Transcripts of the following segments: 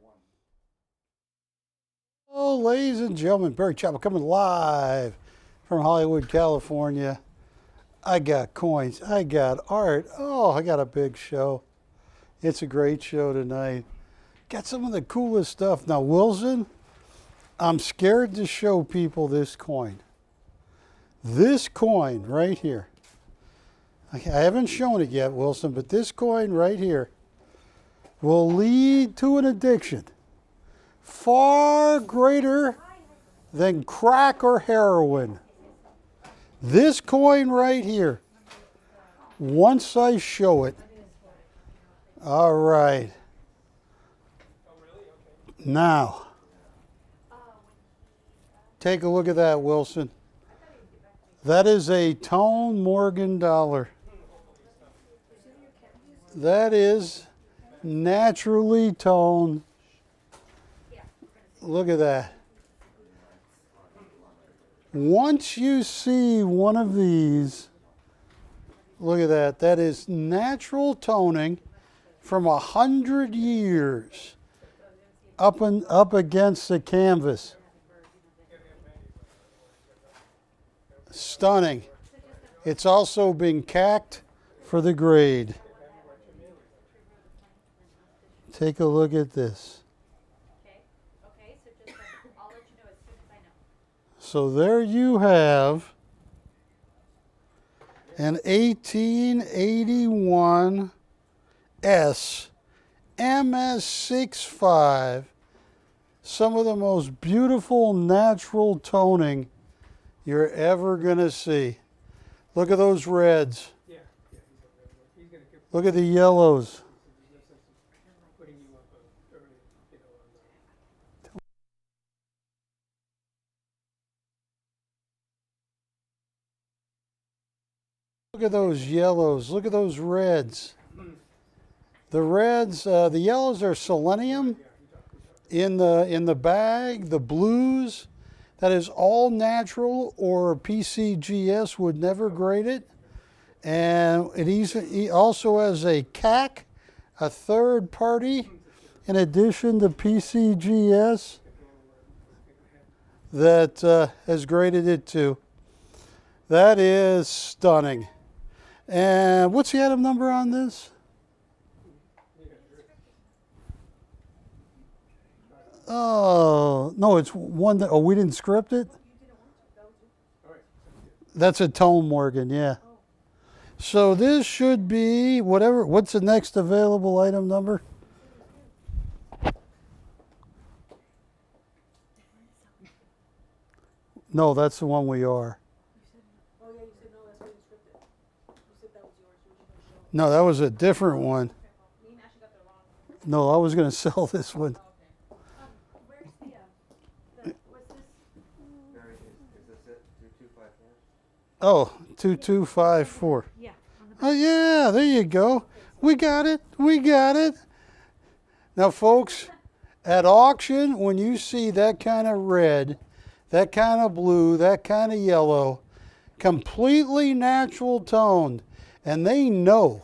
1. Oh, ladies and gentlemen, Barry Chappell coming live from Hollywood, California. I got coins. I got art. Oh, I got a big show. It's a great show tonight. Got some of the coolest stuff. Now, Wilson, I'm scared to show people this coin. This coin right here. I haven't shown it yet, Wilson, but this coin right here will lead to an addiction far greater than crack or heroin. This coin right here, once I show it, all right. Now, take a look at that, Wilson. That is a Tone Morgan dollar. That is naturally toned. Look at that. Once you see one of these, look at that. That is natural toning from 100 years up against the canvas. Stunning. It's also been cacked for the grade. Take a look at this. Okay, so just I'll let you know as soon as I know. So there you have an 1881 S MS65. Some of the most beautiful natural toning you're ever going to see. Look at those reds. Look at the yellows. Look at those yellows. Look at those reds. The reds, the yellows are selenium in the bag. The blues, that is all natural, or PCGS would never grade it. And it also has a CAC, a third party, in addition to PCGS, that has graded it too. That is stunning. And what's the item number on this? Oh, no, it's one that, we didn't script it? That's a Tone Morgan, yeah. So this should be whatever, what's the next available item number? No, that's the one we are. No, that was a different one. No, I was going to sell this one. Where's the what's this? Is this it? 2254? Oh, 2254. Yeah. Oh, yeah, there you go. We got it. We got it. Now, folks, at auction, when you see that kind of red, that kind of blue, that kind of yellow, completely natural toned, and they know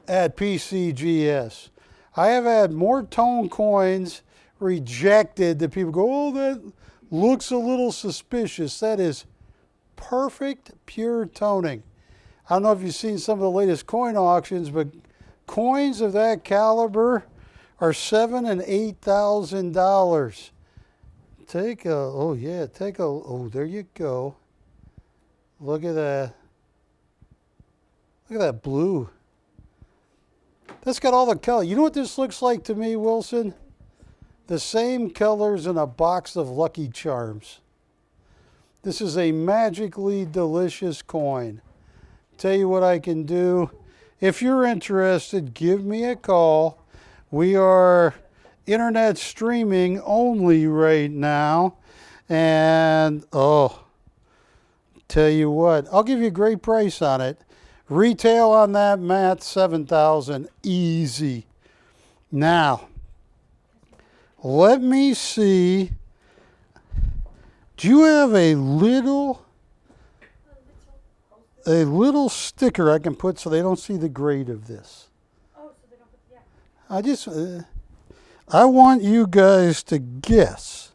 at PCGS. I have had more tone coins rejected that people go, oh, that looks a little suspicious. That is perfect, pure toning. I don't know if you've seen some of the latest coin auctions, but coins of that caliber are $7,000 and $8,000. Take a, oh yeah, take a, oh, there you go. Look at that. Look at that blue. That's got all the color. You know what this looks like to me, Wilson? The same colors in a box of Lucky Charms. This is a magically delicious coin. Tell you what I can do. If you're interested, give me a call. We are internet streaming only right now. And, oh, tell you what, I'll give you a great price on it. Retail on that mat, $7,000 easy. Now, let me see. Do you have a little sticker I can put so they don't see the grade of this? Oh, so they don't put, yeah. I just, I want you guys to guess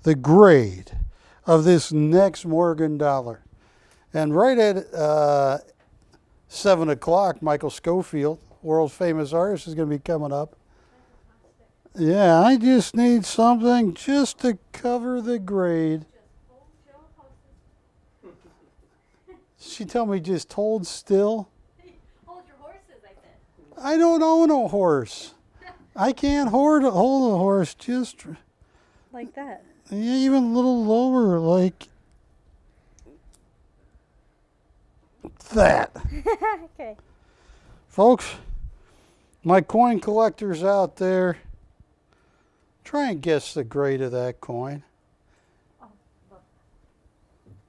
the grade of this next Morgan dollar. And right at 7 o'clock, Michael Schofield, world famous artist, is going to be coming up. Yeah, I just need something just to cover the grade. She told me just hold still. Hold your horses, I said. I don't own a horse. I can't hold a horse. Just Like that. yeah, even a little lower, like that. Okay. Folks, my coin collectors out there, try and guess the grade of that coin.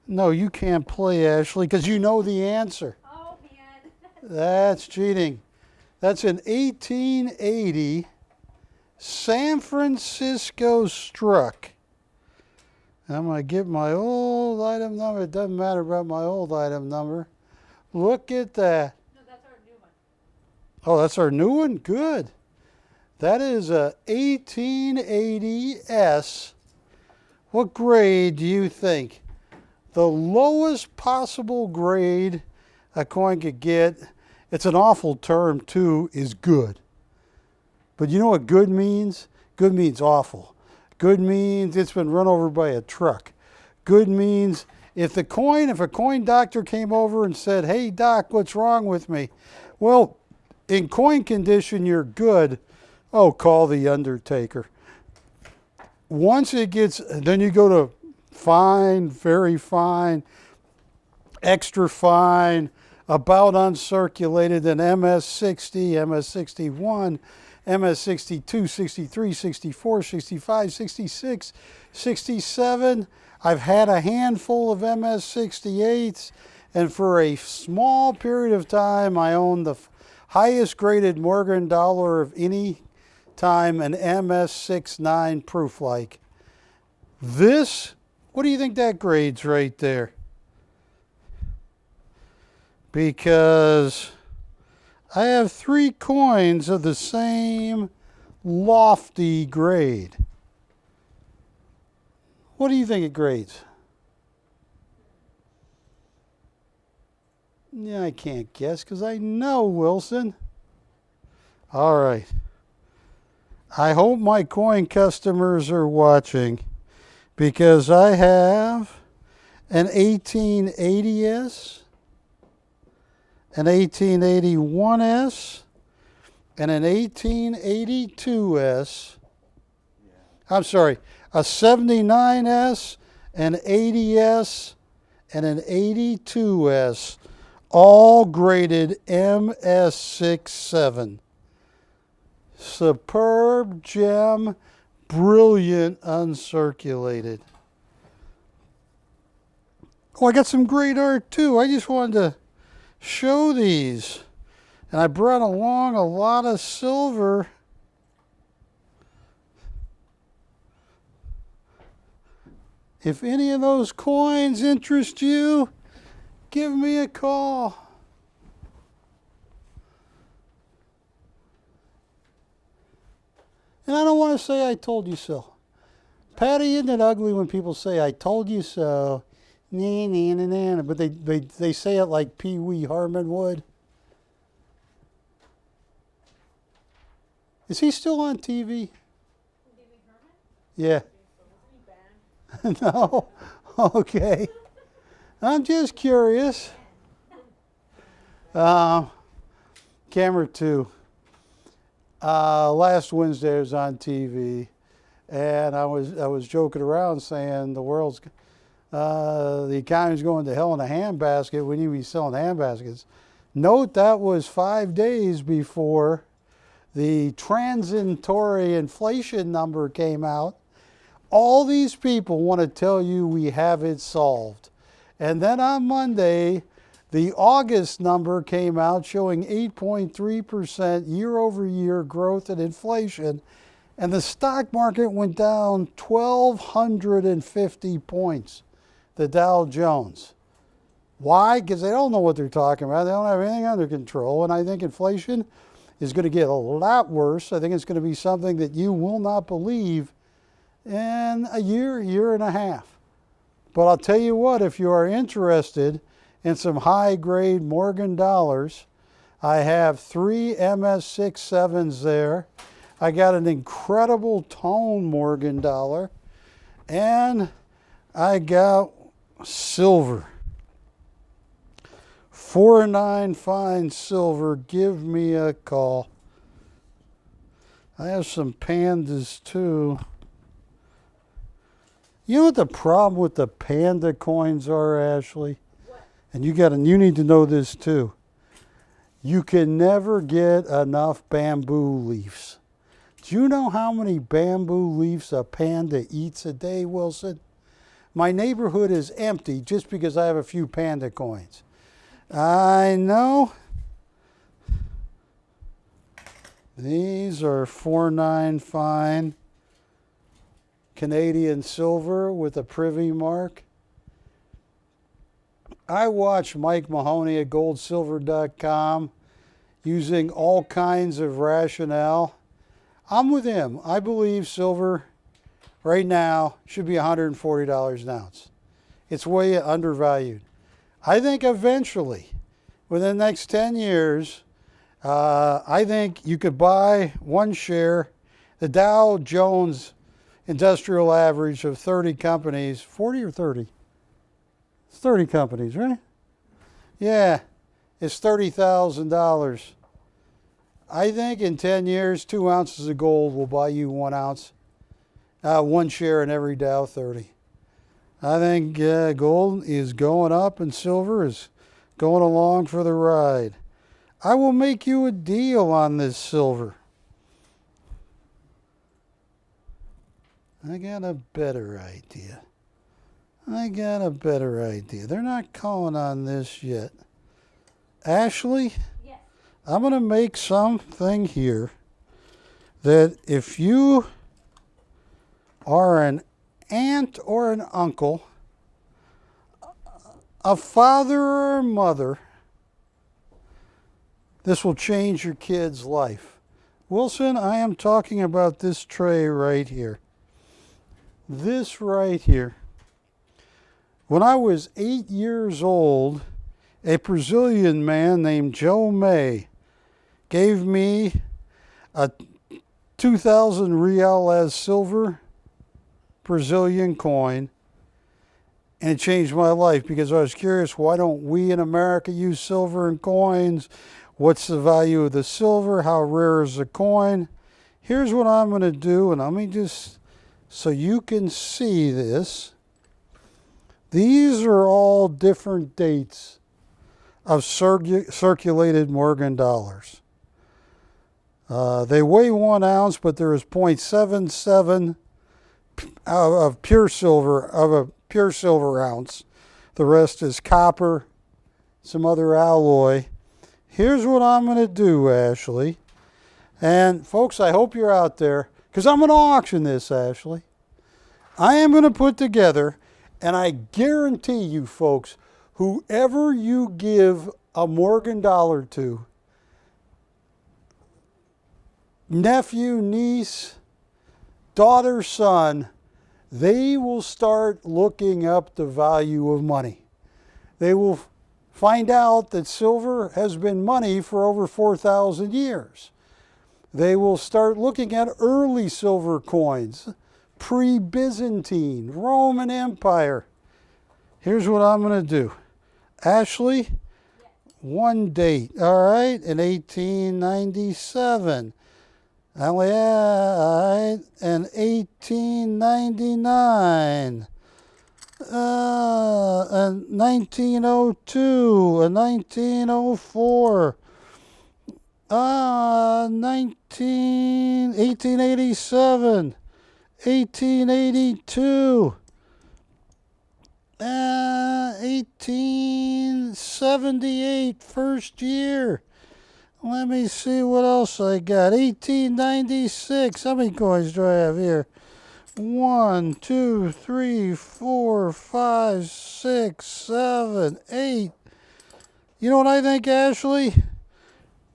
No, you can't play, Ashley, because you know the answer. Oh, man. That's cheating. That's an 1880 San Francisco Struck. I'm going to get my old item number. It doesn't matter about my old item number. Look at that. No, that's our new one. Oh, that's our new one? Good. That is a 1880S. What grade do you think? The lowest possible grade a coin could get, it's an awful term too, is good. But you know what good means? Good means awful. Good means it's been run over by a truck. Good means if a coin doctor came over and said, "Hey doc, what's wrong with me?" Well, in coin condition, you're good. Oh, call the undertaker. Once it gets, then you go to fine, very fine, extra fine, about uncirculated, then MS60, MS61, MS62, 63, 64, 65, 66, 67. I've had a handful of MS68s, and for a small period of time, I owned the highest graded Morgan dollar of any time, an MS69 proof-like. This, what do you think that grades right there? Because I have 3 coins of the same lofty grade. What do you think it grades? Yeah, I can't guess because I know, Wilson. All right. I hope my coin customers are watching because I have an 1880S, an 1881S, and an 1882S. I'm sorry, a 79S, an 80S, and an 82S, all graded MS67. Superb gem, brilliant uncirculated. Oh, I got some great art too. I just wanted to show these. And I brought along a lot of silver. If any of those coins interest you, give me a call. And I don't want to say I told you so. Patty, isn't it ugly when people say I told you so? Nah, nah, nah, nah. But they say it like Pee Wee Herman would. Is he still on TV? Yeah. No? Okay. I'm just curious. Camera 2. Last Wednesday I was on TV, and I was joking around saying the economy's going to hell in a handbasket. We need to be selling handbaskets. Note that was 5 days before the transitory inflation number came out. All these people want to tell you we have it solved. And then on Monday, the August number came out showing 8.3% year-over-year growth in inflation, and the stock market went down 1,250 points, the Dow Jones. Why? Because they don't know what they're talking about. They don't have anything under control, and I think inflation is going to get a lot worse. I think it's going to be something that you will not believe in a year, year and a half. But I'll tell you what, if you are interested in some high-grade Morgan dollars, I have 3 MS67s there. I got an incredible tone Morgan dollar, and I got silver. 4.9 fine silver, give me a call. I have some pandas too. You know what the problem with the panda coins are, Ashley? What? And you need to know this too. You can never get enough bamboo leaves. Do you know how many bamboo leaves a panda eats a day, Wilson? My neighborhood is empty just because I have a few panda coins. I know. These are 4.9 fine Canadian silver with a privy mark. I watch Mike Mahoney at goldsilver.com using all kinds of rationale. I'm with him. I believe silver right now should be $140 an ounce. It's way undervalued. I think eventually, within the next 10 years, I think you could buy one share. The Dow Jones Industrial Average of 30 companies, 40 or 30? It's 30 companies, right? Yeah, it's $30,000. I think in 10 years, 2 ounces of gold will buy you 1 ounce, one share in every Dow 30. I think gold is going up and silver is going along for the ride. I will make you a deal on this silver. I got a better idea. They're not calling on this yet. Ashley, Yes. I'm going to make something here that if you are an aunt or an uncle, a father or a mother, this will change your kid's life. Wilson, I am talking about this tray right here. This right here. When I was 8 years old, a Brazilian man named Joe May gave me a 2,000 real as silver Brazilian coin, and it changed my life because I was curious, why don't we in America use silver in coins? What's the value of the silver? How rare is the coin? Here's what I'm going to do, and let me just, so you can see this. These are all different dates of circulated Morgan dollars. They weigh 1 ounce, but there is 0.77 of pure silver, of a pure silver ounce. The rest is copper, some other alloy. Here's what I'm going to do, Ashley. And folks, I hope you're out there, because I'm going to auction this, Ashley. I am going to put together, and I guarantee you folks, whoever you give a Morgan dollar to, nephew, niece, daughter, son, they will start looking up the value of money. They will find out that silver has been money for over 4,000 years. They will start looking at early silver coins, pre-Byzantine, Roman Empire. Here's what I'm going to do. Ashley, one date, all right, in 1897. And 1899, and 1902, and 1904, 1887, 1882, 1878, first year. Let me see what else I got. 1896. How many coins do I have here? 1, 2, 3, 4, 5, 6, 7, 8. You know what I think, Ashley?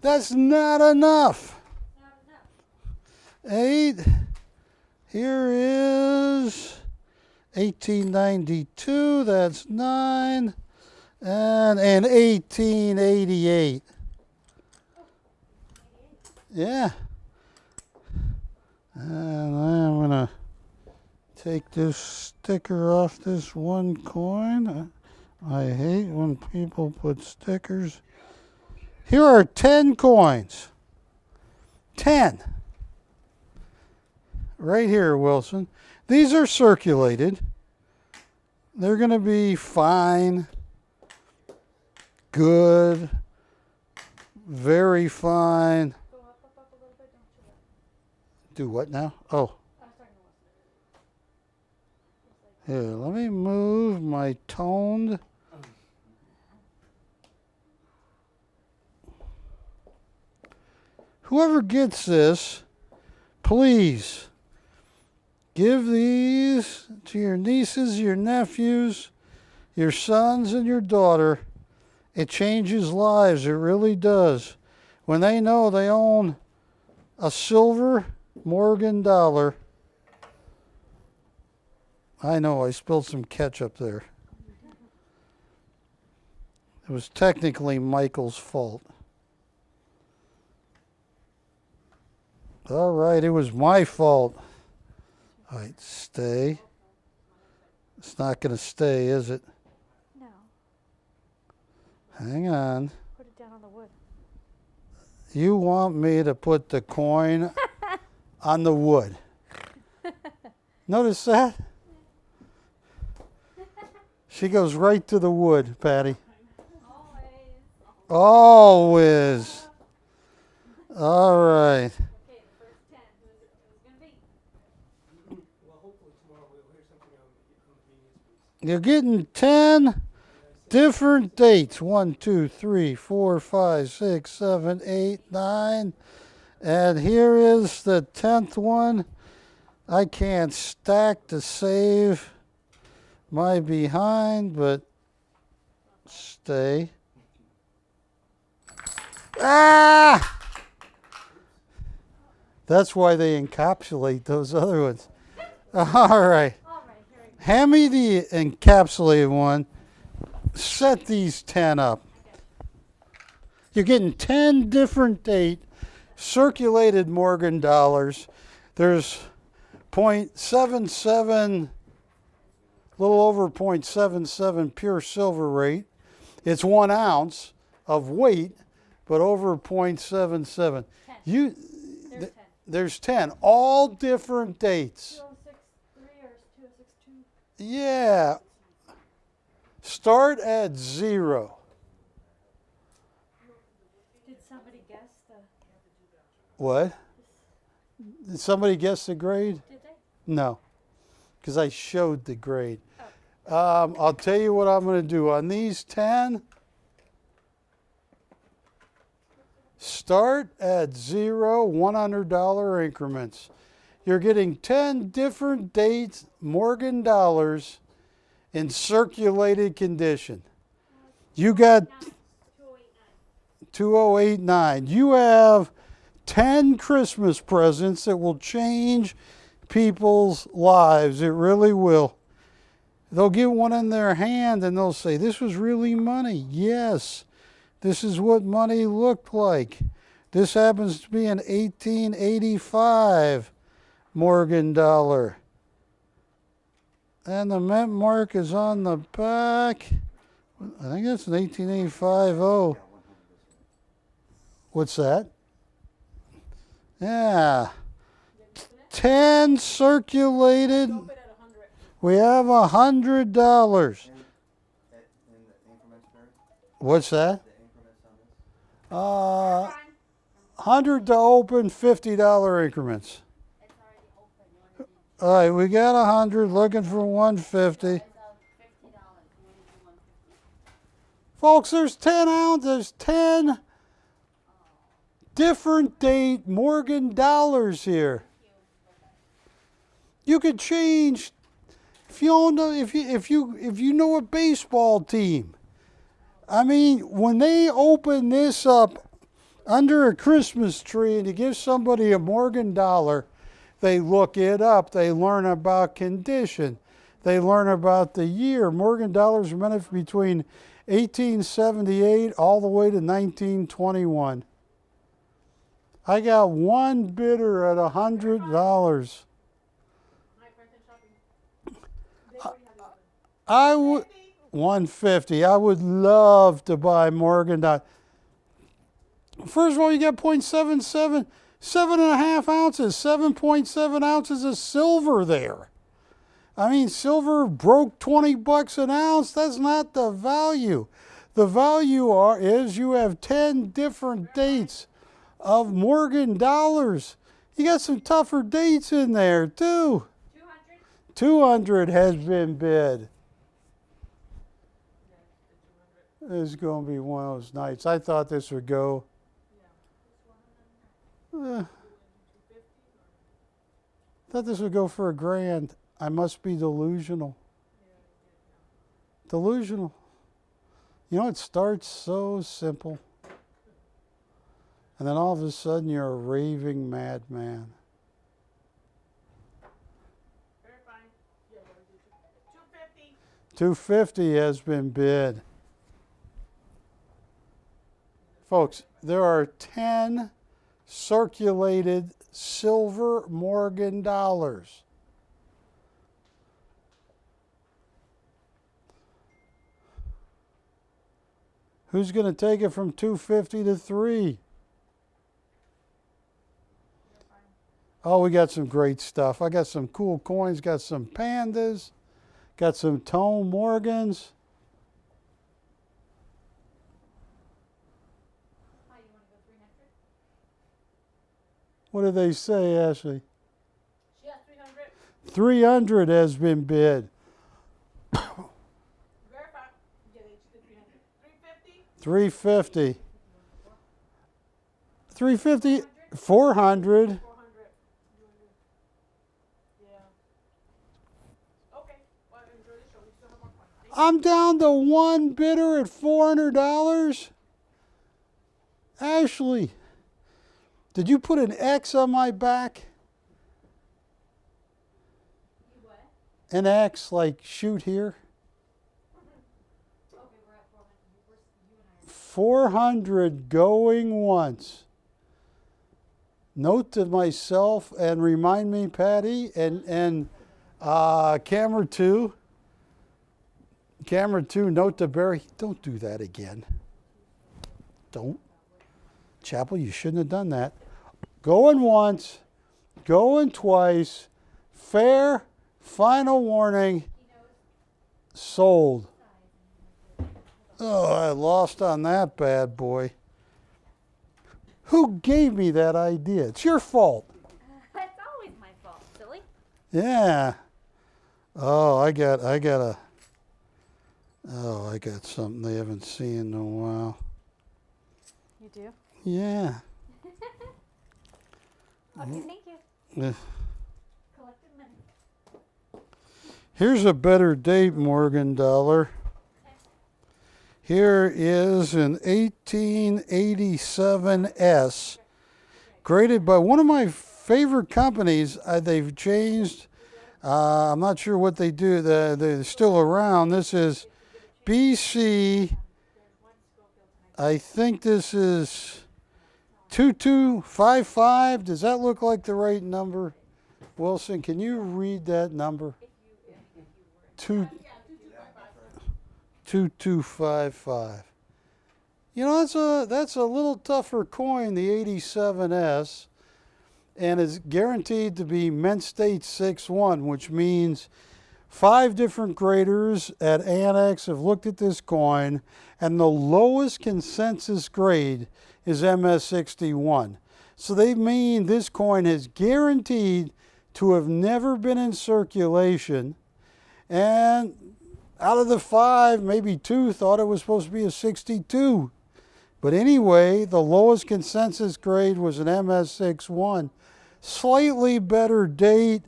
That's not enough. Not enough. 8. Here is 1892. That's 9. And 1888. Yeah. And I'm going to take this sticker off this one coin. I hate when people put stickers. Here are 10 coins. 10. Right here, Wilson. These are circulated. They're going to be fine, good, very fine. Go up a little bit, don't you? Do what now? Oh. I was talking to Wilson. Here, let me move my toned. Whoever gets this, please give these to your nieces, your nephews, your sons, and your daughter. It changes lives. It really does. When they know they own a silver Morgan dollar. I know, I spilled some ketchup there. It was technically Michael's fault. All right, it was my fault. All right, stay. It's not going to stay, is it? No. Hang on. Put it down on the wood. You want me to put the coin on the wood. Notice that? She goes right to the wood, Patty. Always. Always. All right. Okay, the first 10. Who's it going to be? Well, hopefully tomorrow we'll hear something on the You're getting 10 different dates. 1, 2, 3, 4, 5, 6, 7, 8, 9. And here is the 10th one. I can't stack to save my behind, but stay. Ah! That's why they encapsulate those other ones. All right. All right, here we go. Hand me the encapsulated one. Set these 10 up. You're getting 10 different date circulated Morgan dollars. There's 0.77, a little over 0.77 pure silver rate. It's 1 ounce of weight, but over 0.77. 10. You, There's 10. there's 10, all different dates. 2063 or 2062? Yeah. Start at 0. Did somebody guess the... What? Did somebody guess the grade? Did they? No, because I showed the grade. I'll tell you what I'm going to do. On these 10, start at 0 $100 increments. You're getting 10 different dates, Morgan dollars, in circulated condition. You got 2089. You have 10 Christmas presents that will change people's lives. It really will. They'll get one in their hand and they'll say, this was really money. Yes, this is what money looked like. This happens to be an 1885 Morgan dollar. And the mint mark is on the back. I think that's an 1885. Oh. What's that? Yeah. 10 circulated. We have $100. In the increments, Barry? What's that? The increments on this? 100 to open, $50 increments. It's already open. You want to do All right, we got 100, looking for 150. $50. You want to do 150. Folks, there's 10 ounces, 10 different date Morgan dollars here. You could change if you own if you know a baseball team. I mean, when they open this up under a Christmas tree and you give somebody a Morgan dollar, they look it up. They learn about condition. They learn about the year. Morgan dollars were meant between 1878 all the way to 1921. I got one bidder at $100. I would 150. I would love to buy Morgan dollars. First of all, you got 0.77, 7.5 ounces, 7.7 ounces of silver there. I mean, silver broke $20 an ounce. That's not the value. The value is you have 10 different dates of Morgan dollars. You got some tougher dates in there too. 200 has been bid. This is going to be one of those nights. I thought this would go. Thought this would go for $1,000. I must be delusional. Delusional. You know, it starts so simple. And then all of a sudden you're a raving madman. 250 has been bid. Folks, there are 10 circulated silver Morgan dollars. Who's going to take it from 250 to 3? Oh, we got some great stuff. I got some cool coins, got some pandas, got some Tone Morgans. What did they say, Ashley? She got 300. 300 has been bid. Verify. Yeah, they took 300. 350. 350. 350. 400. 400. Yeah. Okay. Well, enjoy the show. We still have more fun. I'm down to one bidder at $400. Ashley, did you put an X on my back? You what? An X, like shoot here? Okay, we're at 400. You and I are. 400 going once. Note to myself and remind me, Patty, and camera two, note to Barry, don't do that again. Don't. Chappell, you shouldn't have done that. Going once, going twice, fair, final warning, sold. Oh, I lost on that bad boy. Who gave me that idea? It's your fault. It's always my fault, silly. Yeah. Oh, I got something they haven't seen in a while. You do? Yeah. Okay, thank you. Collective money. Here's a better date, Morgan dollar. Here is an 1887S, graded by one of my favorite companies. They've changed. I'm not sure what they do. They're still around. This is BC. I think this is 2255. Does that look like the right number? Wilson, can you read that number? 2255. You know, that's a little tougher coin, the 87S, and is guaranteed to be Mint State 6-1, which means 5 different graders at Annex have looked at this coin, and the lowest consensus grade is MS61. So they mean this coin is guaranteed to have never been in circulation, and out of the 5, maybe 2 thought it was supposed to be a 62. But anyway, the lowest consensus grade was an MS61. Slightly better date.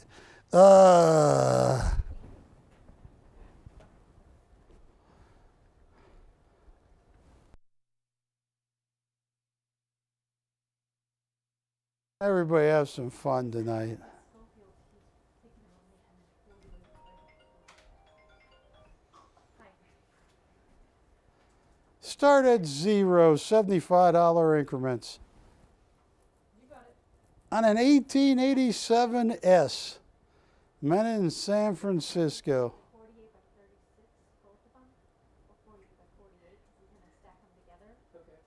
Everybody have some fun tonight. Start at zero, $75 increments. You got it. On an 1887 S, men in San Francisco. 48 by 36, both of them, or 48 by 48, because he's going to stack them together. Okay.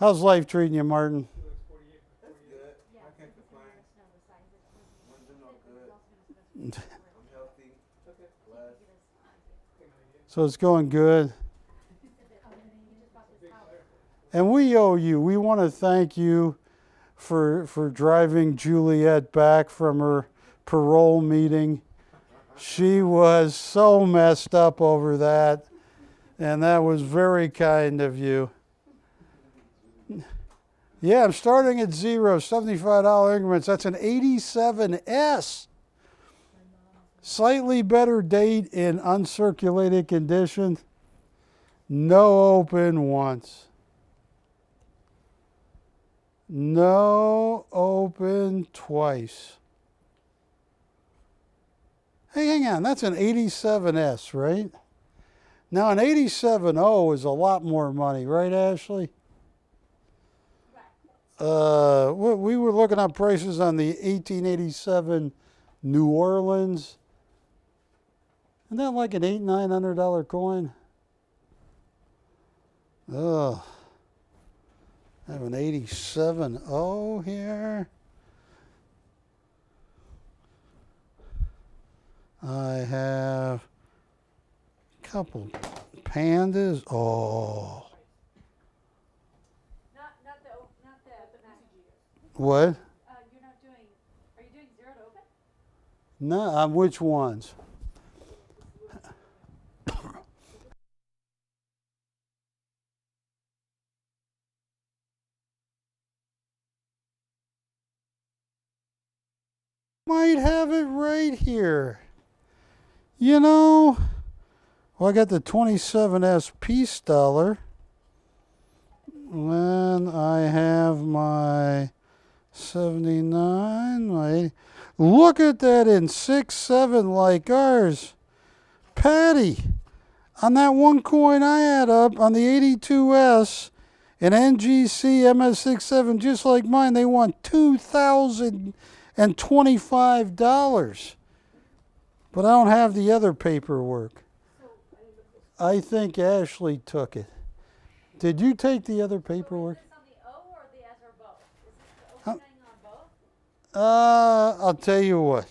How's life treating you, Martin? He looks 48 by 48. Good. Yeah, I can't he's complain. going to let us know the sizes. One's no good. He's also going to I'm healthy. Okay. Blessed. give us an idea. Good idea. So it's going good. He just bought this Big house. fire. And we owe you. We want to thank you for driving Juliet back from her parole meeting. She was so messed up over that, and that was very kind of you. Yeah, I'm starting at zero, $75 increments. That's an 87S. Slightly better date in uncirculated condition. No open once. No open twice. Hey, hang on. That's an 87S, right? Now, an 87O is a lot more money, right, Ashley? We were looking up prices on the 1887 New Orleans. Isn't that like an $900 coin? Ugh. I have an 87O here. I have a couple pandas. Oh. Not the What? you're not doing, are you doing 0 to open? No, which ones? Might have it right here. You know, well, I got the 27S piece dollar. Then I have my 79. My look at that in 6-7 like ours. Patty, on that one coin I had up on the 82S, an NGC MS67 just like mine, they want $2,025. But I don't have the other paperwork. I think Ashley took it. Did you take the other paperwork? Is this on the O or the S or both? Is this the opening on both? I'll tell you what.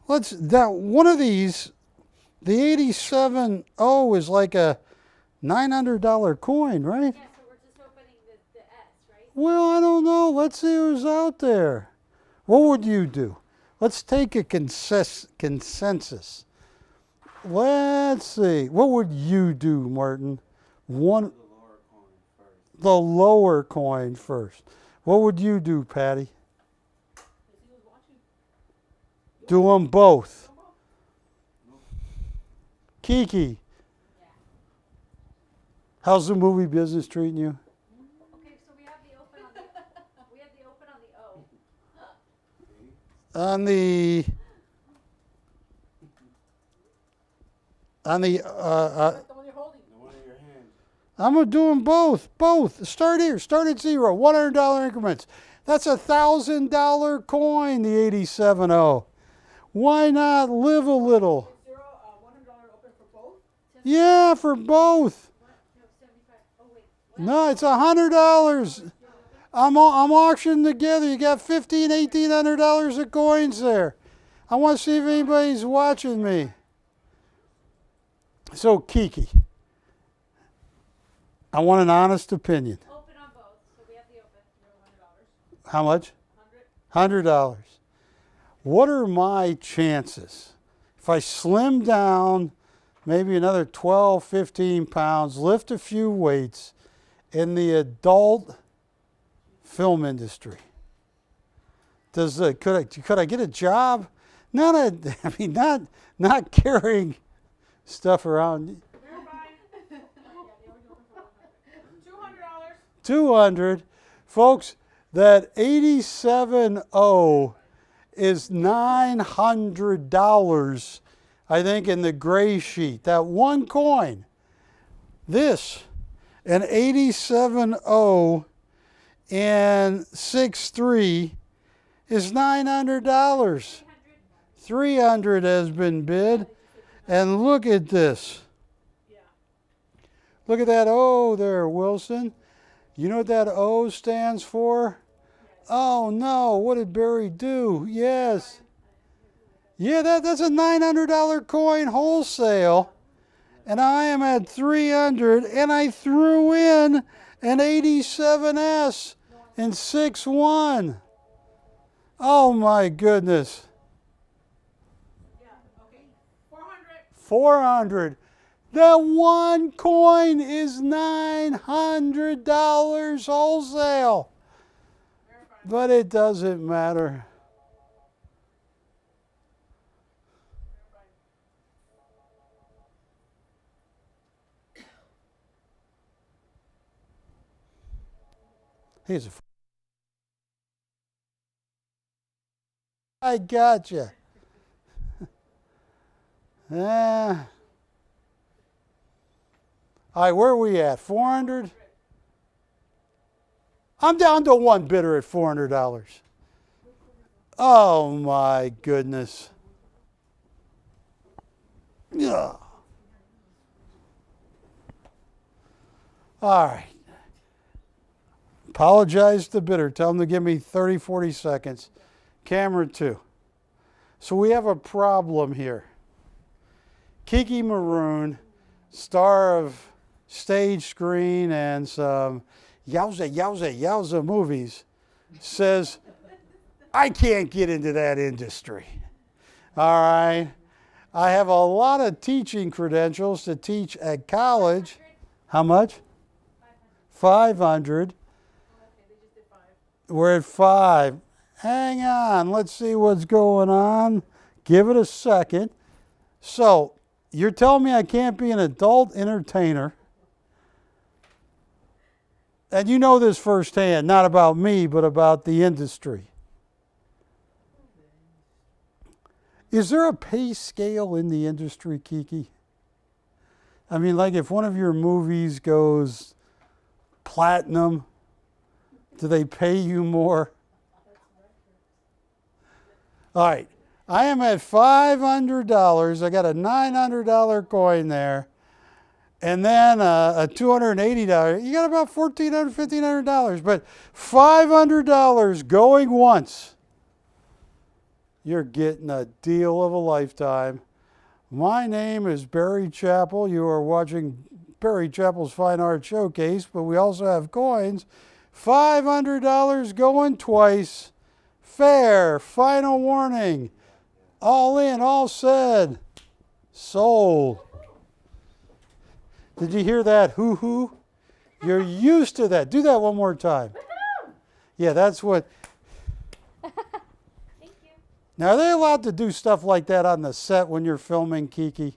One of these, the 87O is like a $900 coin, right? Yeah, so we're just opening the S, right? Well, I don't know. Let's see who's out there. What would you do? Let's take a consensus. Let's see. What would you do, Martin? One. The lower coin first. What would you do, Patty? Do them both. Kiki. How's the movie business treating you? Okay, so we have the open on the O. On the The one you're holding. The one in your hand. I'm gonna do them both. Both. Start here. Start at zero. $100 increments. That's a $1,000 coin. The 87O. Why not live a little? $100 open for both. Yeah, for both. No, 75. Oh, wait. No, it's $100. I'm auctioning together. You got $1,500, $1,800 of coins there. I want to see if anybody's watching me. So, Kiki, I want an honest opinion. Open on both. So we have the open. How much? 100. $100. What are my chances? If I slim down maybe another 12, 15 pounds, lift a few weights in the adult film industry. Could I get a job? Not carrying stuff around. We're buying. $200. 200. Folks, that 87O is $900, I think, in the gray sheet. That one coin. This, an 87O in 6.3 is $900. 300 has been bid. And look at this. Look at that O there, Wilson. You know what that O stands for? Oh no, what did Barry do? Yes. Yeah, that's a $900 coin wholesale. And I am at 300, and I threw in an 87S in 6.1. Oh my goodness. 400. That one coin is $900 wholesale. But it doesn't matter. Here's a. I gotcha. All right, where are we at? 400? I'm down to one bidder at $400. Oh my goodness. Ugh. All right. Apologize to the bidder. Tell them to give me 30, 40 seconds. Camera 2. So we have a problem here. Kiki Maroon, star of stage, screen, and some yowza movies, says, I can't get into that industry. All right. I have a lot of teaching credentials to teach at college. How much? 500. We're at 5. Hang on. Let's see what's going on. Give it a second. So, you're telling me I can't be an adult entertainer. And you know this firsthand, not about me, but about the industry. Is there a pay scale in the industry, Kiki? I mean, like if one of your movies goes platinum, do they pay you more? All right. I am at $500. I got a $900 coin there. And then a $280. You got about $1,400, $1,500. But $500 going once. You're getting a deal of a lifetime. My name is Barry Chappell. You are watching Barry Chappell's Fine Art Showcase, but we also have coins. $500 going twice. Fair. Final warning. All in, all said. Sold. Did you hear that hoo-hoo? You're used to that. Do that one more time. Yeah, that's what. Thank you. Now, are they allowed to do stuff like that on the set when you're filming, Kiki?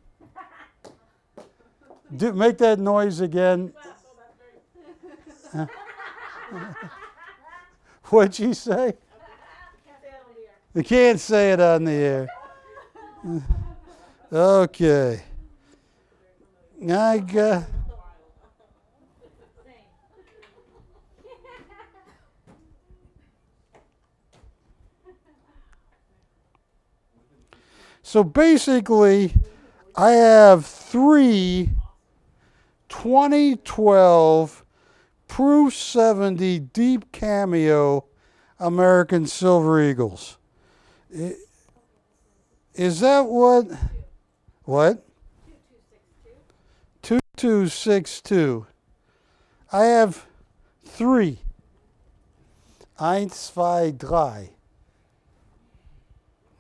Make that noise again. What'd you say? You can't say it on the air. Okay. I got. So basically, I have 3 2012 Proof 70 Deep Cameo American Silver Eagles. Is that what? What? 2262. I have 3. 1, 2, 3.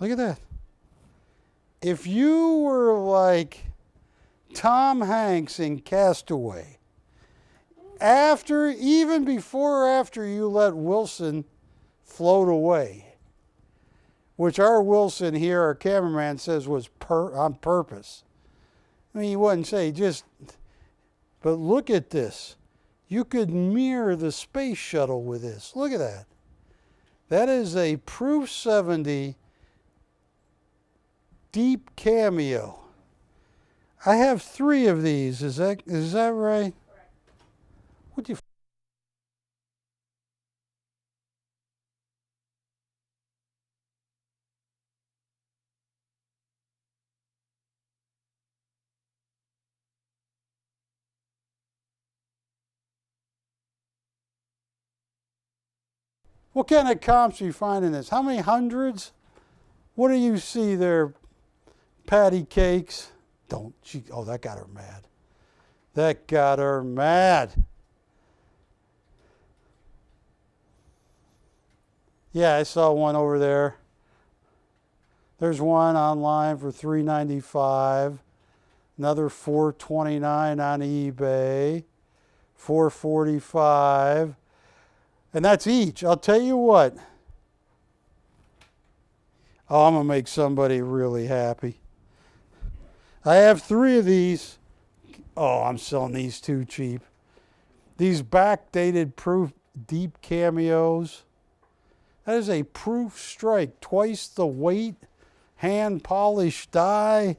Look at that. If you were like Tom Hanks in Castaway, even before or after you let Wilson float away, which our Wilson here, our cameraman, says was on purpose. I mean, he wouldn't say but look at this. You could mirror the space shuttle with this. Look at that. That is a Proof 70 deep cameo. I have 3 of these. Is that right? Correct. What do you? What kind of comps are you finding this? How many hundreds? What do you see there? Patty cakes. Don't she? Oh, that got her mad. That got her mad. Yeah, I saw one over there. There's one online for $3.95. Another $4.29 on eBay. $4.45. And that's each. I'll tell you what. Oh, I'm going to make somebody really happy. I have 3 of these. Oh, I'm selling these too cheap. These backdated Proof deep cameos. That is a Proof strike. Twice the weight. Hand polished die.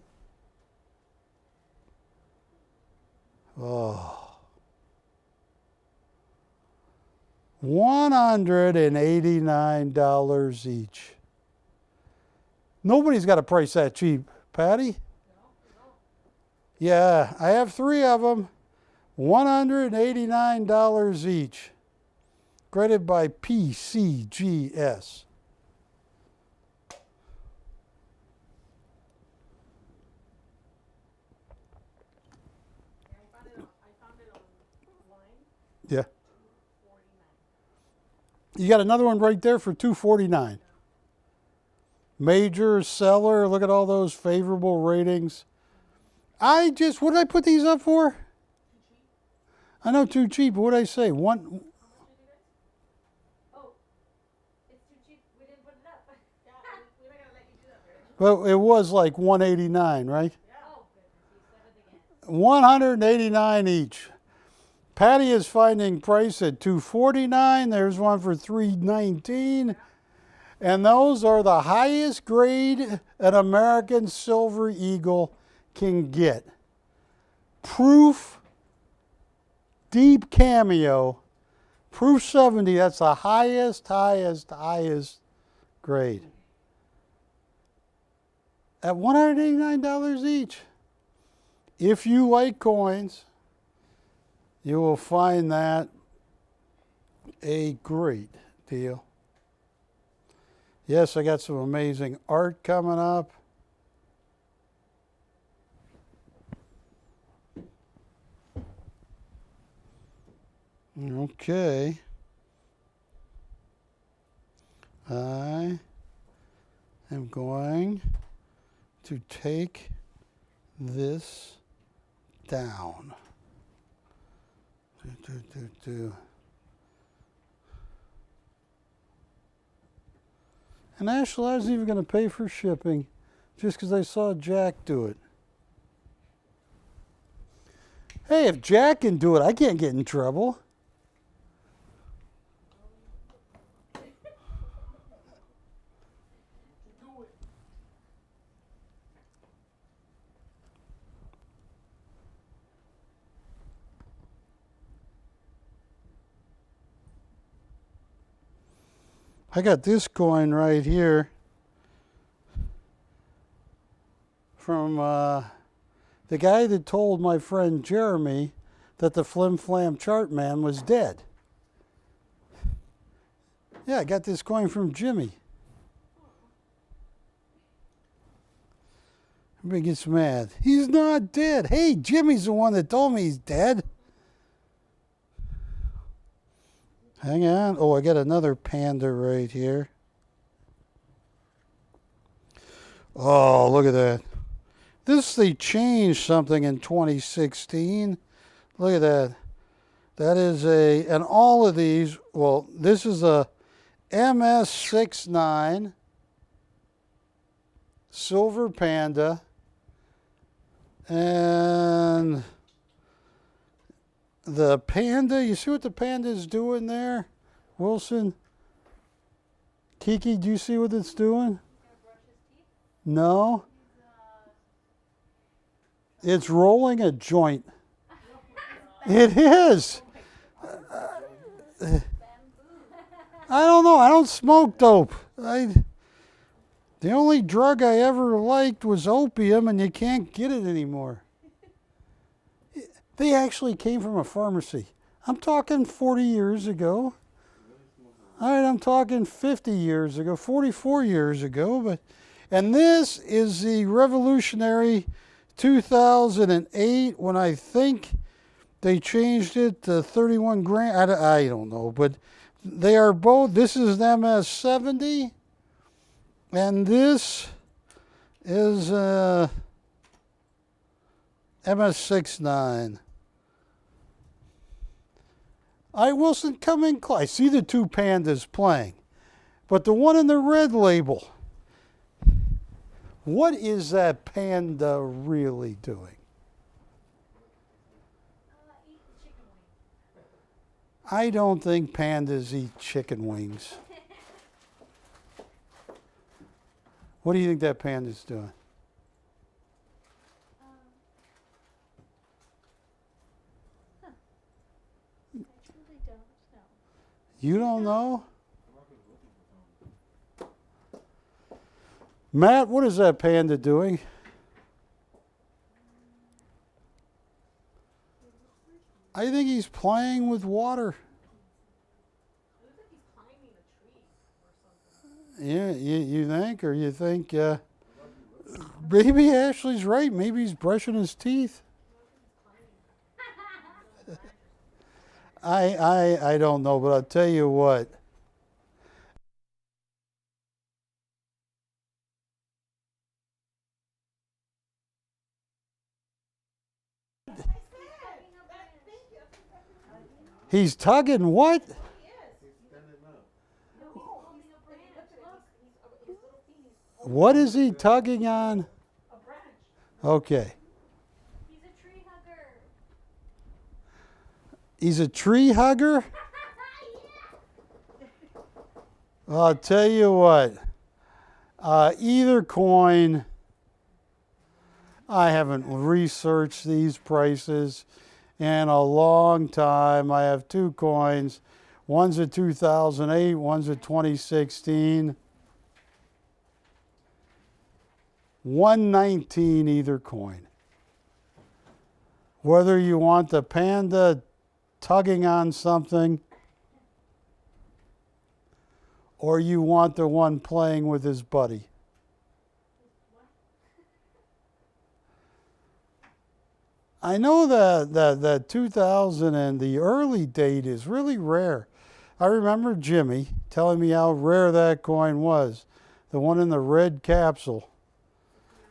Oh. $189 each. Nobody's got a price that cheap, Patty. Yeah, I have 3 of them. $189 each. Graded by PCGS. Yeah, I found it online. Yeah. $49. You got another one right there for $249. Major seller. Look at all those favorable ratings. What did I put these up for? Too cheap? I know too cheap. What did I say? One. How much did you guys? Oh, it's too cheap. We didn't put it up. Yeah, we're not gonna let you do that, right? Well, it was like $189, right? Yeah. Oh, goodness, you said it again. $189 each. Patty is finding price at $249. There's one for $319. And those are the highest grade an American Silver Eagle can get. Proof deep cameo. Proof 70, that's the highest grade. At $189 each. If you like coins, you will find that a great deal. Yes, I got some amazing art coming up. Okay. I am going to take this down. And actually, I was even going to pay for shipping just because I saw Jack do it. Hey, if Jack can do it, I can't get in trouble. Do it. I got this coin right here from the guy that told my friend Jeremy that the Flim Flam chart man was dead. Yeah, I got this coin from Jimmy. Everybody gets mad. He's not dead. Hey, Jimmy's the one that told me he's dead. Hang on. Oh, I got another panda right here. Oh, look at that. They changed something in 2016. Look at that. That is and all of these, well, this is a MS69 silver panda. And the panda, you see what the panda is doing there, Wilson? Kiki, do you see what it's doing? No. It's rolling a joint. It is. I don't know. I don't smoke dope. The only drug I ever liked was opium, and you can't get it anymore. They actually came from a pharmacy. I'm talking 40 years ago. All right, I'm talking 50 years ago, 44 years ago. And this is the revolutionary 2008 when I think they changed it to 31 grand. I don't know, but they are both. This is an MS-70, and this is MS-69. All right, Wilson, come in close. I see the two pandas playing, but the one in the red label, what is that panda really doing? Eat chicken wings. I don't think pandas eat chicken wings. What do you think that panda's doing? I truly don't know. You don't know? Matt, what is that panda doing? I think he's playing with water. It looks like he's climbing a tree or something. Yeah, you think? Or you think maybe Ashley's right. Maybe he's brushing his teeth. I don't know, but I'll tell you what. He's tugging what? What is he tugging on? A branch. Okay. He's a tree hugger. He's a tree hugger? I'll tell you what. Either coin, I haven't researched these prices in a long time. I have two coins. One's a 2008, one's a 2016. 119 either coin. Whether you want the panda tugging on something or you want the one playing with his buddy. I know that 2000 and the early date is really rare. I remember Jimmy telling me how rare that coin was, the one in the red capsule.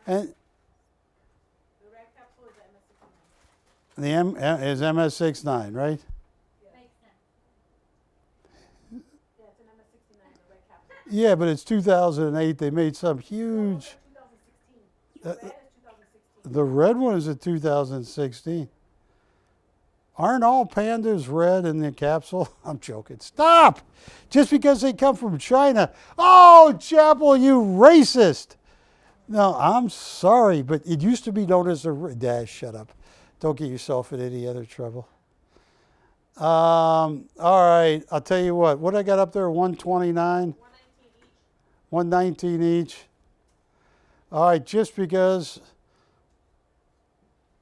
And The red capsule is the MS-69. the M is MS-69, right? Makes sense. Yeah, it's an MS-69, the red capsule. Yeah, but it's 2008. They made some huge. 2016. Red is 2016. The red one is a 2016. Aren't all pandas red in the capsule? I'm joking. Stop! Just because they come from China. Oh, Chappell, you racist! No, I'm sorry, but it used to be known as a shut up. Don't get yourself in any other trouble. All right, I'll tell you what. What I got up there, 129? 119 each. 119 each. All right, just because.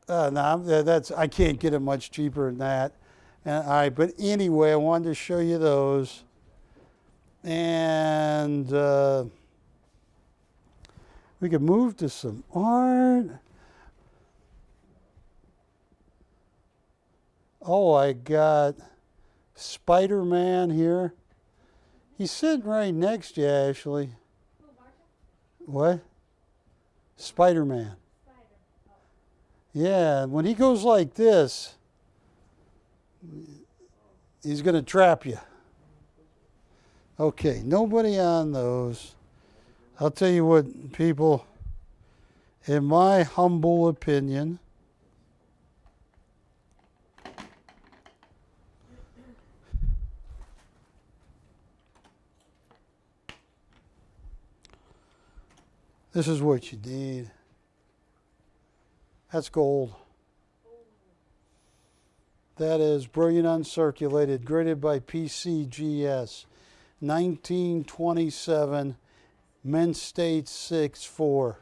No, that's I can't get it much cheaper than that. All right, but anyway, I wanted to show you those. And we could move to some art. Oh, I got Spider-Man here. He's sitting right next to you, Ashley. Who, Martha? What? Spider-Man. Spider. Oh. Yeah, when he goes like this, he's going to trap you. Okay, nobody on those. I'll tell you what, people, in my humble opinion, This is what you need. That's gold. That is brilliant uncirculated, graded by PCGS, 1927, Mint State 6-4.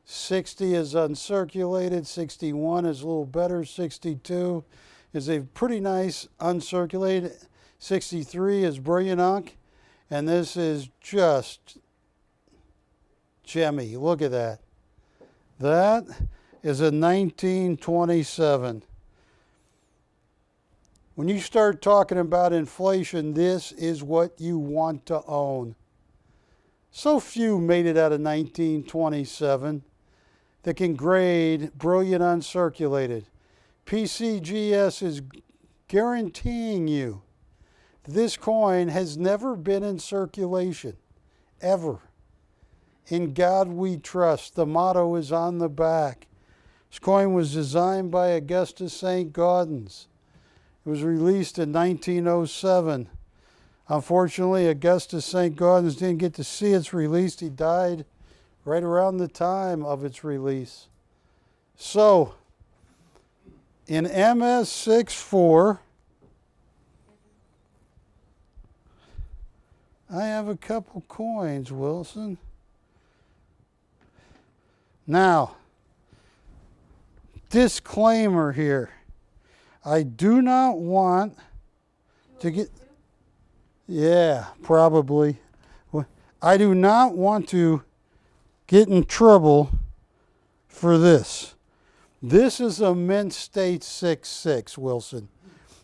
60 is uncirculated, 61 is a little better, 62 is a pretty nice uncirculated, 63 is brilliant unk, and this is just gemmy. Look at that. That is a 1927. When you start talking about inflation, this is what you want to own. So few made it out of 1927 that can grade brilliant uncirculated. PCGS is guaranteeing you this coin has never been in circulation, ever. In God we trust. The motto is on the back. This coin was designed by Augustus St. Gaudens. It was released in 1907. Unfortunately, Augustus St. Gaudens didn't get to see its release. He died right around the time of its release. So, in MS64, I have a couple coins, Wilson. Now, disclaimer here. I do not want to get... Yeah, probably. I do not want to get in trouble for this. This is a Mint State 6-6, Wilson.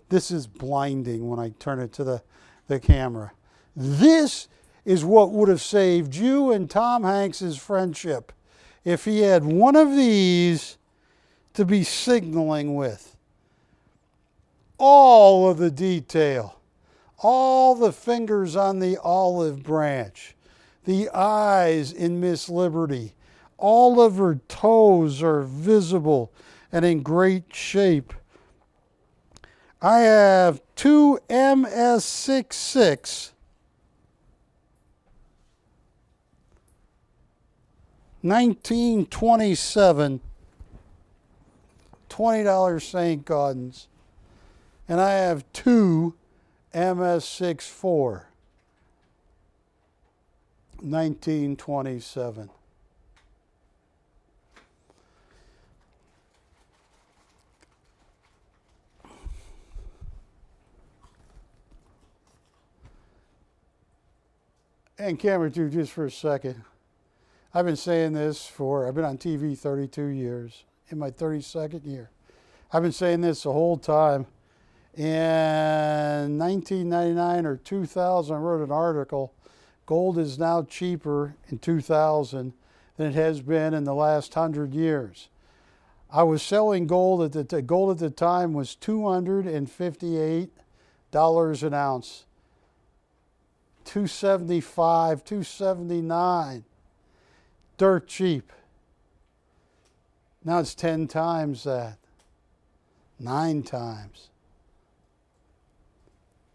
This is blinding when I turn it to the camera. This is what would have saved you and Tom Hanks' friendship if he had one of these to be signaling with. All of the detail, all the fingers on the olive branch, the eyes in Miss Liberty, all of her toes are visible and in great shape. I have two MS66 1927 $20 St. Gaudens. And I have two MS64 1927. And camera two, just for a second. I've been saying this I've been on TV 32 years, in my 32nd year. I've been saying this the whole time. In 1999 or 2000, I wrote an article, gold is now cheaper in 2000 than it has been in the last 100 years. I was selling gold at the time was $258 an ounce. $275, $279. Dirt cheap. Now it's 10 times that. 9 times.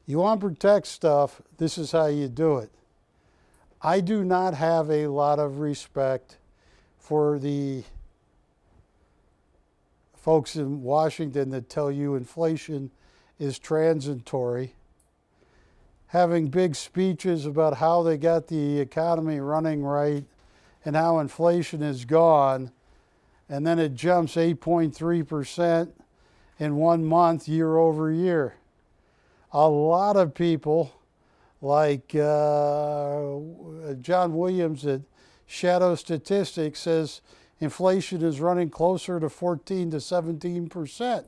You want to protect stuff, this is how you do it. I do not have a lot of respect for the folks in Washington that tell you inflation is transitory. Having big speeches about how they got the economy running right and how inflation is gone, and then it jumps 8.3% in 1 month year over year. A lot of people, like John Williams at Shadow Statistics, says inflation is running closer to 14 to 17%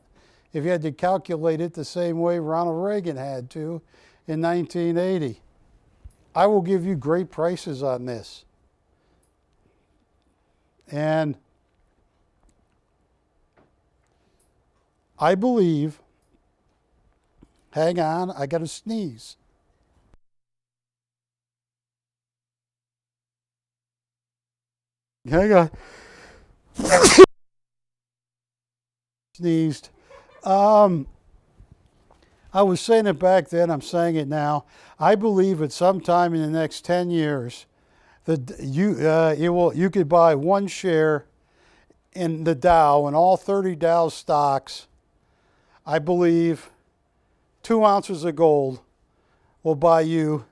if you had to calculate it the same way Ronald Reagan had to in 1980. I will give you great prices on this. And I believe, hang on, I got to sneeze. Hang on. Sneezed. I was saying it back then, I'm saying it now. I believe at some time in the next 10 years You could buy one share in the Dow, and all 30 Dow stocks, I believe 2 ounces of gold will buy you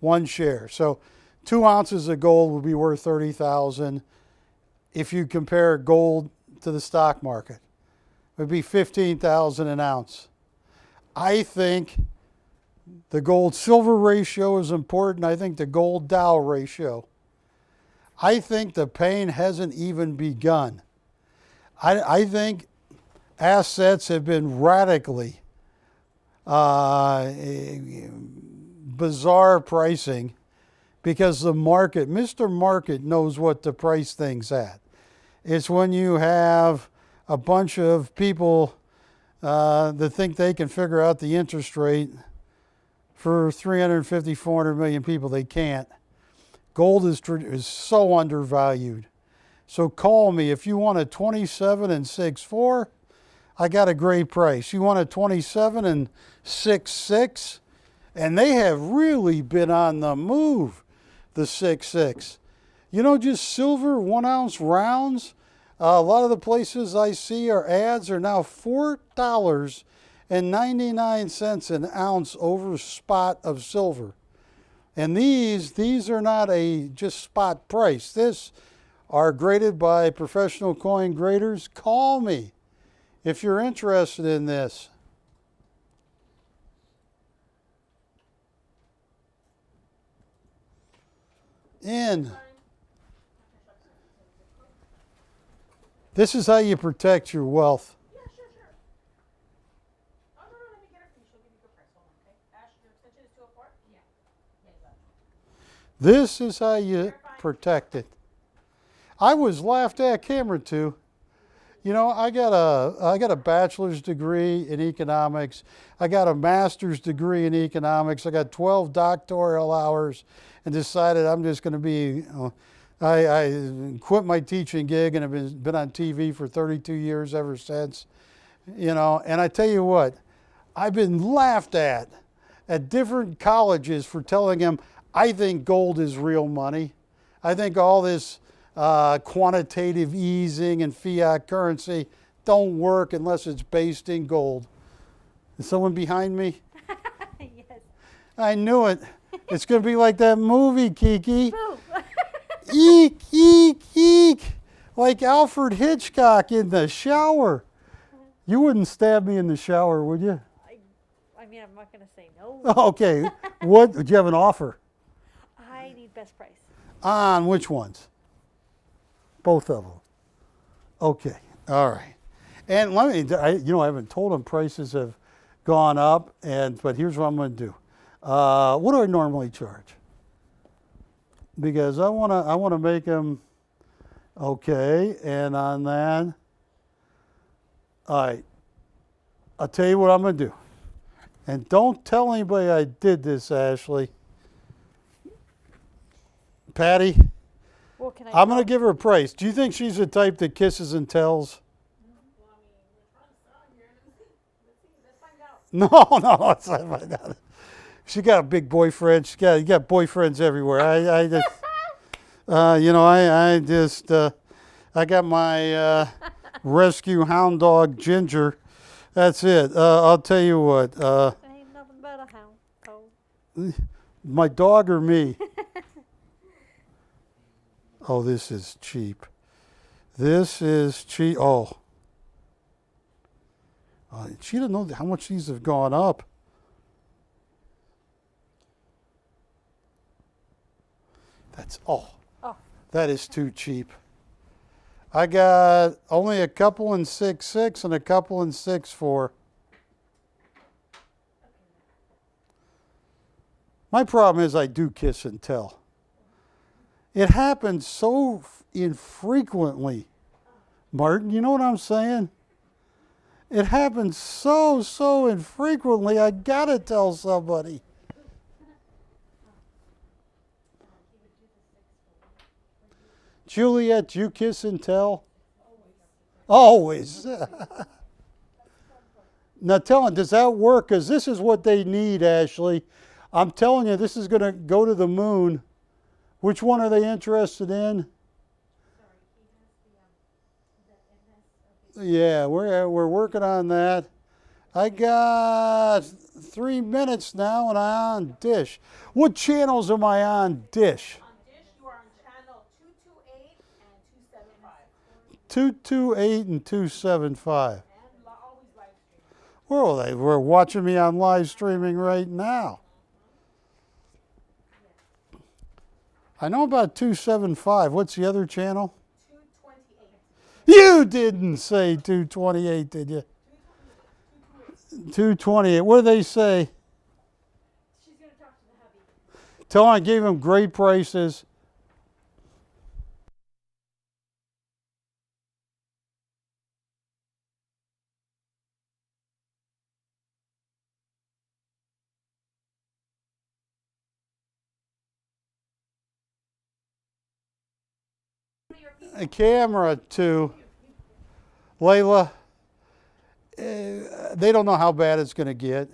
one share. So 2 ounces of gold would be worth 30,000. If you compare gold to the stock market, it would be 15,000 an ounce. I think the gold-silver ratio is important. I think the gold-Dow ratio. I think the pain hasn't even begun. I think assets have been radically bizarre pricing because the market, Mr. Market knows what to price things at. It's when you have a bunch of people that think they can figure out the interest rate for 350, 400 million people. They can't. Gold is so undervalued. So call me. If you want a 27 and 6.4, I got a great price. You want a 27 and 6.6, and they have really been on the move, the 6.6. You know, just silver 1 ounce rounds. A lot of the places I see our ads are now $4.99 an ounce over spot of silver. And these are not a just spot price. This are graded by professional coin graders. Call me if you're interested in this. This is how you protect your wealth. Yeah, sure. Oh, no, let me get it for you. She'll give you a good price. Hold on, okay? Ash, your extension is 204? Yeah. This is how you protect it. I was laughed at camera too. You know, I got a bachelor's degree in economics. I got a master's degree in economics. I got 12 doctoral hours, and decided I'm just going to be. I quit my teaching gig and have been on TV for 32 years ever since. You know, and I tell you what, I've been laughed at different colleges for telling them I think gold is real money. I think all this quantitative easing and fiat currency don't work unless it's based in gold. Is someone behind me? Yes. I knew it. It's going to be like that movie, Kiki. Boo. Eek, eek, eek. Like Alfred Hitchcock in the shower. You wouldn't stab me in the shower, would you? I mean, I'm not going to say no. Okay. What? Do you have an offer? I need best price. On which ones? Both of them. Okay. All right. And let me, I haven't told them prices have gone up, but here's what I'm going to do. What do I normally charge? Because I want to make them okay. And on that, all right. I'll tell you what I'm going to do. And don't tell anybody I did this, Ashley. Patty, Well, can I'm going to give her a price. Do you think she's the type that kisses and tells? Well, I mean, we're trying to sell here. Let's find out. No, let's not find out. She got a big boyfriend. You got boyfriends everywhere. I got my rescue hound dog Ginger. That's it. I'll tell you what. Ain't nothing but a hound dog. My dog or me? Oh, this is cheap. This is cheap. Oh. She doesn't know how much these have gone up. That is too cheap. I got only a couple in 6.6 and a couple in 6.4. My problem is I do kiss and tell. It happens so infrequently. Martin, you know what I'm saying? It happens so infrequently, I gotta tell somebody. Juliet, you kiss and tell? Always. Now tell them, does that work? Because this is what they need, Ashley. I'm telling you, this is going to go to the moon Which one are they interested in? Sorry, he has the MS. Okay. Yeah, we're working on that. I got 3 minutes now and I'm on Dish. What channels am I on Dish? On Dish, you are on channel 228 and 275. 228 and 275. And always live streaming. Well, they were watching me on live streaming right now. I know about 275. What's the other channel? 228. You didn't say 228, did you? 228. What do they say? She's going to talk to the hubby. Tell them I gave them great prices. A camera to Layla. They don't know how bad it's going to get.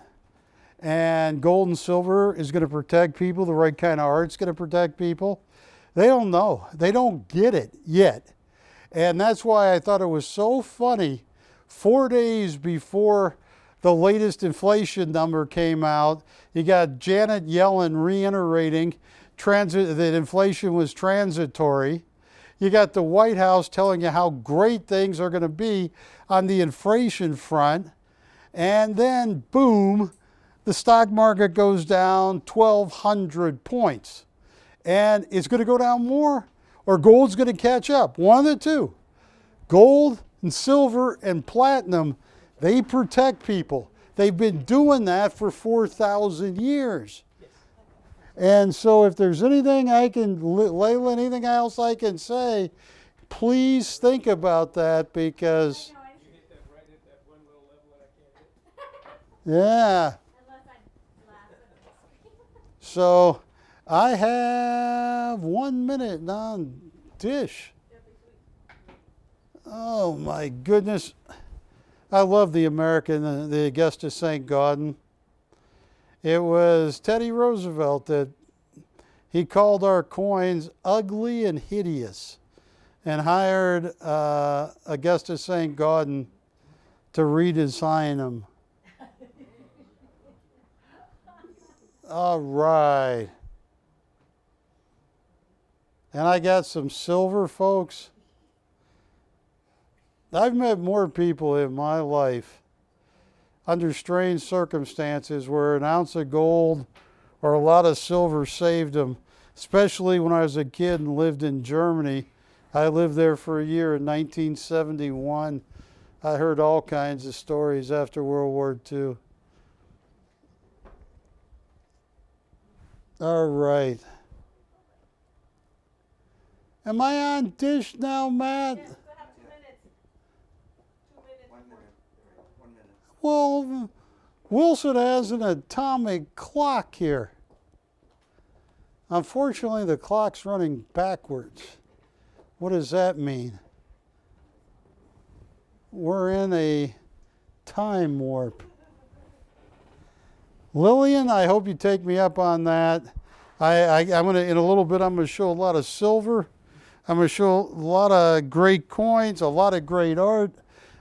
And gold and silver is going to protect people. The right kind of art's going to protect people. They don't know. They don't get it yet. And that's why I thought it was so funny. 4 days before the latest inflation number came out, you got Janet Yellen reiterating that inflation was transitory. You got the White House telling you how great things are going to be on the inflation front. And then, boom, the stock market goes down 1,200 points. And it's going to go down more, or gold's going to catch up. One of the two. Gold and silver and platinum, they protect people. They've been doing that for 4,000 years. And so if there's anything I can, Layla, anything else I can say, please think about that because, You hit that right at that one little level that I can't hit. yeah. Unless I'm laughing. So I have 1 minute on Dish. Oh my goodness. I love the American, the Augusta St. Gaudens. It was Teddy Roosevelt that he called our coins ugly and hideous and hired Augusta St. Gaudens to redesign them. All right. And I got some silver, folks. I've met more people in my life under strange circumstances where an ounce of gold or a lot of silver saved them, especially when I was a kid and lived in Germany. I lived there for a year in 1971. I heard all kinds of stories after World War II. All right. Am I on Dish now, Matt? Yes, we have 2 minutes. 2 minutes. 1 minute. 1 minute. Well, Wilson has an atomic clock here. Unfortunately, the clock's running backwards. What does that mean? We're in a time warp. Lillian, I hope you take me up on that. I'm gonna, in a little bit, I'm gonna show a lot of silver. I'm gonna show a lot of great coins, a lot of great art.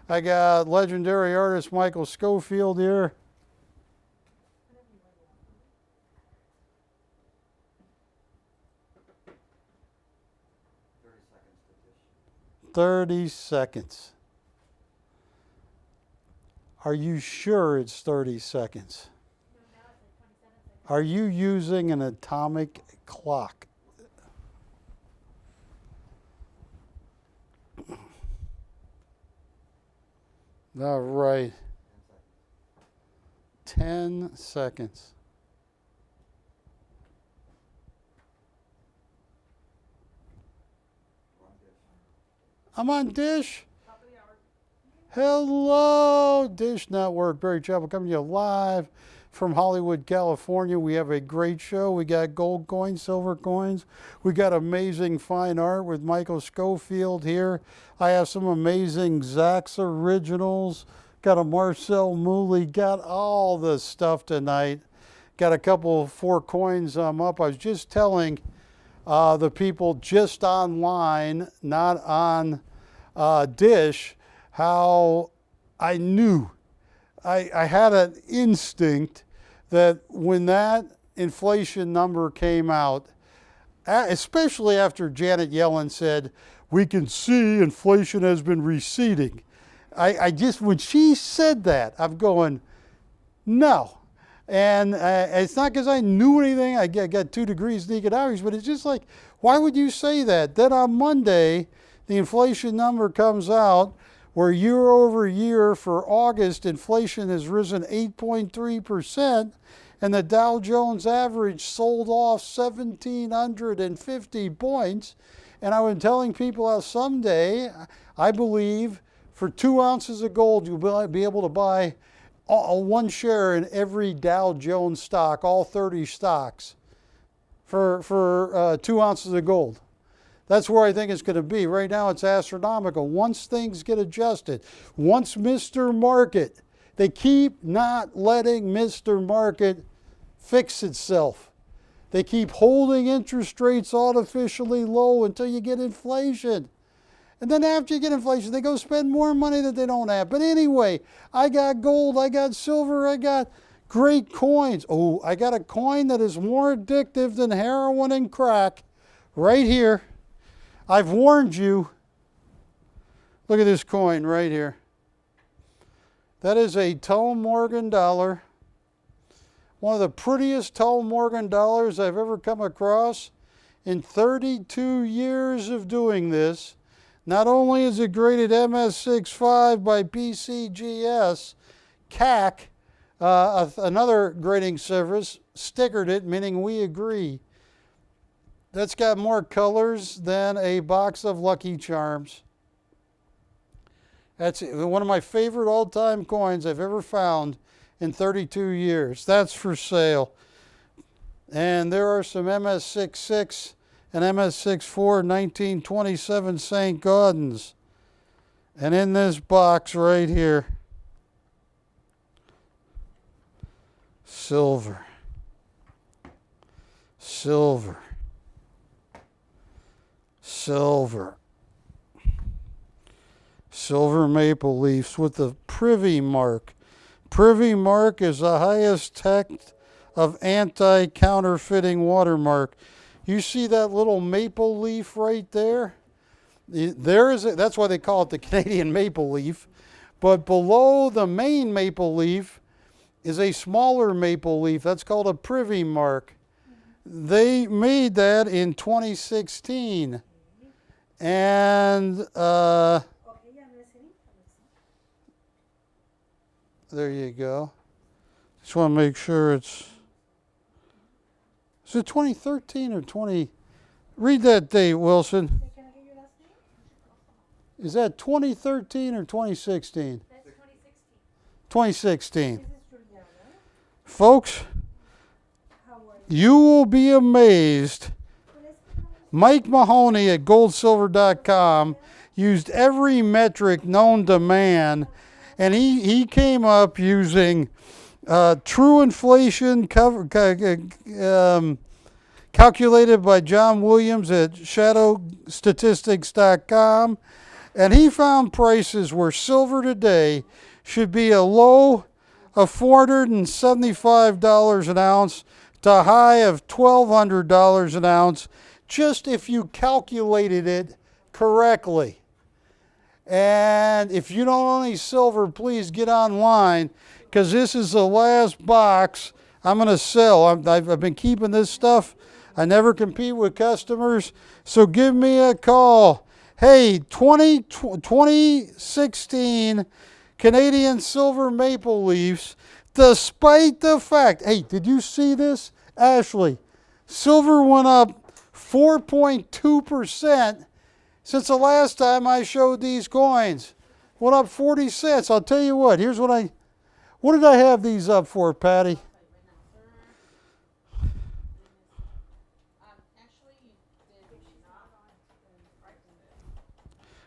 I got legendary artist Michael Schofield here. Seconds. 30 seconds. Are you sure it's 30 seconds? No, now it's like 27 seconds. Are you using an atomic clock? All right. 10 seconds. I'm on Dish. Top of the hour. Hello, Dish Network. Barry Chappell coming to you live from Hollywood, California. We have a great show. We got gold coins, silver coins. We got amazing fine art with Michael Schofield here. I have some amazing Zach's originals. Got a Marcel Mooley. Got all the stuff tonight. Got a couple 4 coins up. I was just telling the people just online, not on Dish, how I knew. I had an instinct that when that inflation number came out, especially after Janet Yellen said, we can see inflation has been receding. I just, when she said that, I'm going, no. And it's not because I knew anything. I got 2 degrees in economics, but it's just like, why would you say that? Then on Monday, the inflation number comes out where year over year for August, inflation has risen 8.3%, and the Dow Jones average sold off 1,750 points. And I've been telling people how someday, I believe, for 2 ounces of gold, you'll be able to buy 1 share in every Dow Jones stock, all 30 stocks, for 2 ounces of gold. That's where I think it's going to be. Right now it's astronomical. Once things get adjusted, once Mr. Market, they keep not letting Mr. Market fix itself. They keep holding interest rates artificially low until you get inflation. And then after you get inflation, they go spend more money that they don't have. But anyway, I got gold, I got silver, I got great coins. Oh, I got a coin that is more addictive than heroin and crack right here. I've warned you. Look at this coin right here. That is a Tone Morgan dollar. One of the prettiest Tone Morgan dollars I've ever come across. In 32 years of doing this, not only is it graded MS65 by PCGS, CAC, another grading service, stickered it, meaning we agree. That's got more colors than a box of Lucky Charms. That's one of my favorite all-time coins I've ever found in 32 years. That's for sale. And there are some MS66 and MS64 1927 St. Gaudens. And in this box right here, silver. Silver. Silver. Silver maple leafs with the privy mark. Privy mark is the highest text of anti-counterfeiting watermark. You see that little maple leaf right there? That's why they call it the Canadian maple leaf. But below the main maple leaf is a smaller maple leaf. That's called a privy mark. They made that in 2016. And there you go. Just want to make sure it's... Is it 2013 or 20... Read that date, Wilson. Can I get your last name? Is that 2013 or 2016? That's 2016. 2016. This is Juliana. Folks, How are you? you will be amazed. Mike Mahoney at goldsilver.com used every metric known to man, and he came up using true inflation calculated by John Williams at shadowstatistics.com, and he found prices where silver today should be a low of $475 an ounce to a high of $1,200 an ounce, just if you calculated it correctly. And if you don't own any silver, please get online, because this is the last box I'm going to sell. I've been keeping this stuff. I never compete with customers, so give me a call. Hey, 2016 Canadian silver maple leafs, despite the fact, hey, did you see this, Ashley? Silver went up 4.2% since the last time I showed these coins. Went up 40 cents. I'll tell you what, here's what did I have these up for, Patty?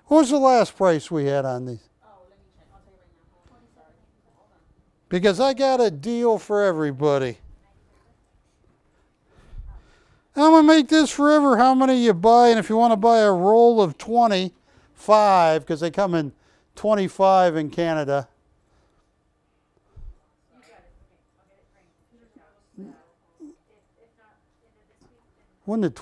What was the last price we had on these? Oh, let me check. I'll tell you right now. Sorry. Hold on. Because I got a deal for everybody. And I'm going to make this forever how many you buy. And if you want to buy a roll of 25, because they come in 25 in Canada. When the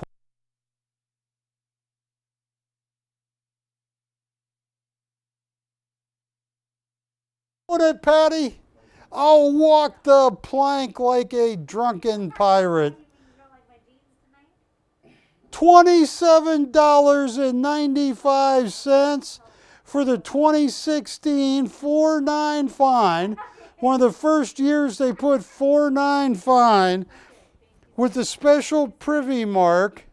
What it, Patty? I'll walk the plank like a drunken pirate. $27.95 for the 2016 4.9 fine. One of the first years they put 4.9 fine with the special privy mark,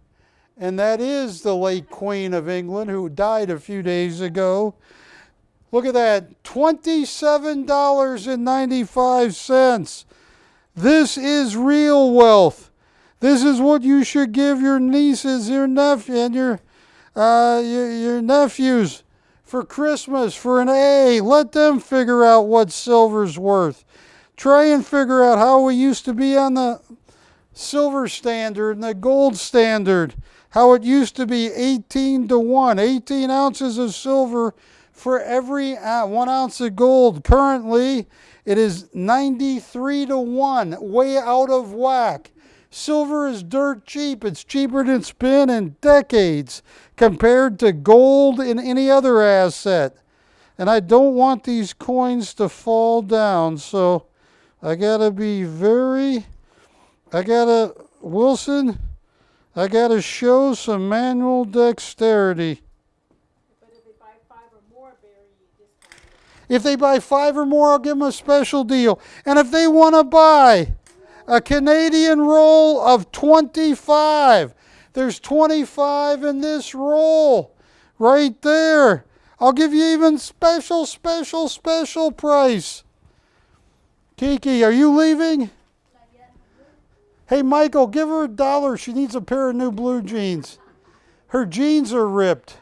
and that is the late Queen of England who died a few days ago. Look at that, $27.95. This is real wealth. This is what you should give your nieces, your nephew, and your nephews for Christmas, for an A. Let them figure out what silver's worth. Try and figure out how we used to be on the silver standard and the gold standard. How it used to be 18 to 1, 18 ounces of silver for every 1 ounce of gold. Currently, it is 93 to 1, way out of whack. Silver is dirt cheap. It's cheaper than it's been in decades compared to gold and any other asset. And I don't want these coins to fall down, so I gotta be Wilson, I gotta show some manual dexterity. But if they buy 5 or more, Barry, discount. If they buy 5 or more, I'll give them a special deal. And if they want to buy a Canadian roll of 25, there's 25 in this roll right there. I'll give you even special price. Kiki, are you leaving? Not yet. Hey, Michael, give her $1. She needs a pair of new blue jeans. Her jeans are ripped.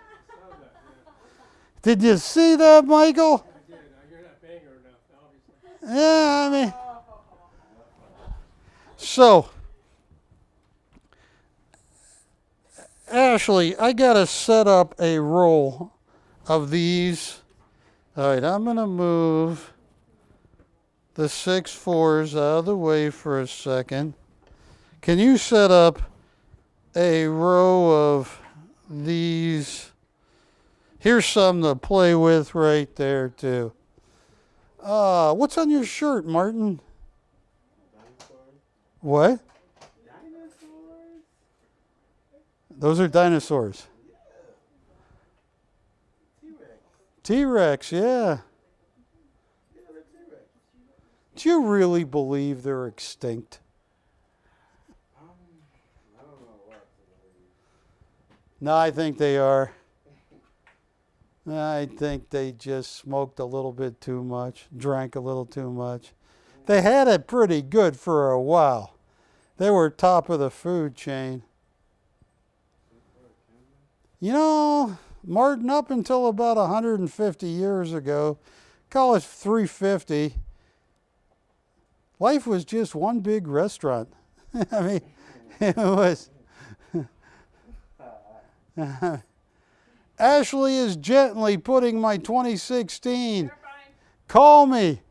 Did you see that, Michael? I did. You're not paying her enough, obviously. Yeah, I mean. So, Ashley, I got to set up a roll of these. All right, I'm going to move the 6/4s out of the way for a second. Can you set up a row of these? Here's some to play with right there, too. What's on your shirt, Martin? Dinosaurs. What? Dinosaurs? Those are dinosaurs. T-Rex. T-Rex, yeah. Yeah, they're T-Rex. Do you really believe they're extinct? I don't know what to believe. No, I think they are. I think they just smoked a little bit too much, drank a little too much. They had it pretty good for a while. They were top of the food chain. You know, Martin, up until about 150 years ago, call it 350, life was just one big restaurant. I mean, it was. Ashley is gently putting my 2016. You're fine. Call me.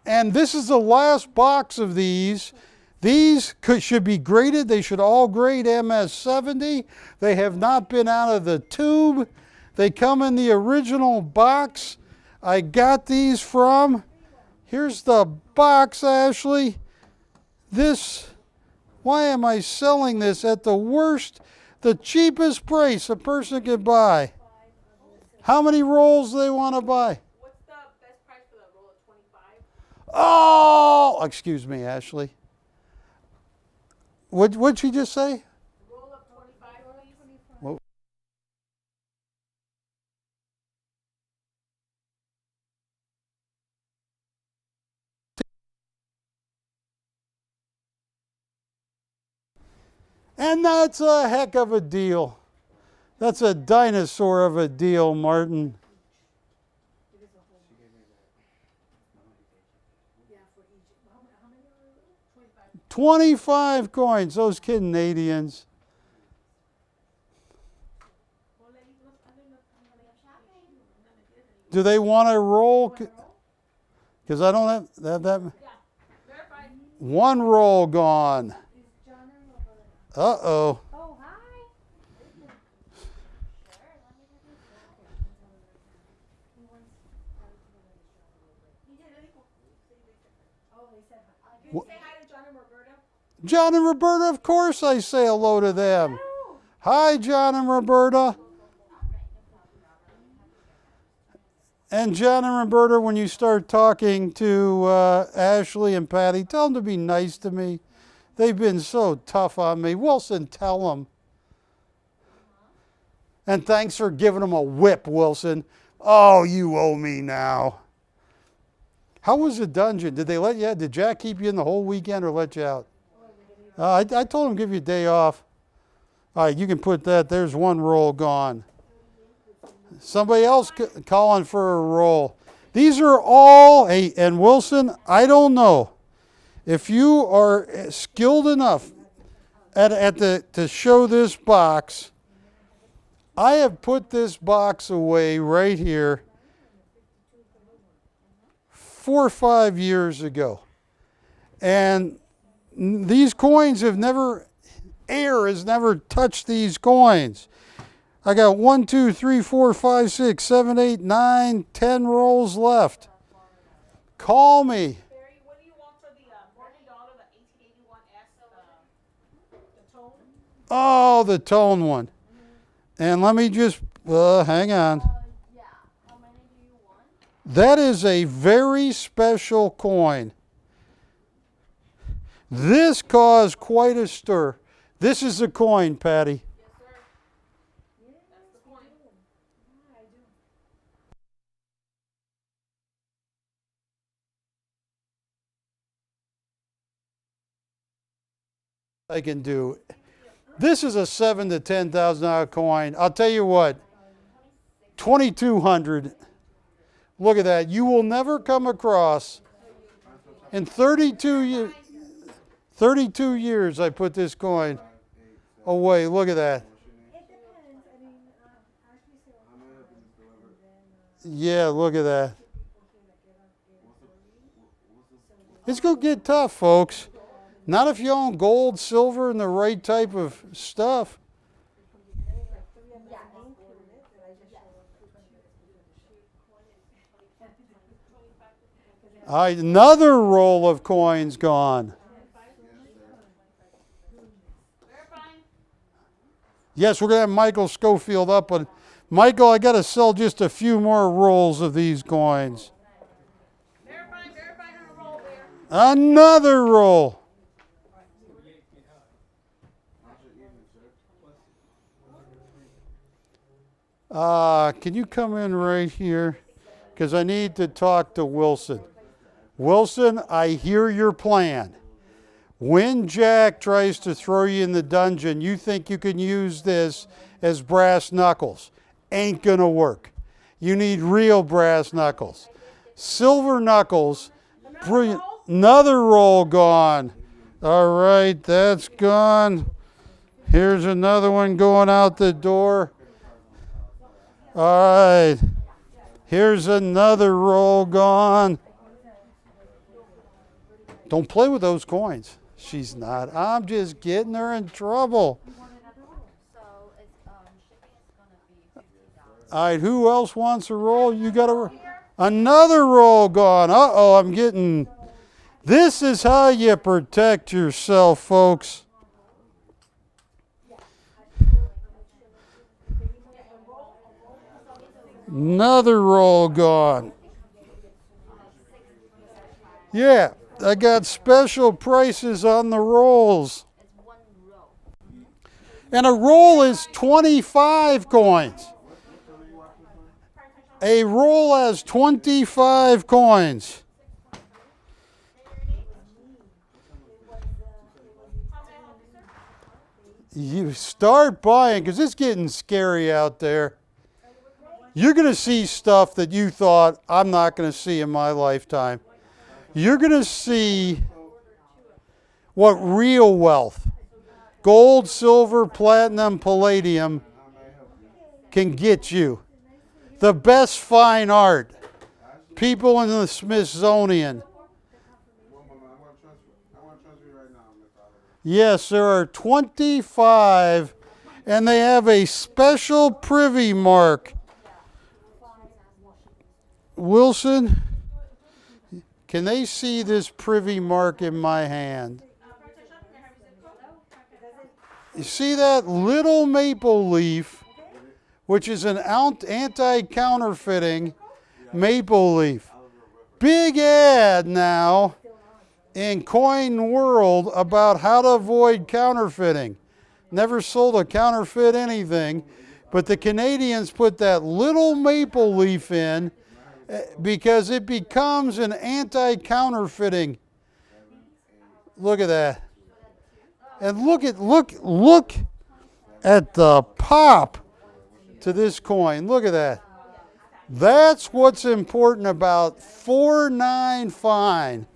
And this is the last box of these. These should be graded. They should all grade MS-70. They have not been out of the tube. They come in the original box. I got these from. Here's the box, Ashley. Why am I selling this at the cheapest price a person could buy? How many rolls do they want to buy? What's the best price for the roll of 25? Oh, excuse me, Ashley. What'd she just say? Roll of 25, please. What? And that's a heck of a deal. That's a dinosaur of a deal, Martin. Yeah, for each. How many are there? 25. 25 coins, those Canadians. Do they want to roll? Because I don't have that. Yeah, verified. One roll gone. Uh-oh. Oh, hi. Can you say hi to John and Roberta? John and Roberta, of course I say hello to them. Hi, John and Roberta. And John and Roberta, when you start talking to Ashley and Patty, tell them to be nice to me. They've been so tough on me. Wilson, tell them. And thanks for giving them a whip, Wilson. Oh, you owe me now. How was the dungeon? Did they let you out? Did Jack keep you in the whole weekend or let you out? I told him to give you a day off. All right, you can put that. There's one roll gone. Somebody else calling for a roll. These are all, hey, and Wilson, I don't know. If you are skilled enough to show this box, I have put this box away right here 4 or 5 years ago. And these coins have never, air has never touched these coins. I got 1, 2, 3, 4, 5, 6, 7, 8, 9, 10 rolls left. Call me. Barry, what do you want for the Morgan dollar, the 1881 S, the tone? Oh, the tone one. And let me just, hang on. Yeah. How many do you want? That is a very special coin. This caused quite a stir. This is the coin, Patty. Yes, sir. That's the coin. I can do. This is a $7,000 to $10,000 coin. I'll tell you what, 2,200. Look at that. You will never come across. In 32 years, I put this coin away. Look at that. It depends. I mean, Ashley said, Yeah, look at that. It's going to get tough, folks. Not if you own gold, silver, and the right type of stuff. All right, another roll of coins gone. Verifying. Yes, we're going to have Michael Schofield up. But Michael, I got to sell just a few more rolls of these coins. Verifying on a roll there. Another roll. Can you come in right here? Because I need to talk to Wilson. Wilson, I hear your plan. When Jack tries to throw you in the dungeon, you think you can use this as brass knuckles. Ain't gonna work. You need real brass knuckles. Silver knuckles. Brilliant. Another roll gone. All right, that's gone. Here's another one going out the door. All right. Here's another roll gone. Don't play with those coins. She's not. I'm just getting her in trouble. so it's, shipping is going to be $50. All right, who else wants a roll? You got another roll gone. Uh-oh, I'm getting... This is how you protect yourself, folks. Another roll gone. Yeah, I got special prices on the rolls. It's one row. And a roll is 25 coins. A roll has 25 coins. You start buying, because it's getting scary out there. You're going to see stuff that you thought, I'm not going to see in my lifetime. You're going to see what real wealth, gold, silver, platinum, palladium, can get you. the best fine art. People in the Smithsonian. One moment, I want to transfer you right now, Mr. Oliver. Yes, there are 25, and they have a special privy mark. Wilson, can they see this privy mark in my hand? You see that little maple leaf, which is an anti-counterfeiting maple leaf. Big ad now in coin world about how to avoid counterfeiting. Never sold a counterfeit anything, but the Canadians put that little maple leaf in because it becomes an anti-counterfeiting. Look at that. And look at the pop to this coin. Look at that. That's what's important about 4.9 fine.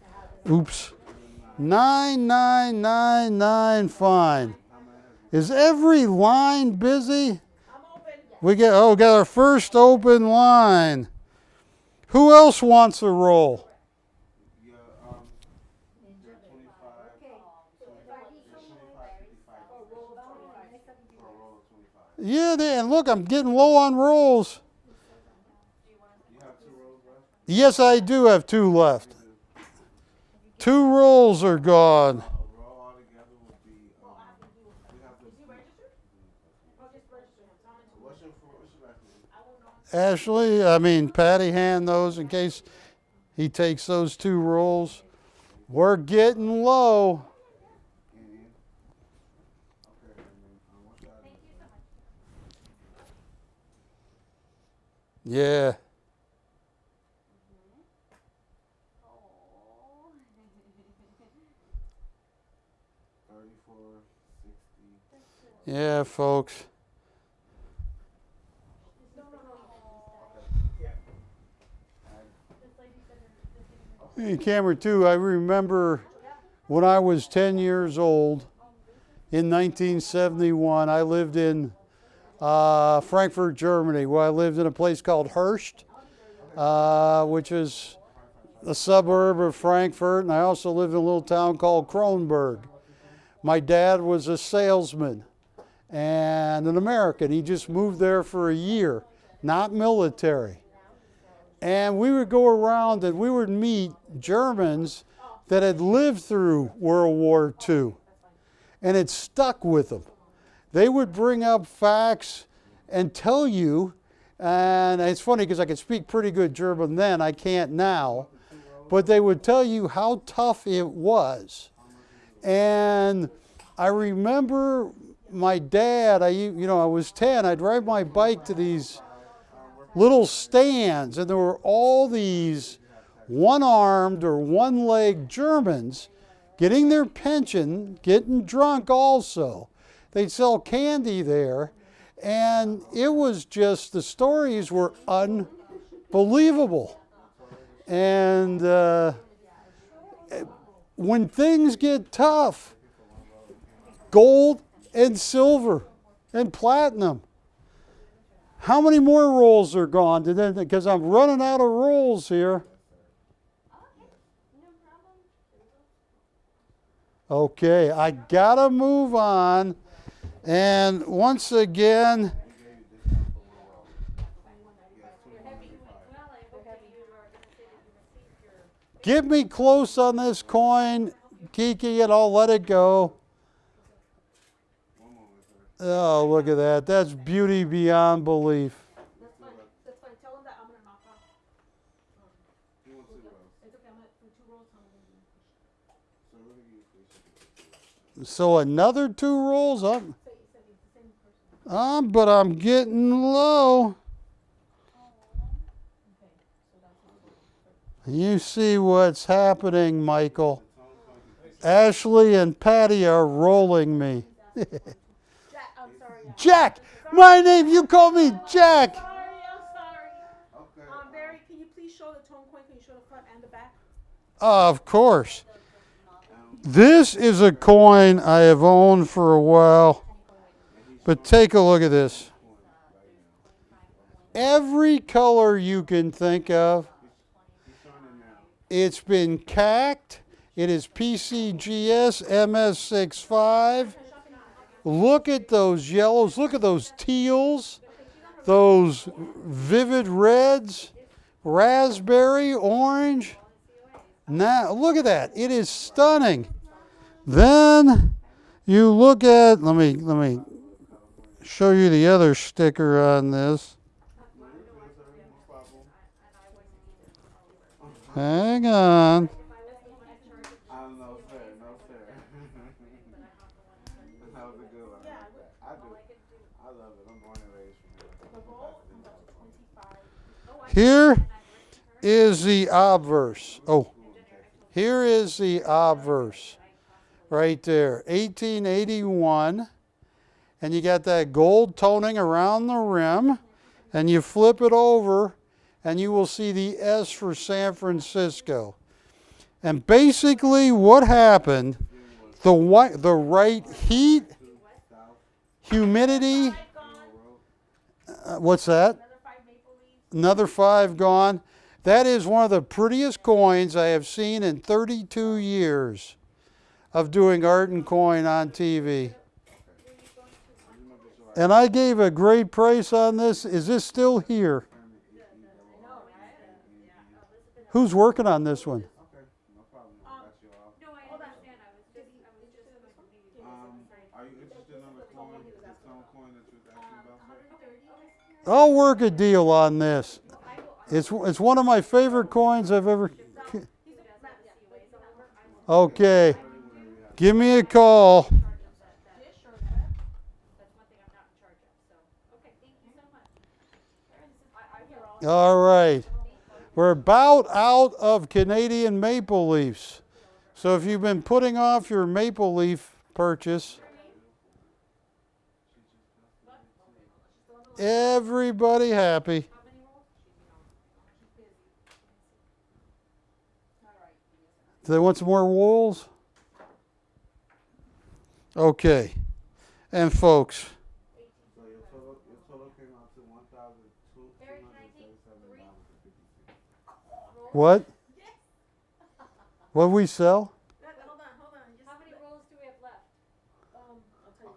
Oops. 9,999 fine. Is every line busy? We got our first open line. Who else wants a roll? Yeah, you're 25. For a roll of 25. Yeah, and look, I'm getting low on rolls. You have 2 rolls left? Yes, I do have 2 left. 2 rolls are gone. A roll altogether would be, we have to. What's your last name? Patty, hand those in case he takes those 2 rolls. We're getting low. Okay, what's your address? Yeah. Yeah, folks. In camera 2, I remember when I was 10 years old in 1971, I lived in Frankfurt, Germany, where I lived in a place called Hearst, which is a suburb of Frankfurt, and I also lived in a little town called Kronberg. My dad was a salesman and an American. He just moved there for a year, not military. And we would go around and we would meet Germans that had lived through World War II, and it stuck with them. They would bring up facts and tell you, and it's funny because I could speak pretty good German then, I can't now, but they would tell you how tough it was. And I remember my dad, I was 10, I'd ride my bike to these little stands, and there were all these one-armed or one-legged Germans getting their pension, getting drunk also. They'd sell candy there, and it was just, the stories were unbelievable. And when things get tough, gold and silver and platinum. How many more rolls are gone? Because I'm running out of rolls here. Okay, I gotta move on. And once again, get me close on this coin, Kiki, and I'll let it go. Oh, look at that. That's beauty beyond belief. That's fine. That's fine. Tell them that I'm gonna knock off. It's okay. I'm gonna do 2 rolls. So another 2 rolls up. But I'm getting low. You see what's happening, Michael. Ashley and Patty are rolling me. Jack! My name, you call me Jack! I'm sorry. Barry, can you please show the tone coin? Can you show the front and the back? Of course. This is a coin I have owned for a while, but take a look at this. every color you can think of. He's showing it now. It's been cacked. It is PCGS MS65. Look at those yellows. Look at those teals. Those vivid reds. Raspberry, orange. Now, look at that. It is stunning. Then you look at, let me show you the other sticker on this. Hang on. No, sir. No, sir. That was a good one. I do. I love it. I'm born and raised from here. Here is the obverse. Oh, here is the obverse. Right there. 1881. And you got that gold toning around the rim. And you flip it over, and you will see the S for San Francisco. And basically what happened, the right heat, humidity, what's that? Another 5 gone. That is one of the prettiest coins I have seen in 32 years of doing art and coin on TV. And I gave a great price on this. Is this still here? Who's working on this one? Okay, no problem. That's you all. No, I understand. I was just Are you interested in the coin? The stone coin that you was asking about? I'll work a deal on this. It's one of my favorite coins I've ever. Okay, give me a call. That's one thing I'm not in charge of. So, okay, thank you so much. All right. We're about out of Canadian maple leafs. So if you've been putting off your maple leaf purchase, everybody happy. Do they want some more wools? Okay. And folks, So your total came out to $1,237.56. what? What we sell? Hold on. How many rolls do we have left? I'll tell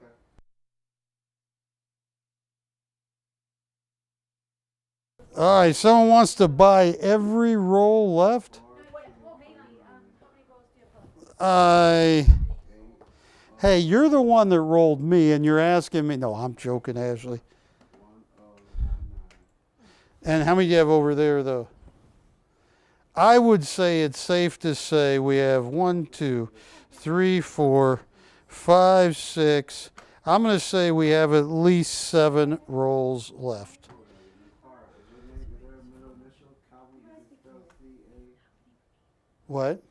you. Okay. All right, someone wants to buy every roll left? Hey, you're the one that rolled me, and you're asking me. No, I'm joking, Ashley. And how many do you have over there, though? I would say it's safe to say we have 1, 2, 3, 4, 5, 6. I'm going to say we have at least 7 rolls left. What?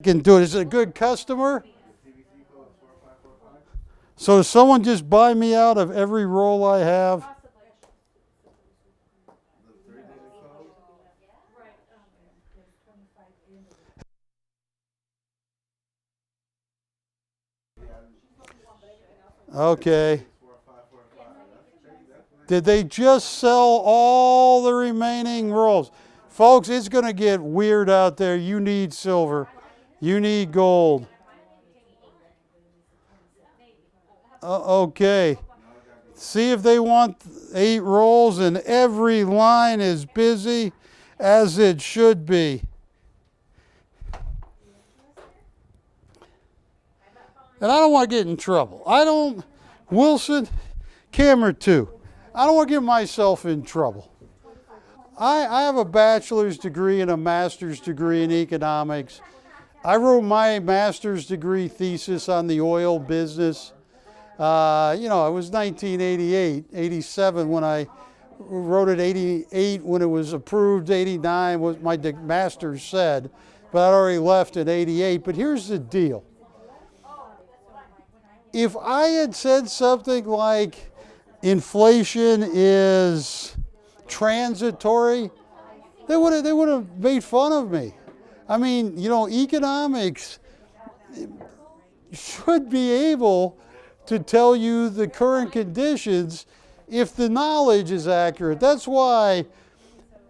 Can do it. Is it a good customer? So does someone just buy me out of every roll I have? Okay. Did they just sell all the remaining rolls? Folks, it's going to get weird out there. You need silver. You need gold. Okay. See if they want 8 rolls, and every line is busy as it should be. And I don't want to get in trouble. Wilson, camera 2. I don't want to get myself in trouble. I have a bachelor's degree and a master's degree in economics. I wrote my master's degree thesis on the oil business. It was 1988, 87 when I wrote it, 88 when it was approved, 89 was my master's said, but I'd already left in 88. But here's the deal. If I had said something like inflation is transitory, they would have made fun of me. I mean, you know, economics should be able to tell you the current conditions if the knowledge is accurate. That's why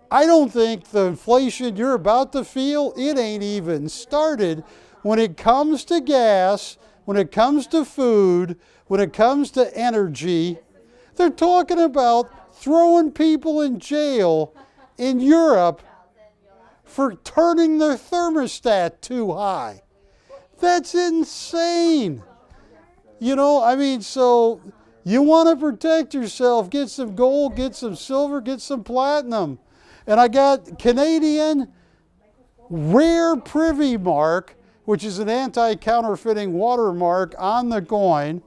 I don't think the inflation you're about to feel, it ain't even started. When it comes to gas, when it comes to food, when it comes to energy, they're talking about throwing people in jail in Europe for turning their thermostat too high. That's insane. You know, I mean, so you want to protect yourself, get some gold, get some silver, get some platinum. And I got Canadian rare privy mark, which is an anti-counterfeiting watermark on the coin.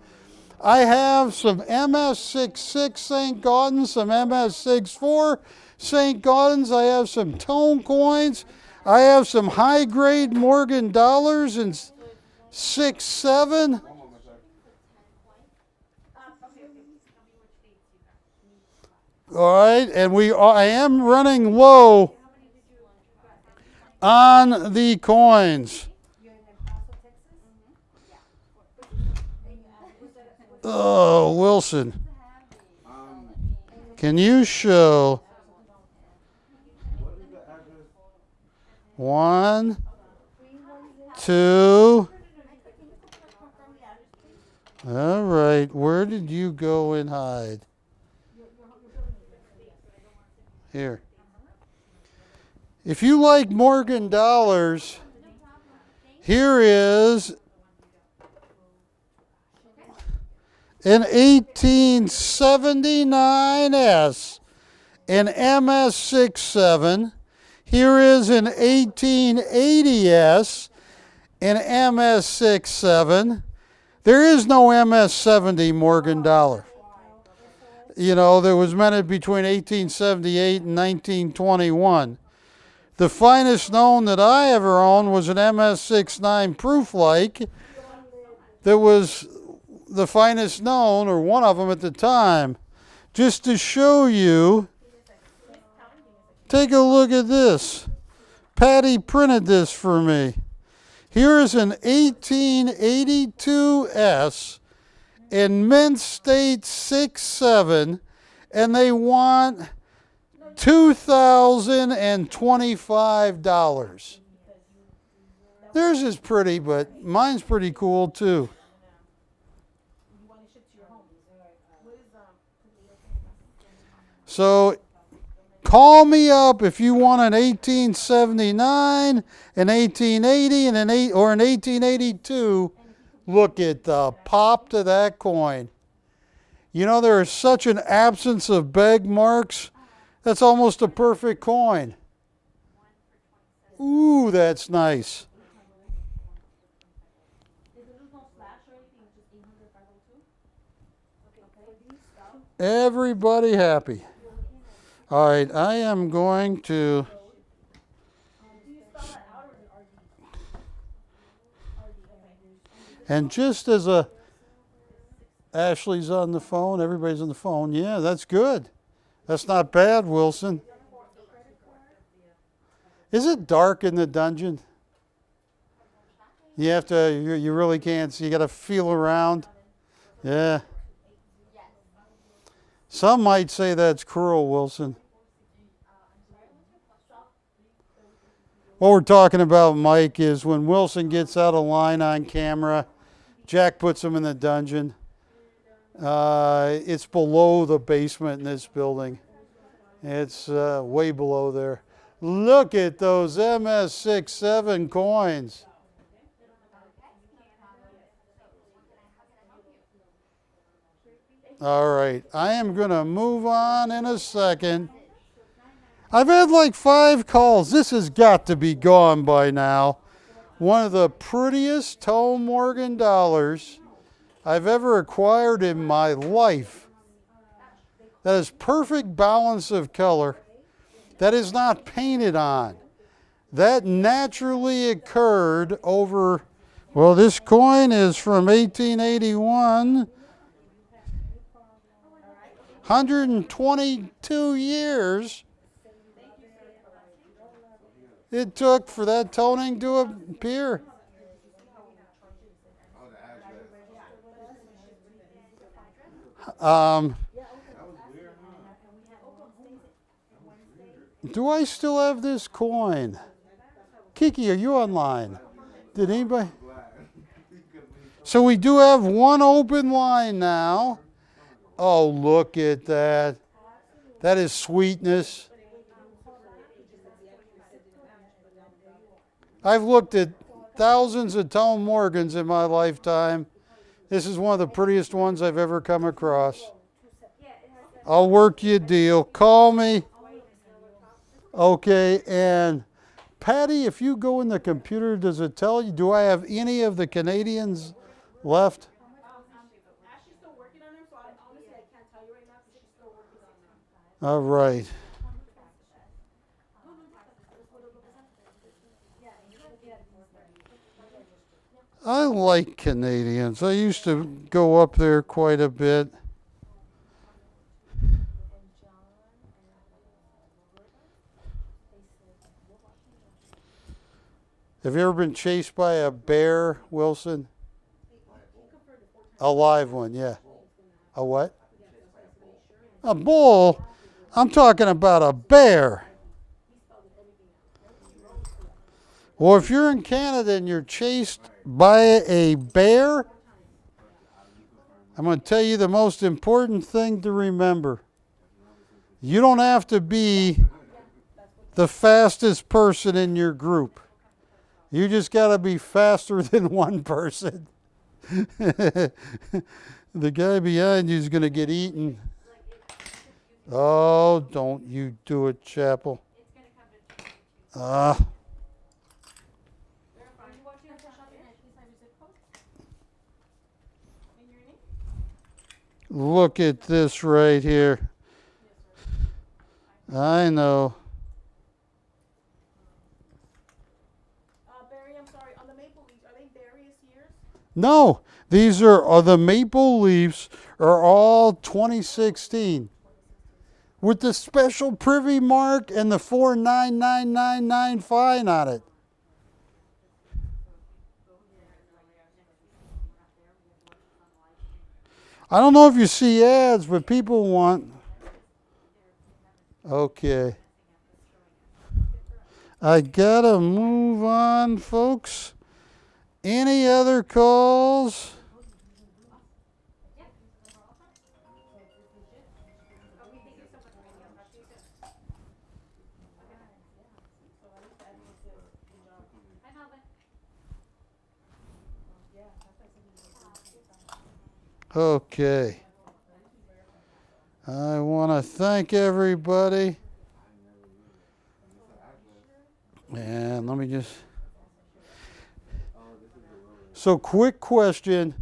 I have some MS66 St. Gaudens, some MS64 St. Gaudens. I have some tone coins. I have some high-grade Morgan dollars in 6-7. All right, and I am running low on the coins. Oh, Wilson. Can you show 1, 2? All right, where did you go and hide? Here. If you like Morgan dollars, here is an 1879S, an MS67. Here is an 1880S, an MS67. There is no MS70 Morgan dollar. You know, that was minted between 1878 and 1921. The finest known that I ever owned was an MS69 proof-like that was the finest known, or one of them at the time. Just to show you, take a look at this. Patty printed this for me. Here is an 1882S in Mint State 6-7, and they want $2,025. Theirs is pretty, but mine's pretty cool too. So call me up if you want an 1879, an 1880, and or an 1882. Look at the pop to that coin. You know, there is such an absence of beg marks. That's almost a perfect coin. Ooh, that's nice. Everybody happy. All right, I am going to... And just as Ashley's on the phone, everybody's on the phone. Yeah, that's good. That's not bad, Wilson. Is it dark in the dungeon? You have to, you really can't see. You got to feel around. Yeah. Some might say that's cruel, Wilson. What we're talking about, Mike, is when Wilson gets out of line on camera, Jack puts him in the dungeon. It's below the basement in this building. It's way below there. Look at those MS67 coins. All right, I am going to move on in a second. I've had like 5 calls. This has got to be gone by now. One of the prettiest Tom Morgan dollars I've ever acquired in my life. That is perfect balance of color. That is not painted on. That naturally occurred over, well, this coin is from 1881. 122 years it took for that toning to appear. Oh, the address. Um, That was weird, huh? do I still have this coin? Kiki, are you online? Did anybody? Glad. So we do have one open line now. Oh, look at that. That is sweetness. I've looked at thousands of Tom Morgans in my lifetime. This is one of the prettiest ones I've ever come across. I'll work you a deal. Call me. Okay, and Patty, if you go in the computer, does it tell you, do I have any of the Canadians left? Ashley's still working on them, so honestly I can't tell you right now because she's still working on them. All right. I like Canadians. I used to go up there quite a bit. Have you ever been chased by a bear, Wilson? A live one, yeah. A what? A bull? I'm talking about a bear. Well, if you're in Canada and you're chased by a bear, I'm going to tell you the most important thing to remember. You don't have to be the fastest person in your group. You just got to be faster than one person. The guy behind you is going to get eaten. Oh, don't you do it, Chappell. Look at this right here. I know. Barry, I'm sorry, on the maple leaves, are they various years? No, these are the maple leaves are all 2016 with the special privy mark and the 49999 fine on it. I don't know if you see ads, but people want. Okay. I gotta move on, folks. Any other calls? Okay. I want to thank everybody. And let me just. So, quick question.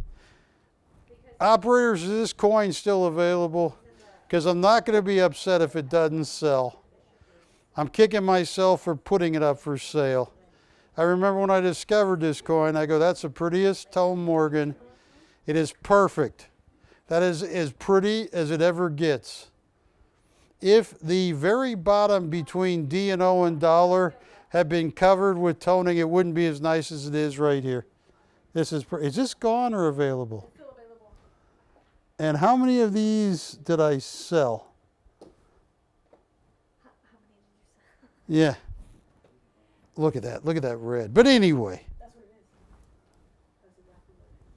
Operators, is this coin still available? Because I'm not going to be upset if it doesn't sell. I'm kicking myself for putting it up for sale. I remember when I discovered this coin, I go, that's the prettiest Tom Morgan. It is perfect. That is as pretty as it ever gets. If the very bottom between D and O and dollar had been covered with toning, it wouldn't be as nice as it is right here. This is this gone or available? Still available. And how many of these did I sell? Yeah. Look at that. Look at that red. But anyway. That's what it is. That's exactly what it is.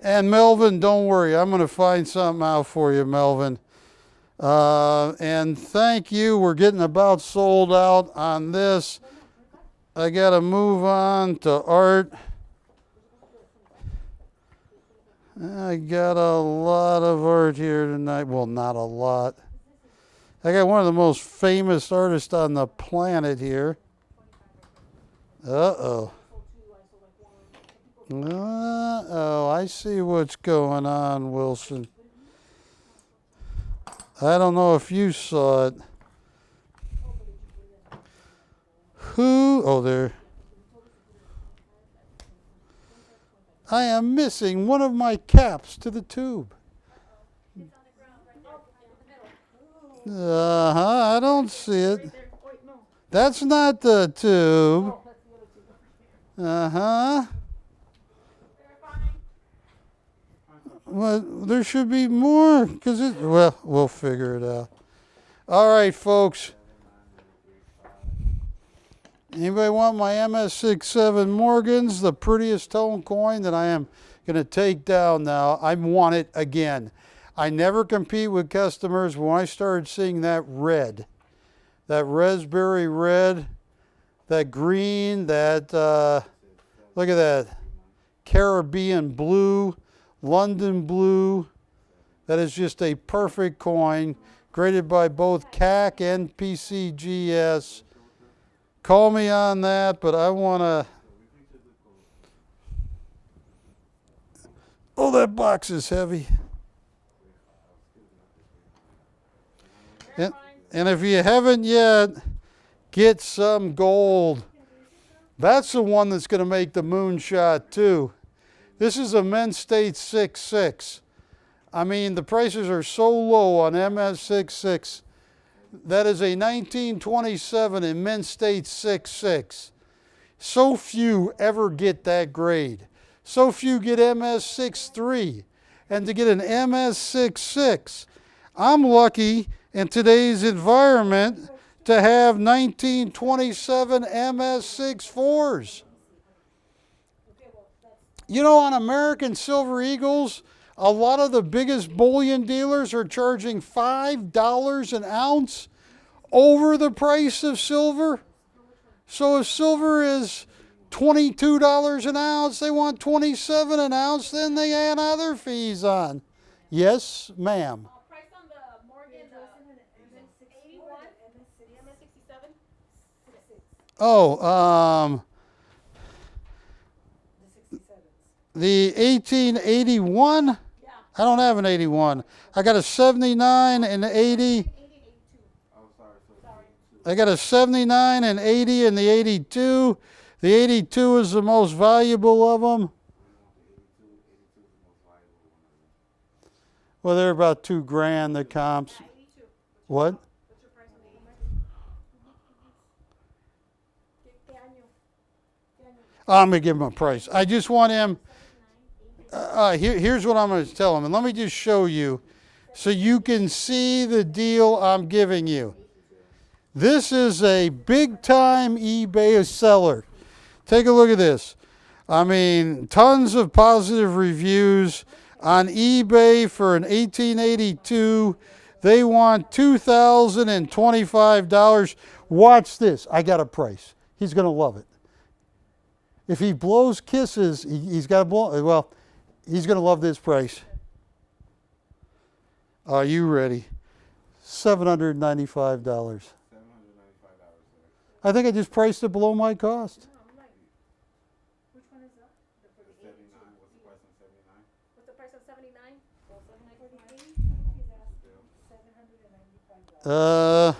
And Melvin, don't worry. I'm going to find something out for you, Melvin. And thank you. We're getting about sold out on this. I got to move on to art. I got a lot of art here tonight. Well, not a lot. I got one of the most famous artists on the planet here. Uh-oh. Uh-oh, I see what's going on, Wilson. I don't know if you saw it. Who? Oh, there. I am missing one of my caps to the tube. I don't see it. That's not the tube. Well, there should be more, well, we'll figure it out. All right, folks. Anybody want my MS67 Morgans, the prettiest tone coin that I am going to take down now? I want it again. I never compete with customers. When I started seeing that red, that raspberry red, that green, that, look at that, Caribbean blue, London blue, that is just a perfect coin, graded by both CAC and PCGS. Call me on that, but I want to... Oh, that box is heavy. And if you haven't yet, get some gold. That's the one that's going to make the moonshot, too. This is a Mint State 6.6. I mean, the prices are so low on MS66. That is a 1927 in Mint State 6.6. So few ever get that grade. So few get MS63. And to get an MS66, I'm lucky in today's environment to have 1927 MS64s. You know, on American Silver Eagles, a lot of the biggest bullion dealers are charging $5 an ounce over the price of silver. So if silver is $22 an ounce, they want $27 an ounce, then they add other fees on. Yes, ma'am. Price on the Morgan, the 81, the MS67? Oh, the 1881? Yeah. I don't have an 81. I got a 79 and 80. I got a 79 and 80 and the 82. The 82 is the most valuable of them. Well, they're about $2,000, the comps. What? What's your price on the I'm going to give him a price. I just want him... here's what I'm going to tell him. And let me just show you so you can see the deal I'm giving you. This is a big-time eBay seller. Take a look at this. I mean, tons of positive reviews on eBay for an 1882. They want $2,025. Watch this. I got a price. He's going to love it. If he blows kisses, he's got to blow. Well, he's going to love this price. Are you ready? $795. I think I just priced it below my cost. Which one is that? The 79. What's the price on 79? What's the price on 79? Well, 795. 79.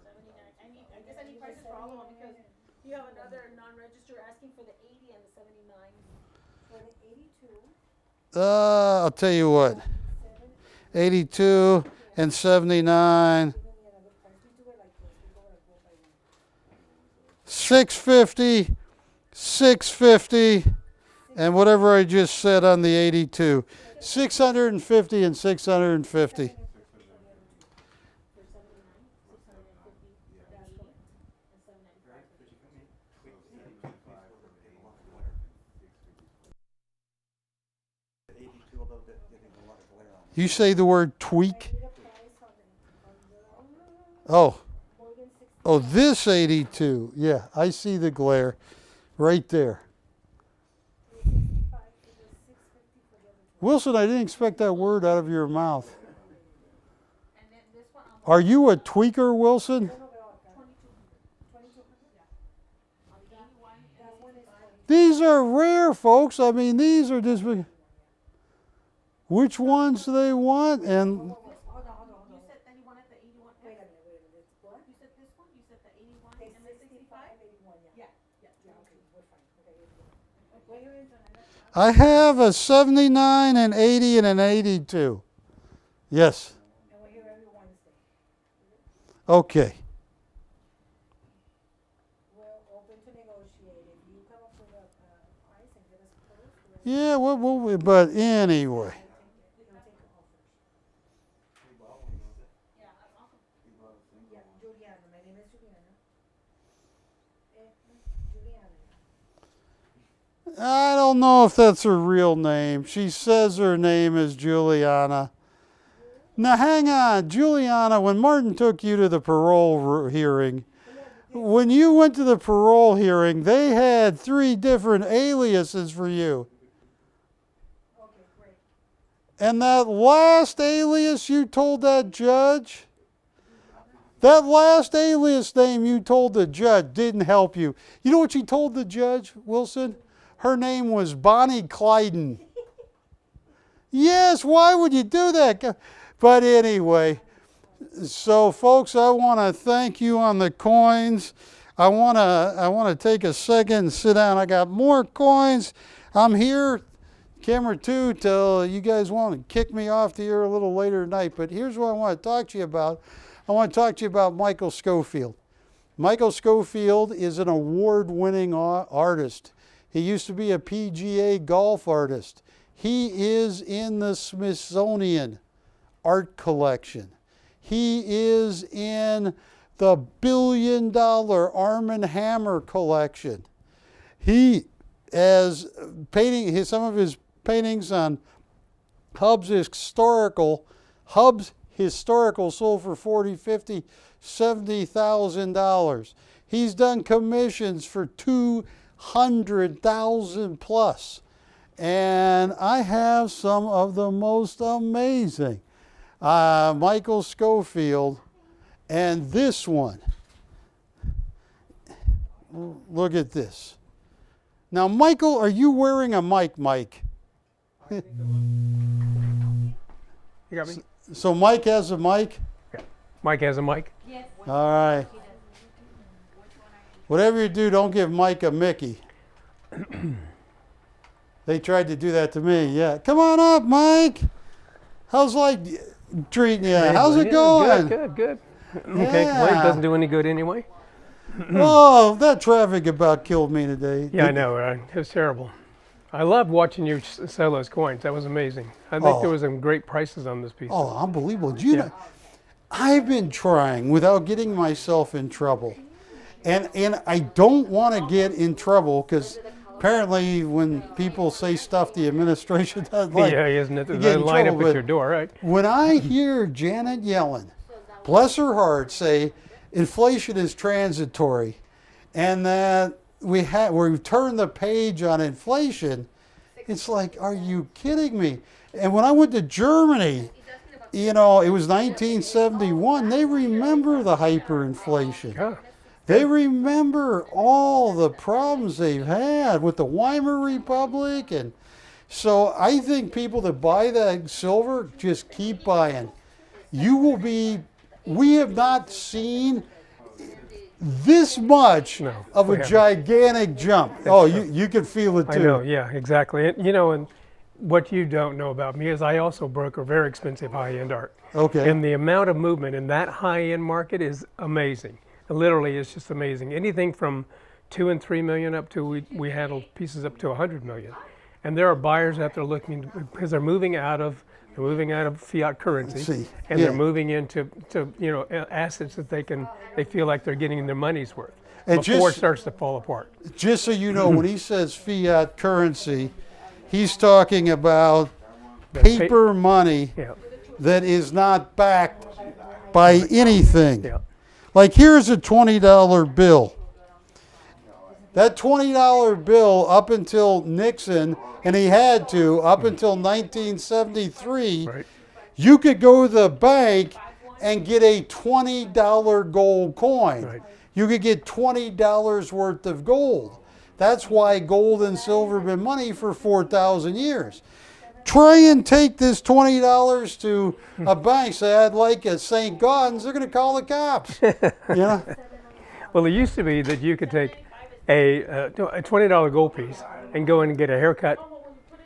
79. I guess I need prices for all of them because you have another non-register asking for the 80 and the 79. For the 82. I'll tell you what. 82 and 79. 650, 650, and whatever I just said on the 82. 650 and 650. You say the word tweak? Oh, Morgan 60. oh, this 82. Yeah, I see the glare right there. 65, it was 650 for the other two. Wilson, I didn't expect that word out of your mouth. And then this one, Are you a tweaker, Wilson? No, but all, 2200. on the 81, That one is 22. These are rare, folks. I mean, these are just. Which ones do they want? And Hold on. you said that you wanted the 81. Wait a minute. It's what? You said this one, you said the 81 It's and the 65, 65? 81, yeah. Yeah. Yeah, okay, we're fine. Okay, where you in, Jonathan? I have a 79, an 80, and an 82. Yes. And we're here every Wednesday. Okay. We're open to negotiate. If you come up with a price and get us close, Yeah, but anyway. we'll take offers. Yeah, that's awesome. Yeah, Juliana. My name is Juliana. Juliana. I don't know if that's her real name. She says her name is Juliana. Now, hang on. Juliana, when Martin took you to the parole hearing, when you went to the parole hearing, they had 3 different aliases for you. Okay, great. And that last alias you told that judge, that last alias name you told the judge didn't help you. You know what you told the judge, Wilson? Her name was Bonnie Clyden. Yes, why would you do that? But anyway, so folks, I want to thank you on the coins. I want to take a second and sit down. I got more coins. I'm here, camera 2, till you guys want to kick me off the air a little later tonight. But here's what I want to talk to you about. I want to talk to you about Michael Schofield. Michael Schofield is an award-winning artist. He used to be a PGA golf artist. He is in the Smithsonian art collection. He is in the billion-dollar Arm & Hammer collection. He has some of his paintings on Hub's Historical sold for $40,000, $50,000, $70,000. He's done commissions for $200,000 plus. And I have some of the most amazing Michael Schofield, and this one. Look at this. Now, Michael, are you wearing a mic, Mike? You got me? So Mike has a mic? Mike has a mic. Yes. All right. Whatever you do, don't give Mike a Mickey. They tried to do that to me, yeah. Come on up, Mike. How's life treating you? How's it going? Good. Okay, Yeah. well, it doesn't do any good anyway. Oh, that traffic about killed me today. Yeah, I know, right? It was terrible. I loved watching you sell those coins. That was amazing. I think there was some great prices on this piece. Oh, unbelievable. Do you know, I've been trying without getting myself in trouble. And I don't want to get in trouble because apparently when people say stuff the administration doesn't like, Yeah, isn't it? you They get in line up trouble, at but your door, right? when I hear Janet Yellen, bless her heart, say inflation is transitory and that we've turned the page on inflation, it's like, are you kidding me? And when I went to Germany, you know, it was 1971, they remember the hyperinflation. Yeah. They remember all the problems they've had with the Weimar Republic. And so I think people that buy that silver, just keep buying. We have not seen this much of we a haven't. gigantic jump. Oh, you can feel it too. I know, yeah, exactly. And, you know, and what you don't know about me is I also broker very expensive high-end art. Okay. And the amount of movement in that high-end market is amazing. Literally, it's just amazing. Anything from 2 and 3 million up to we handle pieces up to 100 million. And there are buyers out there looking because they're moving out of fiat currency, and they're moving into assets that they feel like they're getting their money's worth And before it starts to fall apart. Just so you know, when he says fiat currency, he's talking about paper money Yeah. that is not backed by anything. Yeah. Like here's a $20 bill. That $20 bill up until Nixon, and he had to, up until 1973, Right. you could go to the bank and get a $20 gold coin. Right. You could get $20 worth of gold. That's why gold and silver have been money for 4,000 years. Try and take this $20 to a bank, say, I'd like a St. Gaudens, they're going to call the cops. You know? Well, it used to be that you could take a $20 gold piece and go in and get a haircut,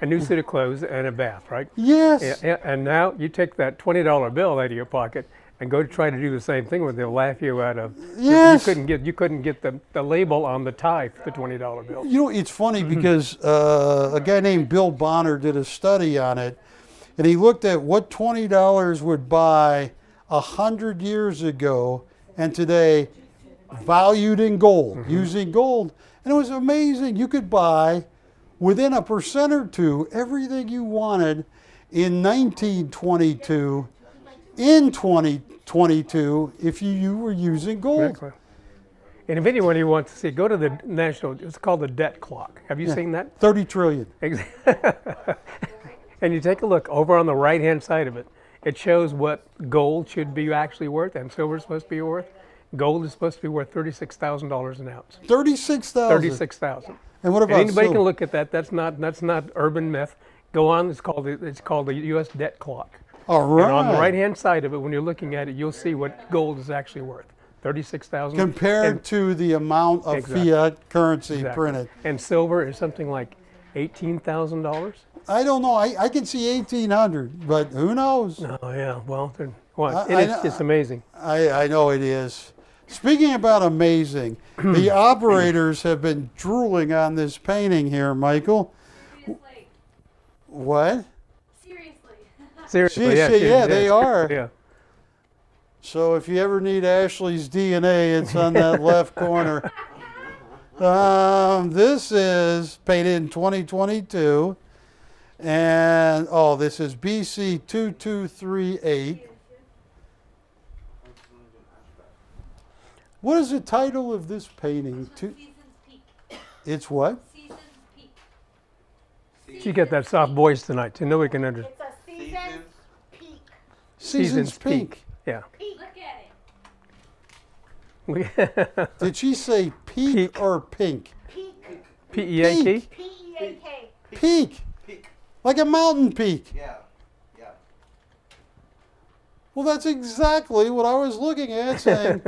a new suit of clothes, and a bath, right? Yes. Yeah, and now you take that $20 bill out of your pocket and go to try to do the same thing where they'll laugh you out of. Yes. You couldn't get the label on the tie for the $20 bill. You know, it's funny because a guy named Bill Bonner did a study on it, and he looked at what $20 would buy 100 years ago and today, valued in gold, using gold. And it was amazing. You could buy, within 1% or 2, everything you wanted in 1922, in 2022, if you were using gold. Exactly. And if anyone wants to see, go to the national. It's called the debt clock. Have you seen that? 30 trillion. And you take a look over on the right-hand side of it. It shows what gold should be actually worth and silver is supposed to be worth. Gold is supposed to be worth $36,000 an ounce. 36,000. 36,000. And what about And anybody silver? can look at that. That's not urban myth. Go on. It's called the U.S. debt clock. All right. And on the right-hand side of it, when you're looking at it, you'll see what gold is actually worth. 36,000. Compared to the amount of Exactly. fiat currency Exactly. printed. And silver is something like $18,000. I don't know. I can see 1,800, but who knows? Oh yeah. Well, I- it's amazing. I know it is. Speaking about amazing, the operators have been drooling on this painting here, Michael. Seriously. What? Seriously. Seriously, Yeah, they are. Yeah. So if you ever need Ashley's DNA, it's on that left corner. This is painted in 2022. And, this is BC 2238. What is the title of this painting? Season's Peak. It's what? Season's Peak. She got that soft voice tonight, so nobody can understand. It's a season's peak. Season's Pink. Yeah. Look at it. Did she say peak, Peak. or pink? Peak. P-E-A-K? Peak. P-E-A-K. Peak. Peak. Like a mountain peak. Yeah. Yeah. Well, that's exactly what I was looking at, saying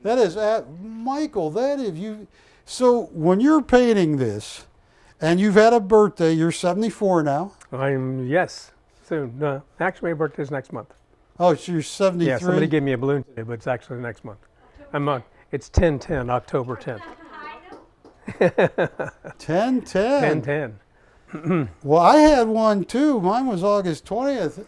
that is Michael. That if you, so when you're painting this, and you've had a birthday, you're 74 now. Yes, soon. No, actually, my birthday's next month. Oh, so you're 73. Yeah, somebody gave me a balloon today, but it's actually next month. It's 10/10, October 10th. I know. 10/10. 10/10. Well, I had one too. Mine was August 20th.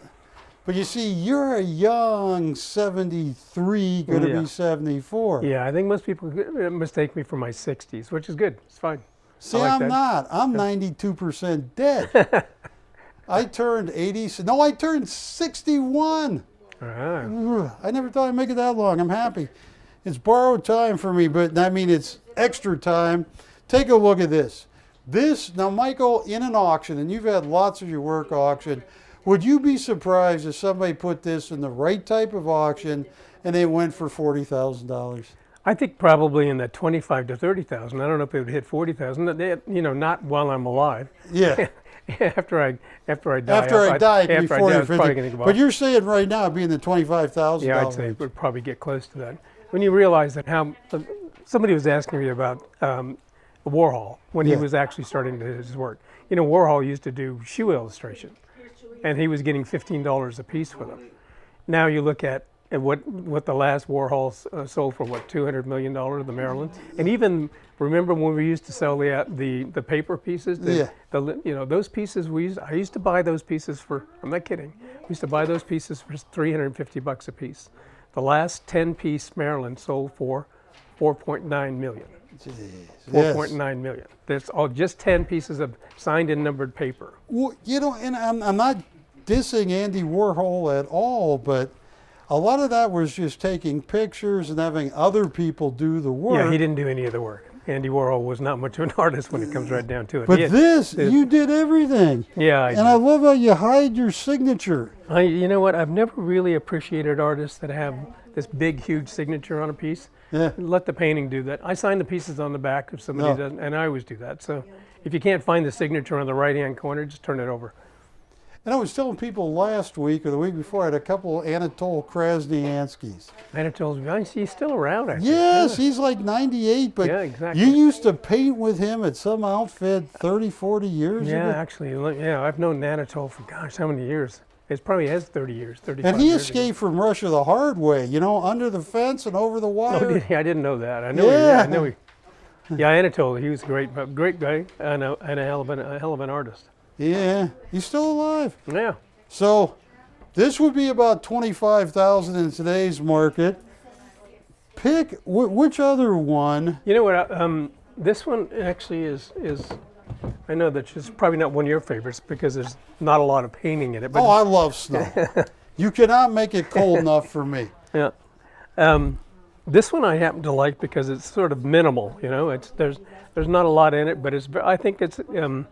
But you see, you're a young 73, going to Yeah. be 74. Yeah, I think most people mistake me for my 60s, which is good. It's fine. See, I like I'm that. not. I'm 92% dead. I turned 80. No, I turned 61. All right. Ugh, I never thought I'd make it that long. I'm happy. It's borrowed time for me, but I mean, it's extra time. Take a look at this. Now, Michael, in an auction, and you've had lots of your work auctioned, would you be surprised if somebody put this in the right type of auction and it went for $40,000? I think probably in the 25 to 30,000. I don't know if it would hit 40,000. Not while I'm alive. Yeah. after I die. After I die, it could be 40 or it's probably 50. gonna go But up. you're saying right now it'd be in the $25,000. Yeah, I'd say it would probably get close to that. When you realize that somebody was asking me about Warhol when he Yeah. was actually starting his work. Warhol used to do shoe illustration, and he was getting $15 a piece for them. Now you look at what the last Warhol sold for, $200 million, the Maryland, and even remember when we used to sell the paper pieces, those pieces I used to buy those pieces for. I'm not kidding. We used to buy those pieces for $350 a piece. The last 10-piece Maryland sold for $4.9 million. Jeez, $4.9 million. That's all just 10 pieces of signed and numbered paper. Well, and I'm not dissing Andy Warhol at all, but a lot of that was just taking pictures and having other people do the work. Yeah, he didn't do any of the work. Andy Warhol was not much of an artist when it comes right down to it. But you did everything. Yeah, And I love how you hide your signature. you know what? I've never really appreciated artists that have this big, huge signature on a piece. Yeah. Let the painting do that. I sign the pieces on the back if somebody doesn't, and I always do that. So if you can't find the signature on the right-hand corner, just turn it over. And I was telling people last week or the week before, I had a couple Anatole Krasnyanskys. Anatole's, he's still around, I think. Yes, he's like 98, but Yeah, exactly. you used to paint with him at some outfit 30, 40 years Yeah, ago. actually, I've known Anatole for gosh, how many years? It probably has 30 years, 35 And he years escaped from Russia the hard way, under the fence and over the ago. wire. Oh, did he? I didn't know that. I know. Yeah. I know he. Yeah, Anatole, he was a great guy, and a hell of an artist. Yeah, he's still alive. Yeah. So this would be about 25,000 in today's market. Pick which other one. You know what? This one actually is. I know that it's probably not one of your favorites because there's not a lot of painting in it. But Oh, I love snow. You cannot make it cold enough for me. yeah. This one I happen to like because it's sort of minimal. There's not a lot in it, but I think it's an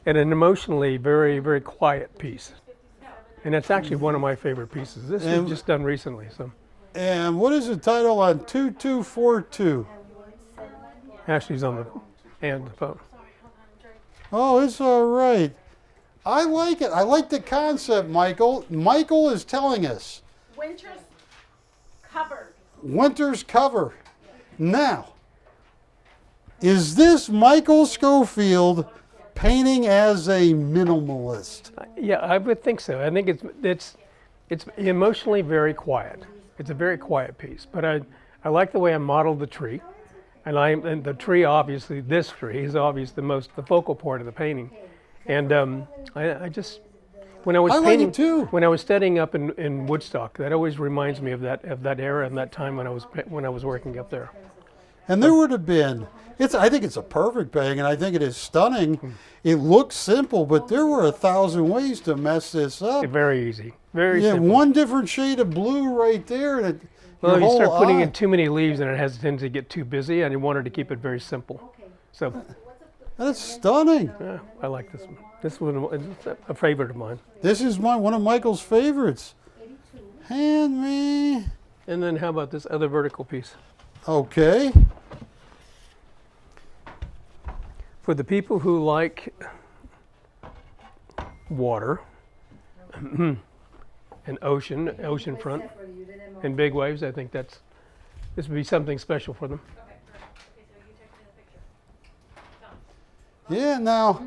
emotionally very, very quiet piece. And it's actually one of my favorite pieces. This was just done recently. So And what is the title on 2242? Ashley's on the phone. Oh, it's all right. I like it. I like the concept, Michael. Michael is telling us. Winter's cover. Winter's cover. Now, is this Michael Schofield painting as a minimalist? Yeah, I would think so. I think it's emotionally very quiet. It's a very quiet piece, but I like the way I modeled the tree, and the tree obviously this tree is obviously the focal point of the painting, and I just when I was I like painting it too. when I was studying up in Woodstock, that always reminds me of that era and that time when I was working up there. And there would have been. I think it's a perfect painting, and I think it is stunning. It looks simple, but there were 1,000 ways to mess this up. Very easy, very Yeah, simple. one different shade of blue right there, and Well, if you your start whole putting eye. in too many leaves, and it has a tendency to get too busy, and I wanted to keep it very simple. So, That's stunning. yeah, I like this one. This one is a favorite of mine. This is one of Michael's favorites. Hand me. And then how about this other vertical piece? Okay. For the people who like water and oceanfront and big waves, I think this would be something special for them. Yeah, now,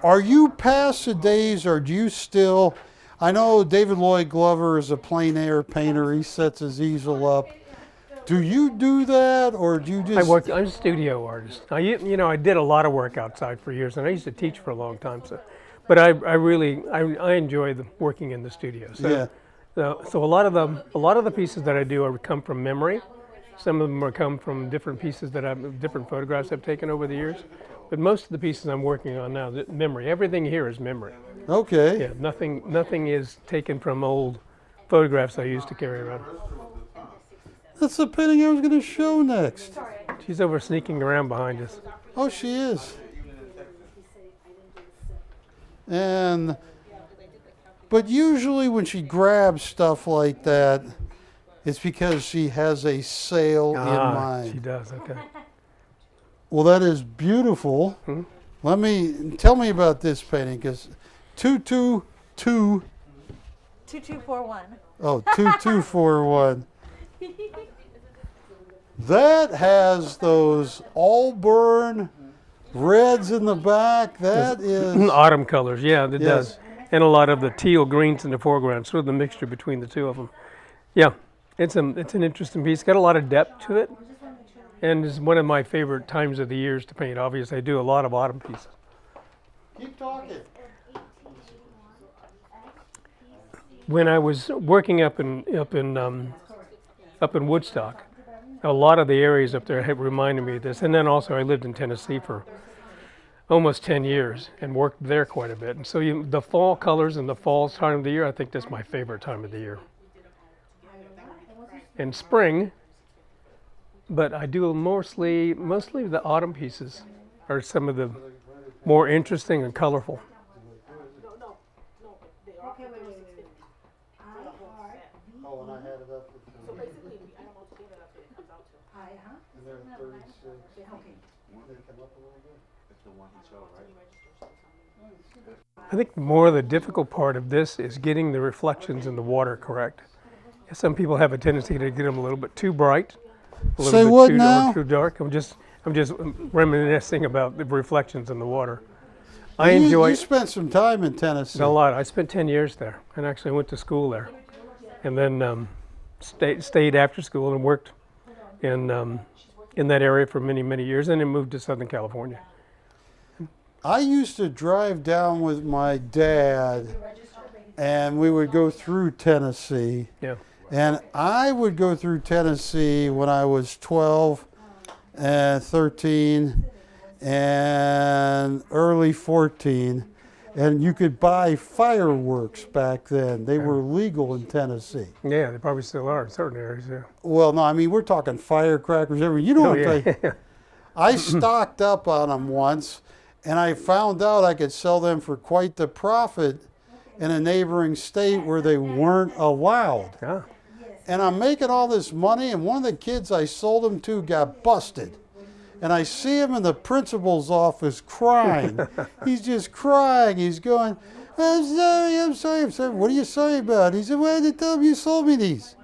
are you past the days, or do you still, I know David Lloyd Glover is a plein air painter, he sets his easel up. Do you do that, or do you just... I'm a studio artist. I did a lot of work outside for years, and I used to teach for a long time. But I really enjoy working in the studio. So, Yeah. So a lot of the pieces that I do come from memory. Some of them come from different pieces different photographs I've taken over the years. But most of the pieces I'm working on now, memory. Everything here is memory. Okay. Yeah, nothing is taken from old photographs I used to carry around. That's the painting I was going to show next. She's over sneaking around behind us. Oh, she is. But usually when she grabs stuff like that, it's because she has a sale in mind. She does, okay. Well, that is beautiful. Tell me about this painting, because 2241. Oh, 2241. That has those Auburn reds in the back. That is... Autumn colors, yeah, it Yes. does. And a lot of the teal greens in the foreground, sort of the mixture between the two of them. Yeah, it's an interesting piece. It's got a lot of depth to it. And it's one of my favorite times of the years to paint. Obviously, I do a lot of autumn pieces. Keep talking. When I was working up in Woodstock, a lot of the areas up there had reminded me of this. And then also I lived in Tennessee for almost 10 years and worked there quite a bit. And so the fall colors and the fall time of the year, I think that's my favorite time of the year. And spring, but I do mostly the autumn pieces are some of the more interesting and colorful. Okay, wait. I heart Oh, and I had it up So before. basically, we add them all together, that's what it comes out to. And they're 36. Okay. They come up a little bit. It's the one he showed, right? I think more of the difficult part of this is getting the reflections in the water correct. Some people have a tendency to get them a little bit too bright, a little Say bit what too, now? or too dark. I'm just reminiscing about the reflections in the water. I enjoy You spent some time in Tennessee. a lot. I spent 10 years there, and actually went to school there, and then stayed after school and worked in that area for many years, and then moved to Southern California. I used to drive down with my dad, and we would go through Tennessee. Yeah. And I would go through Tennessee when I was 12 and 13 and early 14. And you could buy fireworks back then. They were legal in Tennessee. Yeah, they probably still are in certain areas. Yeah. Well, no, I mean, we're talking firecrackers. You know what I'm saying? I stocked up on them once, and I found out I could sell them for quite the profit in a neighboring state where they weren't allowed. Yeah. And I'm making all this money, and one of the kids I sold them to got busted. And I see him in the principal's office crying. He's just crying. He's going, I'm sorry. What are you sorry about? He said, well, I didn't tell him you sold me these.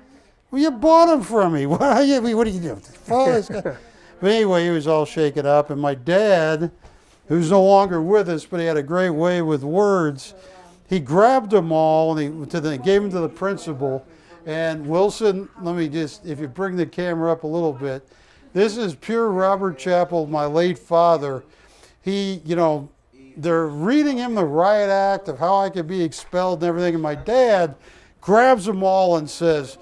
Well, you bought them from me. What are you doing? Follow this guy. But anyway, he was all shaken up. And my dad, who's no longer with us, but he had a great way with words, he grabbed them all and he gave them to the principal. And Wilson, let me just, if you bring the camera up a little bit, this is pure Robert Chappell, my late father. He, they're reading him the riot act of how I could be expelled and everything. And my dad grabs them all and says,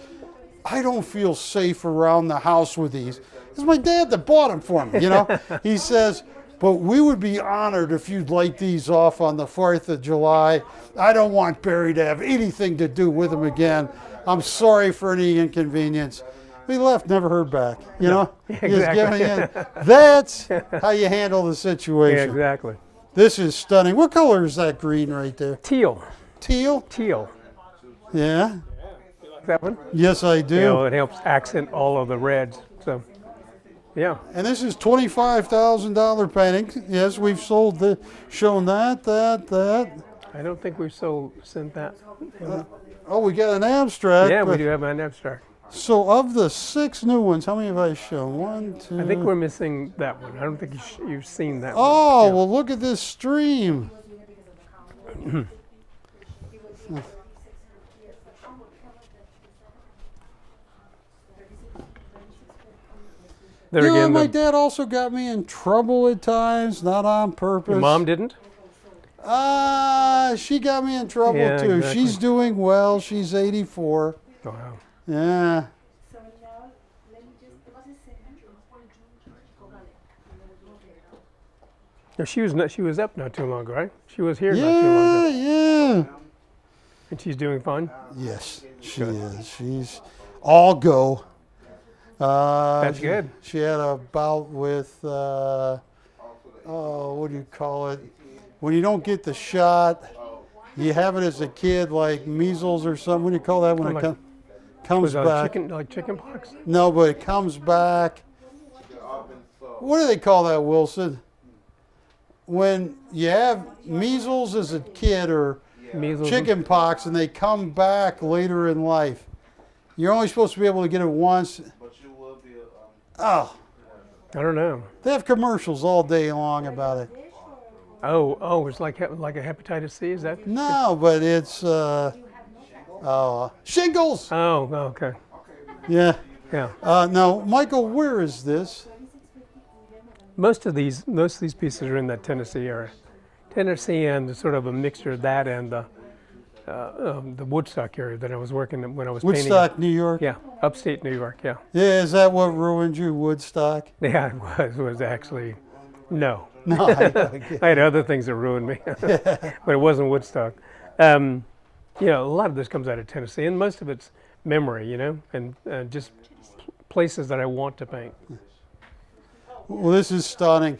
I don't feel safe around the house with these. It's my dad that bought them for me, He says, but we would be honored if you'd light these off on the 4th of July. I don't want Barry to have anything to do with them again. I'm sorry for any inconvenience. We left, never heard back. Exactly. That's how you handle the situation. Yeah, exactly. This is stunning. What color is that green right there? Teal. Teal? Teal. Yeah. That one? Yes, I do. It helps accent all of the reds. So, yeah. And this is $25,000 painting. Yes, we've shown that. I don't think we've sent that. Oh, we got an abstract. Yeah, we do have an abstract. So of the 6 new ones, how many have I shown? 1, 2. I think we're missing that one. I don't think you've seen that Oh, one. well, look at this stream. There again, My dad also got me in trouble at times, not on purpose. your mom didn't? She got me in trouble Yeah, too. exactly. She's doing well. She's 84. Oh, wow. Yeah. So now, let me just, what's it say? No, she was up not too long ago, right? She was here not too long ago. Yeah. And she's doing fine? Yes, she is. She's all go. That's good. She had a bout with, what do you call it? When you don't get the shot, you have it as a kid, like measles or something. What do you call that when it comes back? Chicken pox? No, but it comes back. What do they call that, Wilson? When you have measles as a kid or Measles. chicken pox and they come back later in life. You're only supposed to be able to get it once. But you will be Oh, I don't know. they have commercials all day long about it. Oh, it's like a hepatitis C, is that? No, but it's shingles. Oh, okay. Yeah. Yeah. Now, Michael, where is this? Most of these pieces are in that Tennessee area. Tennessee and sort of a mixture of that and the Woodstock area that I was working in when I was painting. Woodstock, New York. Yeah, upstate New York. Yeah. Yeah, is that what ruined you, Woodstock? Yeah, it was actually no. No, I had other things that ruined me, but it wasn't Woodstock. You know, a lot of this comes out of Tennessee, and most of it's memory, you know, and just places that I want to paint. Well, this is stunning.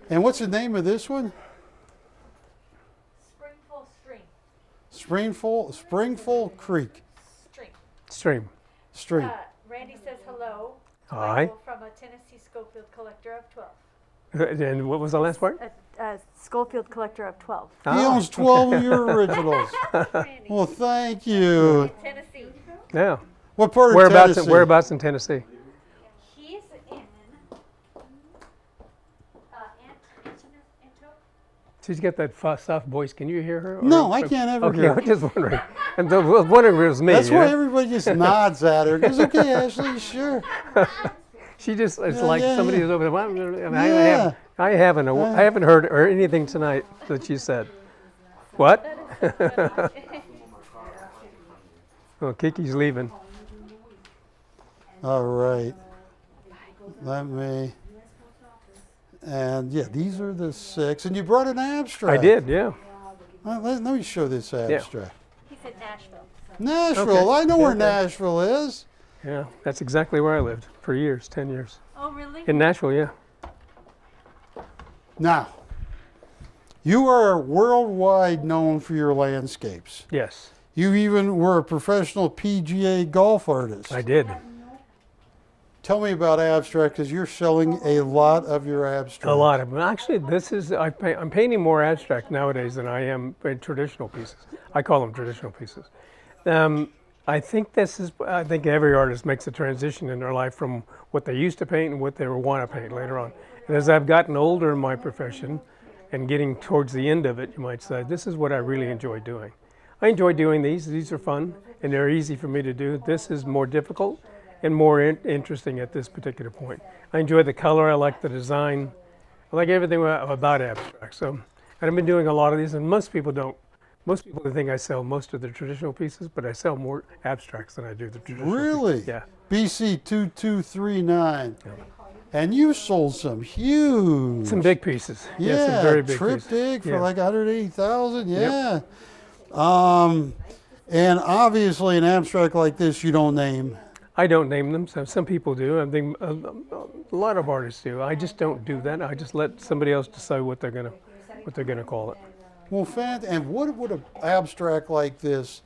And what's the name of this one? Springful Stream. Springful Creek. Stream. Stream. Randy says hello. Hi. Michael from a Tennessee Schofield collector of 12. And what was the last part? A Schofield collector of 12. He owns 12 of your originals. Randy. Well, thank you. Tennessee. Yeah. What part of Whereabouts? Tennessee? Whereabouts in Tennessee? He's in Antioch. She's got that soft voice. Can you hear her? No, I can't ever Okay, hear. I was just wondering. And I was wondering if it was me. That's you why know? everybody just nods at her. Goes, okay, Ashley, sure. She just, it's Yeah, like yeah, somebody yeah. is over there. "Well, I mean, Yeah. I haven't heard or anything tonight that she said. What? Oh, Kiki's leaving. All right. Let me. And yeah, these are the 6. And you brought an abstract. I did, yeah. Let me show this abstract. He said Nashville. Nashville. Okay. I know where Okay. Nashville is. Yeah, that's exactly where I lived for years, 10 years. Oh, really? In Nashville, yeah. Now, you are worldwide known for your landscapes. Yes, You even were a professional PGA golf artist. I did. Tell me about abstract, because you're selling a lot of your abstract. A lot of them. Actually, I'm painting more abstract nowadays than I am in traditional pieces. I call them traditional pieces. I think every artist makes a transition in their life from what they used to paint and what they want to paint later on. And as I've gotten older in my profession and getting towards the end of it, you might say, this is what I really enjoy doing. I enjoy doing these. These are fun and they're easy for me to do. This is more difficult and more interesting at this particular point. I enjoy the color. I like the design. I like everything about abstract. So, and I've been doing a lot of these, and most people don't. Most people think I sell most of the traditional pieces, but I sell more abstracts than I do the traditional. Really? Pieces. Yeah. BC 2239. And you sold some huge. Some big pieces. Yeah, some very big triptych pieces. for Yeah. like 180,000. Yeah. Yep. And obviously, an abstract like this, you don't name. I don't name them. Some people do. I think a lot of artists do. I just don't do that. I just let somebody else decide what they're gonna call it. Well, and what would an abstract like this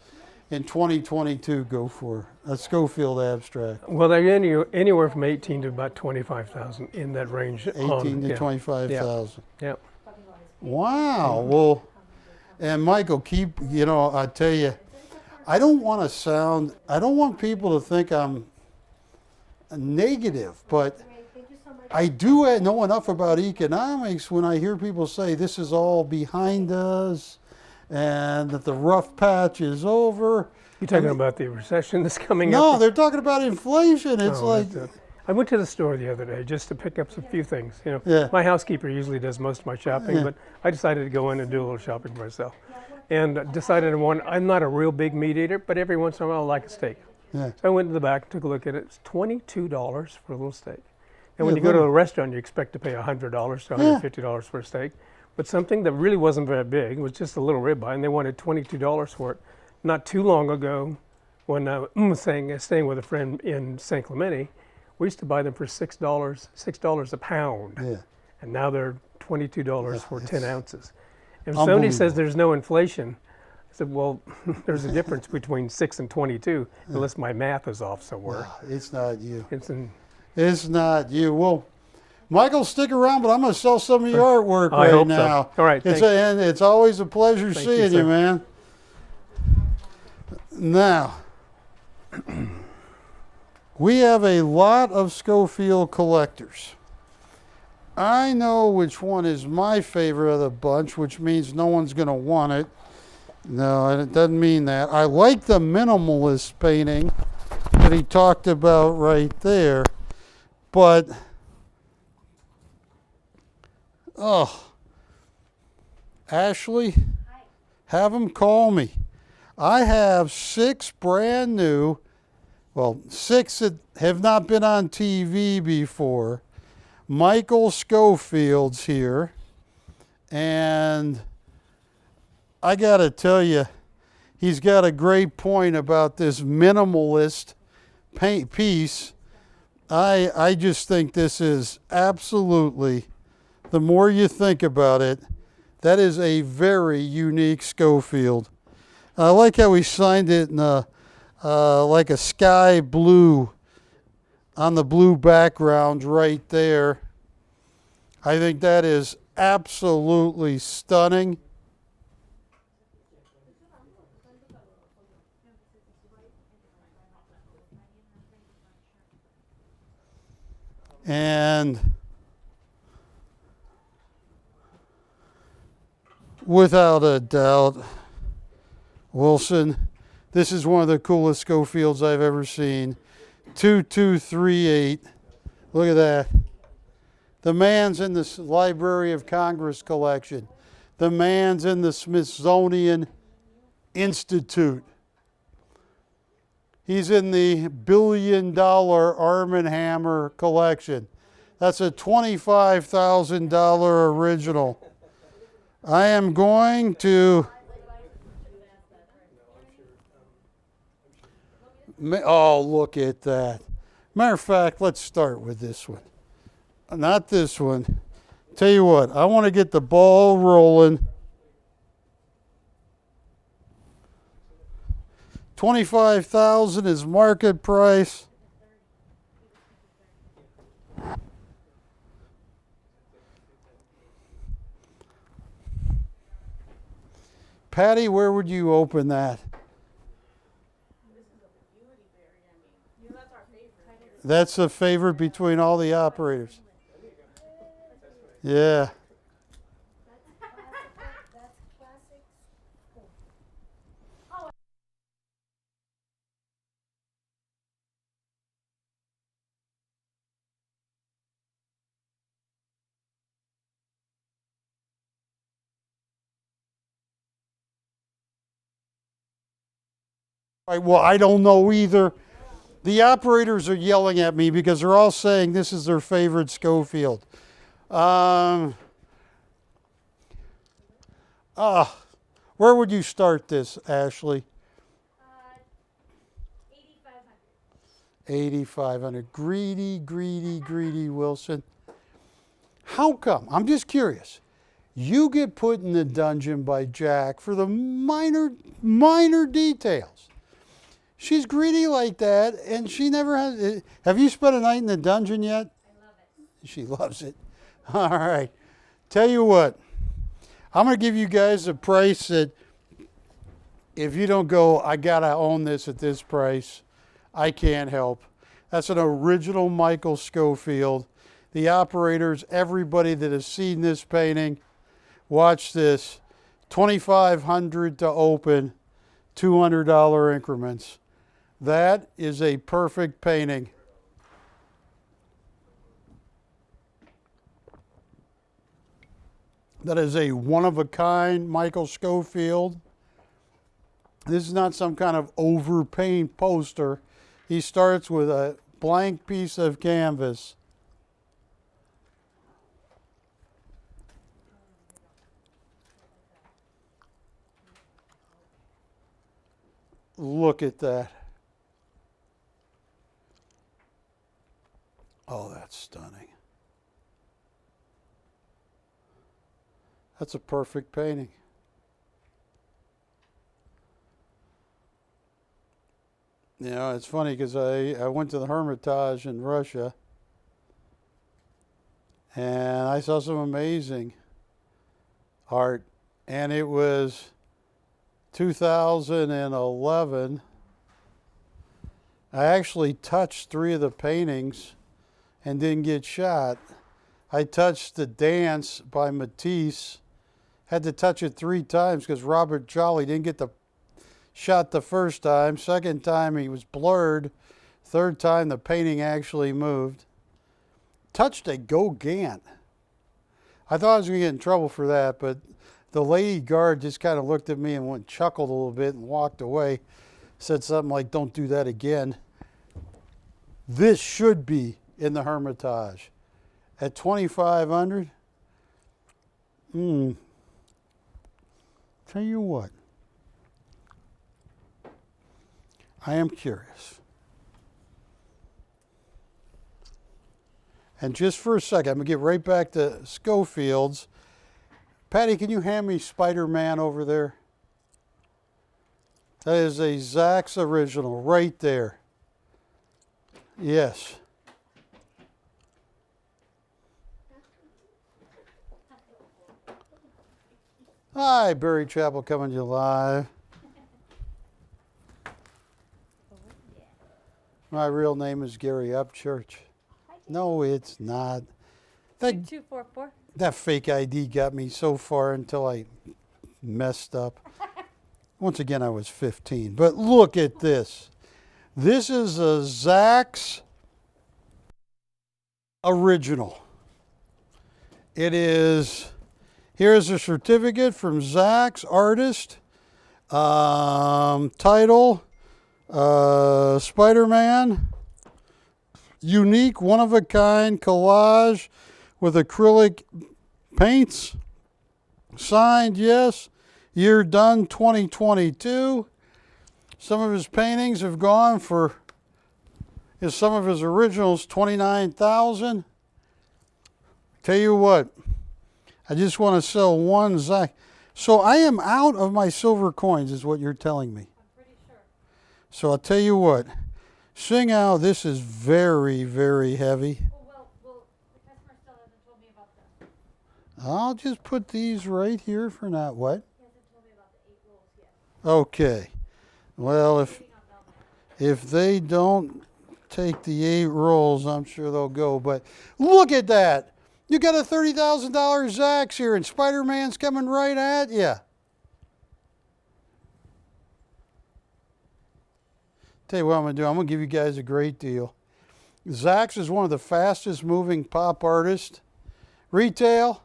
in 2022 go for? A Schofield abstract, Well, they're anywhere from 18 to about 25,000 in that range. 18 to 25,000. Yeah. Wow. Well, and Michael, I tell you, I don't want people to think I'm negative, but I do know enough about economics when I hear people say this is all behind us and that the rough patch is over. You talking about the recession that's coming No, up? they're talking about inflation. It's Oh, like, that's it. I went to the store the other day just to pick up some few things. You know, Yeah. my housekeeper usually does most of my shopping, Yeah. but I decided to go in and do a little shopping for myself. And decided I'm not a real big meat eater, but every once in a while I like a steak. yeah. So I went to the back and took a look at it. It's $22 for a little steak. And when Yeah, you go to little- a restaurant, you expect to pay $100 to $150 for a steak. But something that really wasn't very big, was just a little ribeye, and they wanted $22 for it. Not too long ago, when I was staying with a friend in San Clemente, we used to buy them for $6 a pound. Yeah. And now they're $22 for 10 it's ounces. And if somebody says unbelievable. there's no inflation, I said, well, there's a difference between 6 and 22, unless my math is off somewhere. It's not you. It's not you. Well, Michael, stick around, but I'm going to sell some of your artwork I right hope now. so. All right, thanks. And it's always a pleasure Thank you, seeing you, sir. man. Now, we have a lot of Schofield collectors. I know which one is my favorite of the bunch, which means no one's going to want it. No, it doesn't mean that. I like the minimalist painting that he talked about right there, but Ashley, have him call me. I have 6 brand new, 6 that have not been on TV before. Michael Schofield's here. And I got to tell you, he's got a great point about this minimalist paint piece. I just think this is absolutely, the more you think about it, that is a very unique Schofield. I like how he signed it in like a sky blue on the blue background right there. I think that is absolutely stunning. And without a doubt, Wilson, this is one of the coolest Schofields I've ever seen. 2238. Look at that. The man's in the Library of Congress collection. The man's in the Smithsonian Institute. He's in the $1 billion Arm & Hammer collection. That's a $25,000 original. I am going to... Oh, look at that. Matter of fact, let's start with this one. Not this one. Tell you what, I want to get the ball rolling. 25,000 is market price. Patty, where would you open that? That's a favorite between all the operators. Yeah. Right, well, I don't know either. The operators are yelling at me because they're all saying this is their favorite Schofield. Where would you start this, Ashley? 8,500. 8,500. Greedy, greedy, greedy Wilson. How come? I'm just curious. You get put in the dungeon by Jack for the minor details. She's greedy like that, and she never has. Have you spent a night in the dungeon yet? I love it. She loves it. All right. Tell you what, I'm going to give you guys a price that if you don't go, I got to own this at this price, I can't help. That's an original Michael Schofield. The operators, everybody that has seen this painting, watch this. $2,500 to open, $200 increments. That is a perfect painting. That is a one-of-a-kind Michael Schofield. This is not some kind of overpaint poster. He starts with a blank piece of canvas. Look at that. Oh, that's stunning. That's a perfect painting. You know, it's funny because I went to the Hermitage in Russia and I saw some amazing art, and it was 2011. I actually touched 3 of the paintings and didn't get shot. I touched The Dance by Matisse. Had to touch it 3 times because Robert Jolly didn't get the shot the first time. Second time he was blurred. Third time the painting actually moved. Touched a Gauguin. I thought I was going to get in trouble for that, but the lady guard just kind of looked at me and chuckled a little bit and walked away. Said something like, "Don't do that again." This should be in the Hermitage. At $2,500, Tell you what. I am curious. And just for a second, I'm going to get right back to Schofield's. Patty, can you hand me Spider-Man over there? That is a Zach's original right there. Yes. Hi, Barry Chappell coming to you live. My real name is Gary Upchurch. No, it's not. That 244. That fake ID got me so far until I messed up. Once again, I was 15. But look at this. This is a Zach's original. It is, here's a certificate from Zach's artist. Title, Spider-Man. Unique, one-of-a-kind collage with acrylic paints. Signed, yes. Year done, 2022. Some of his paintings have gone for, some of his originals, $29,000. Tell you what, I just want to sell one Zach. So I am out of my silver coins, is what you're telling me. I'm pretty sure. So I'll tell you what. Seeing how this is very, very heavy, Well, the customer still hasn't told me about that. I'll just put these right here for not what? He hasn't told me about the 8 rolls yet. Okay. Well, if they don't take the 8 rolls, I'm sure they'll go. But look at that. You got a $30,000 Zach's here, and Spider-Man's coming right at you. Tell you what I'm going to do. I'm going to give you guys a great deal. Zach's is one of the fastest moving pop artists. Retail,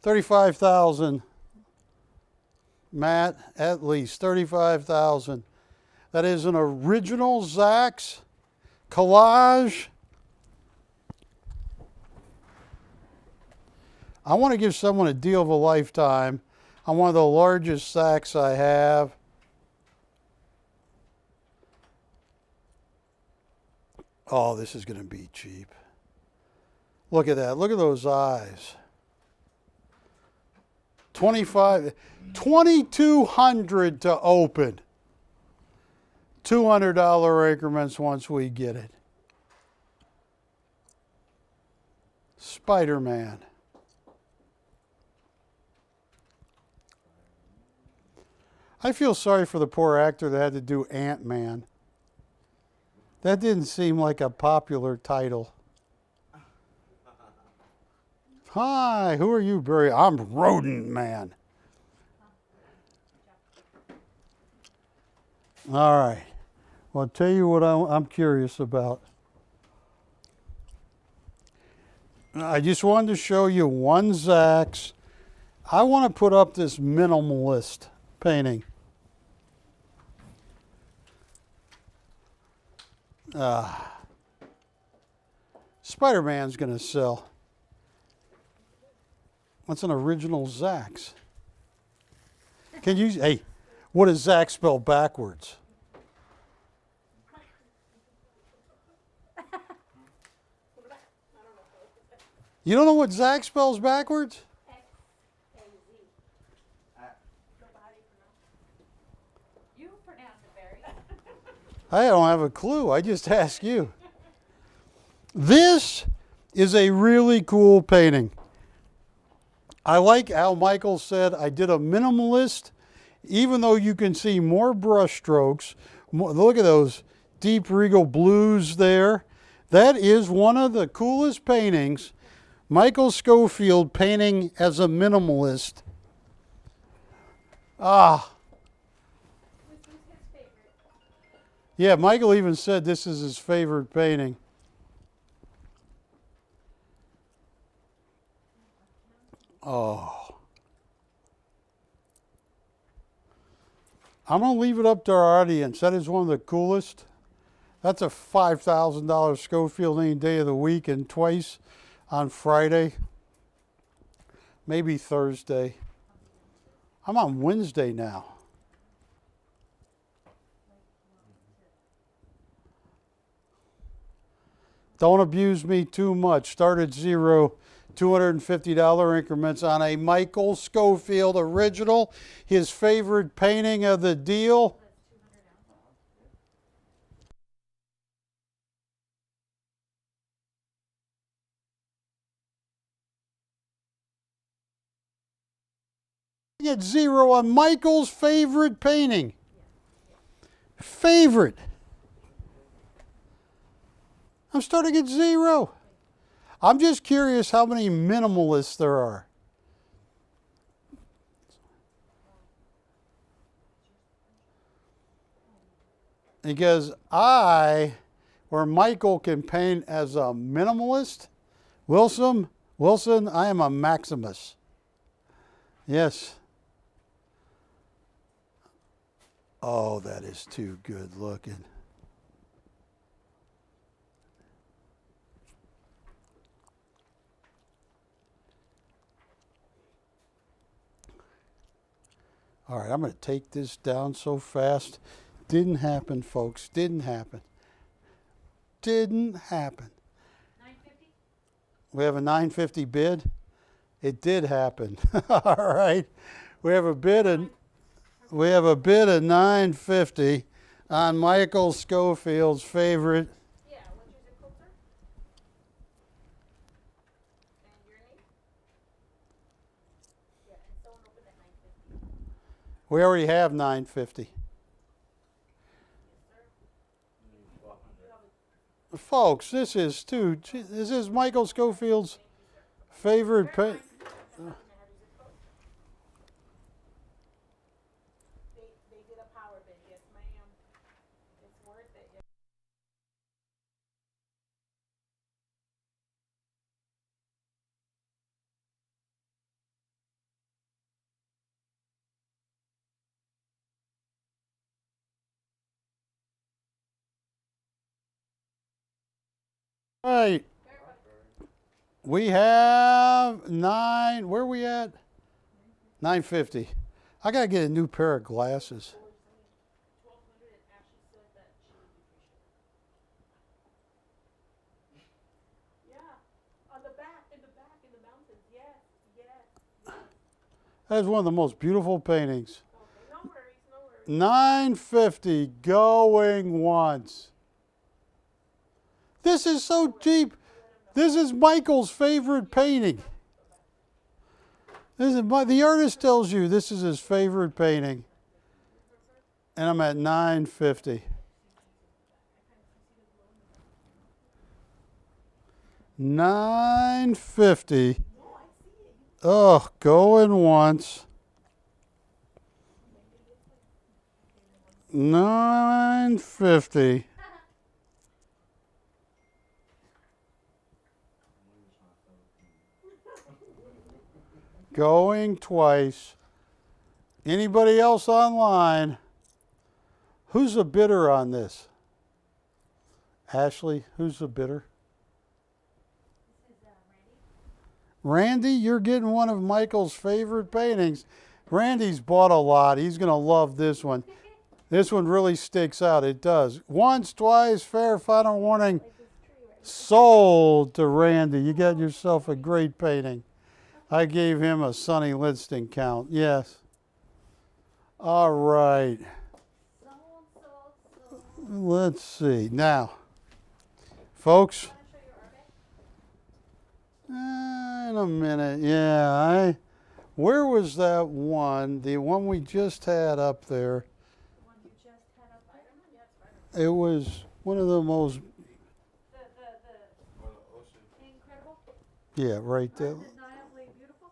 $35,000. Matt, at least $35,000. That is an original Zach's collage. I want to give someone a deal of a lifetime on one of the largest Zach's I have. Oh, this is going to be cheap. Look at that. Look at those eyes. $2,200 to open. $200 increments once we get it. Spider-Man. I feel sorry for the poor actor that had to do Ant-Man. That didn't seem like a popular title. Hi, who are you, Barry? I'm Rodent Man. All right. Well, I'll tell you what I'm curious about. I just wanted to show you one Zach's. I want to put up this minimalist painting. Spider-Man's going to sell. What's an original Zach's? Can you, hey, what does Zach spell backwards? You don't know what Zach spells backwards? You pronounce it, Barry. I don't have a clue. I just ask you. This is a really cool painting. I like how Michael said I did a minimalist, even though you can see more brush strokes. Look at those deep regal blues there. That is one of the coolest paintings. Michael Schofield painting as a minimalist. Ah. Which was his favorite. Yeah, Michael even said this is his favorite painting. Oh. I'm going to leave it up to our audience. That is one of the coolest. That's a $5,000 Schofield any day of the week and twice on Friday. Maybe Thursday. I'm on Wednesday now. Don't abuse me too much. Start at zero. $250 increments on a Michael Schofield original. His favorite painting of the deal. At zero on Michael's favorite painting. Favorite. I'm starting at zero. I'm just curious how many minimalists there are. Because where Michael can paint as a minimalist, Wilson, I am a Maximus. Yes. Oh, that is too good looking. All right, I'm going to take this down so fast. Didn't happen, folks. Didn't happen. Didn't happen. 950? We have a 950 bid. It did happen. All right. We have a bid of 950 on Michael Schofield's favorite. Yeah, what's your zip code, sir? And your name? Yeah, and someone opened at 950. We already have 950. Folks, this is Michael Schofield's favorite paint. They did a power bid, yes ma'am. It's worth it. Yes. All right. We have where are we at? 950. I got to get a new pair of glasses. 1200 and Ashley said that she would appreciate it. Yeah, on the back, in the mountains, yes, yes. That is one of the most beautiful paintings. Okay, no worries, no worries. 950 going once. This is so cheap. This is Michael's favorite painting. The artist tells you this is his favorite painting. And I'm at 950. 950. Oh, going once. 950. Going twice. Anybody else online? Who's the bidder on this? Ashley, who's the bidder? This is Randy, Randy. you're getting one of Michael's favorite paintings. Randy's bought a lot. He's going to love this one. This one really sticks out. It does. Once, twice, fair, final warning. Sold to Randy. You got yourself a great painting. I gave him a Sonny Liston count. Yes. All right. Let's see. Now, folks. In a minute. Yeah. Where was that one? The one we just had up there. The one you just had up there? It was one of the most. The incredible? Yeah, right there. Undeniably beautiful?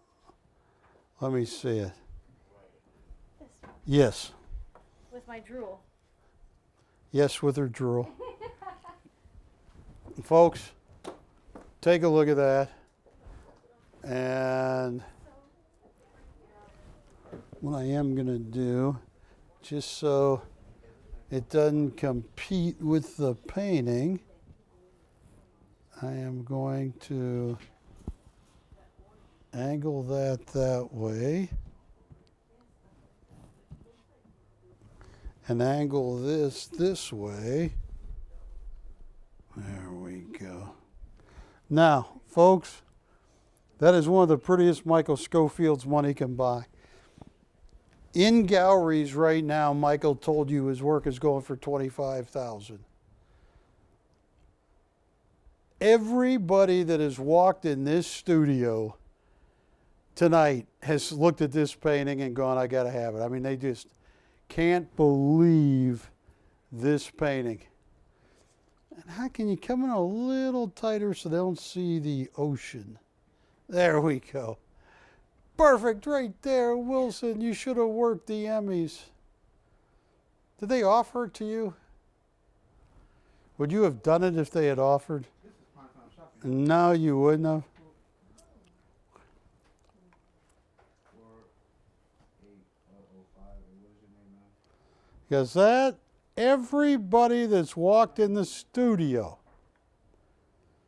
Let me see it. This one. Yes. With my drool. Yes, with her drool. Folks, take a look at that. And what I am going to do, just so it doesn't compete with the painting, I am going to angle that way. And angle this way. There we go. Now, folks, that is one of the prettiest Michael Schofields money can buy. In galleries right now, Michael told you his work is going for $25,000. Everybody that has walked in this studio tonight has looked at this painting and gone, I gotta have it. I mean, they just can't believe this painting. And how can you come in a little tighter so they don't see the ocean? There we go. Perfect right there, Wilson. You should have worked the Emmys. Did they offer it to you? Would you have done it if they had offered? This is PrimeTime shopping. No, you wouldn't have. 4805. What is your name now? Because that, everybody that's walked in the studio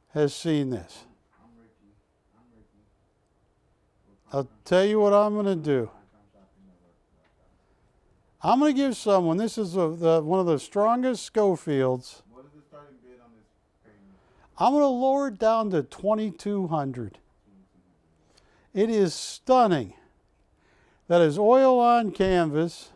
has seen this. I'm Ricky. I'll tell you what I'm going to do. PrimeTime shopping network. I'm going to give someone, this is one of the strongest Schofields. What is the starting bid on this painting? I'm going to lower it down to $2,200. It is stunning. That is oil on canvas.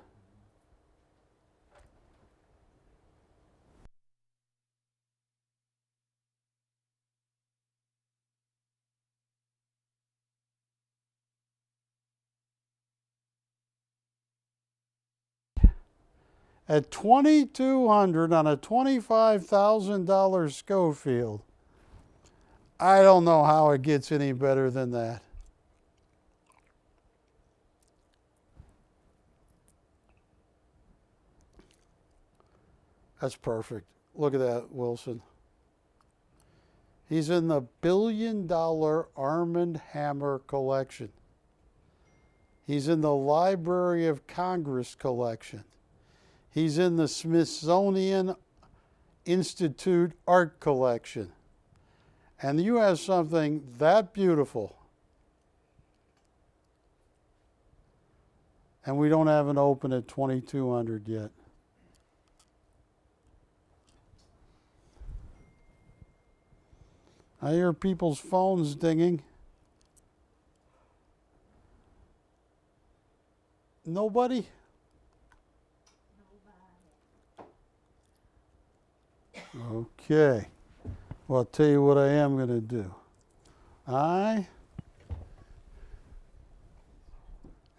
At $2,200 on a $25,000 Schofield, I don't know how it gets any better than that. That's perfect. Look at that, Wilson. He's in the $1 billion Arm & Hammer collection. He's in the Library of Congress collection. He's in the Smithsonian Institute art collection. And you have something that beautiful. And we don't have an open at $2,200 yet. I hear people's phones dinging. Nobody? Okay. Well, I'll tell you what I am going to do. I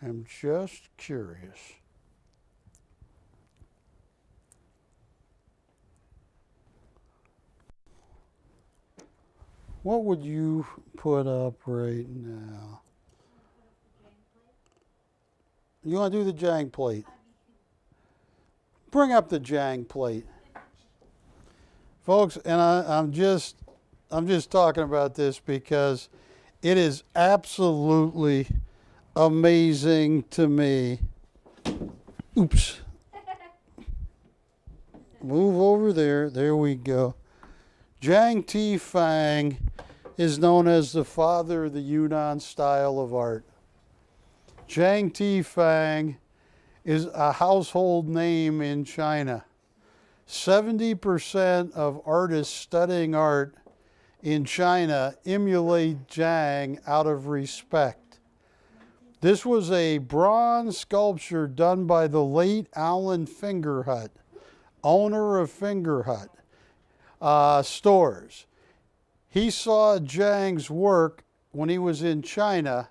am just curious. What would you put up right now? You want to do the Jiang plate? Bring up the Jiang plate. Folks, and I'm just talking about this because it is absolutely amazing to me. Oops. Move over there. There we go. Jiang T. Fang is known as the father of the Yunnan style of art. Jiang T. Fang is a household name in China. 70% of artists studying art in China emulate Jiang out of respect. This was a bronze sculpture done by the late Alan Fingerhut, owner of Fingerhut stores. He saw Jiang's work when he was in China,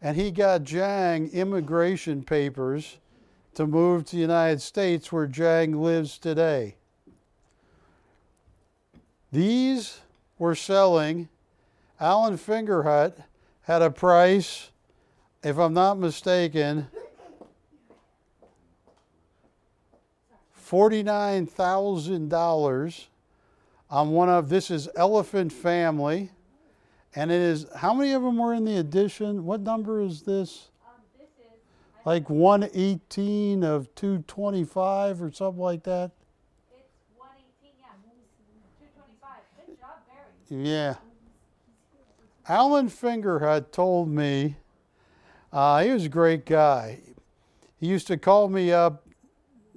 and he got Jiang immigration papers to move to the United States, where Jiang lives today. These were selling. Alan Fingerhut had a price, if I'm not mistaken, $49,000 on one of, this is Elephant Family, and it is, how many of them were in the edition? What number is this? This is, Like 118 of 225 or something like that? it's 118, yeah, 225. Good job, Barry. Yeah. Alan Fingerhut told me, he was a great guy. He used to call me up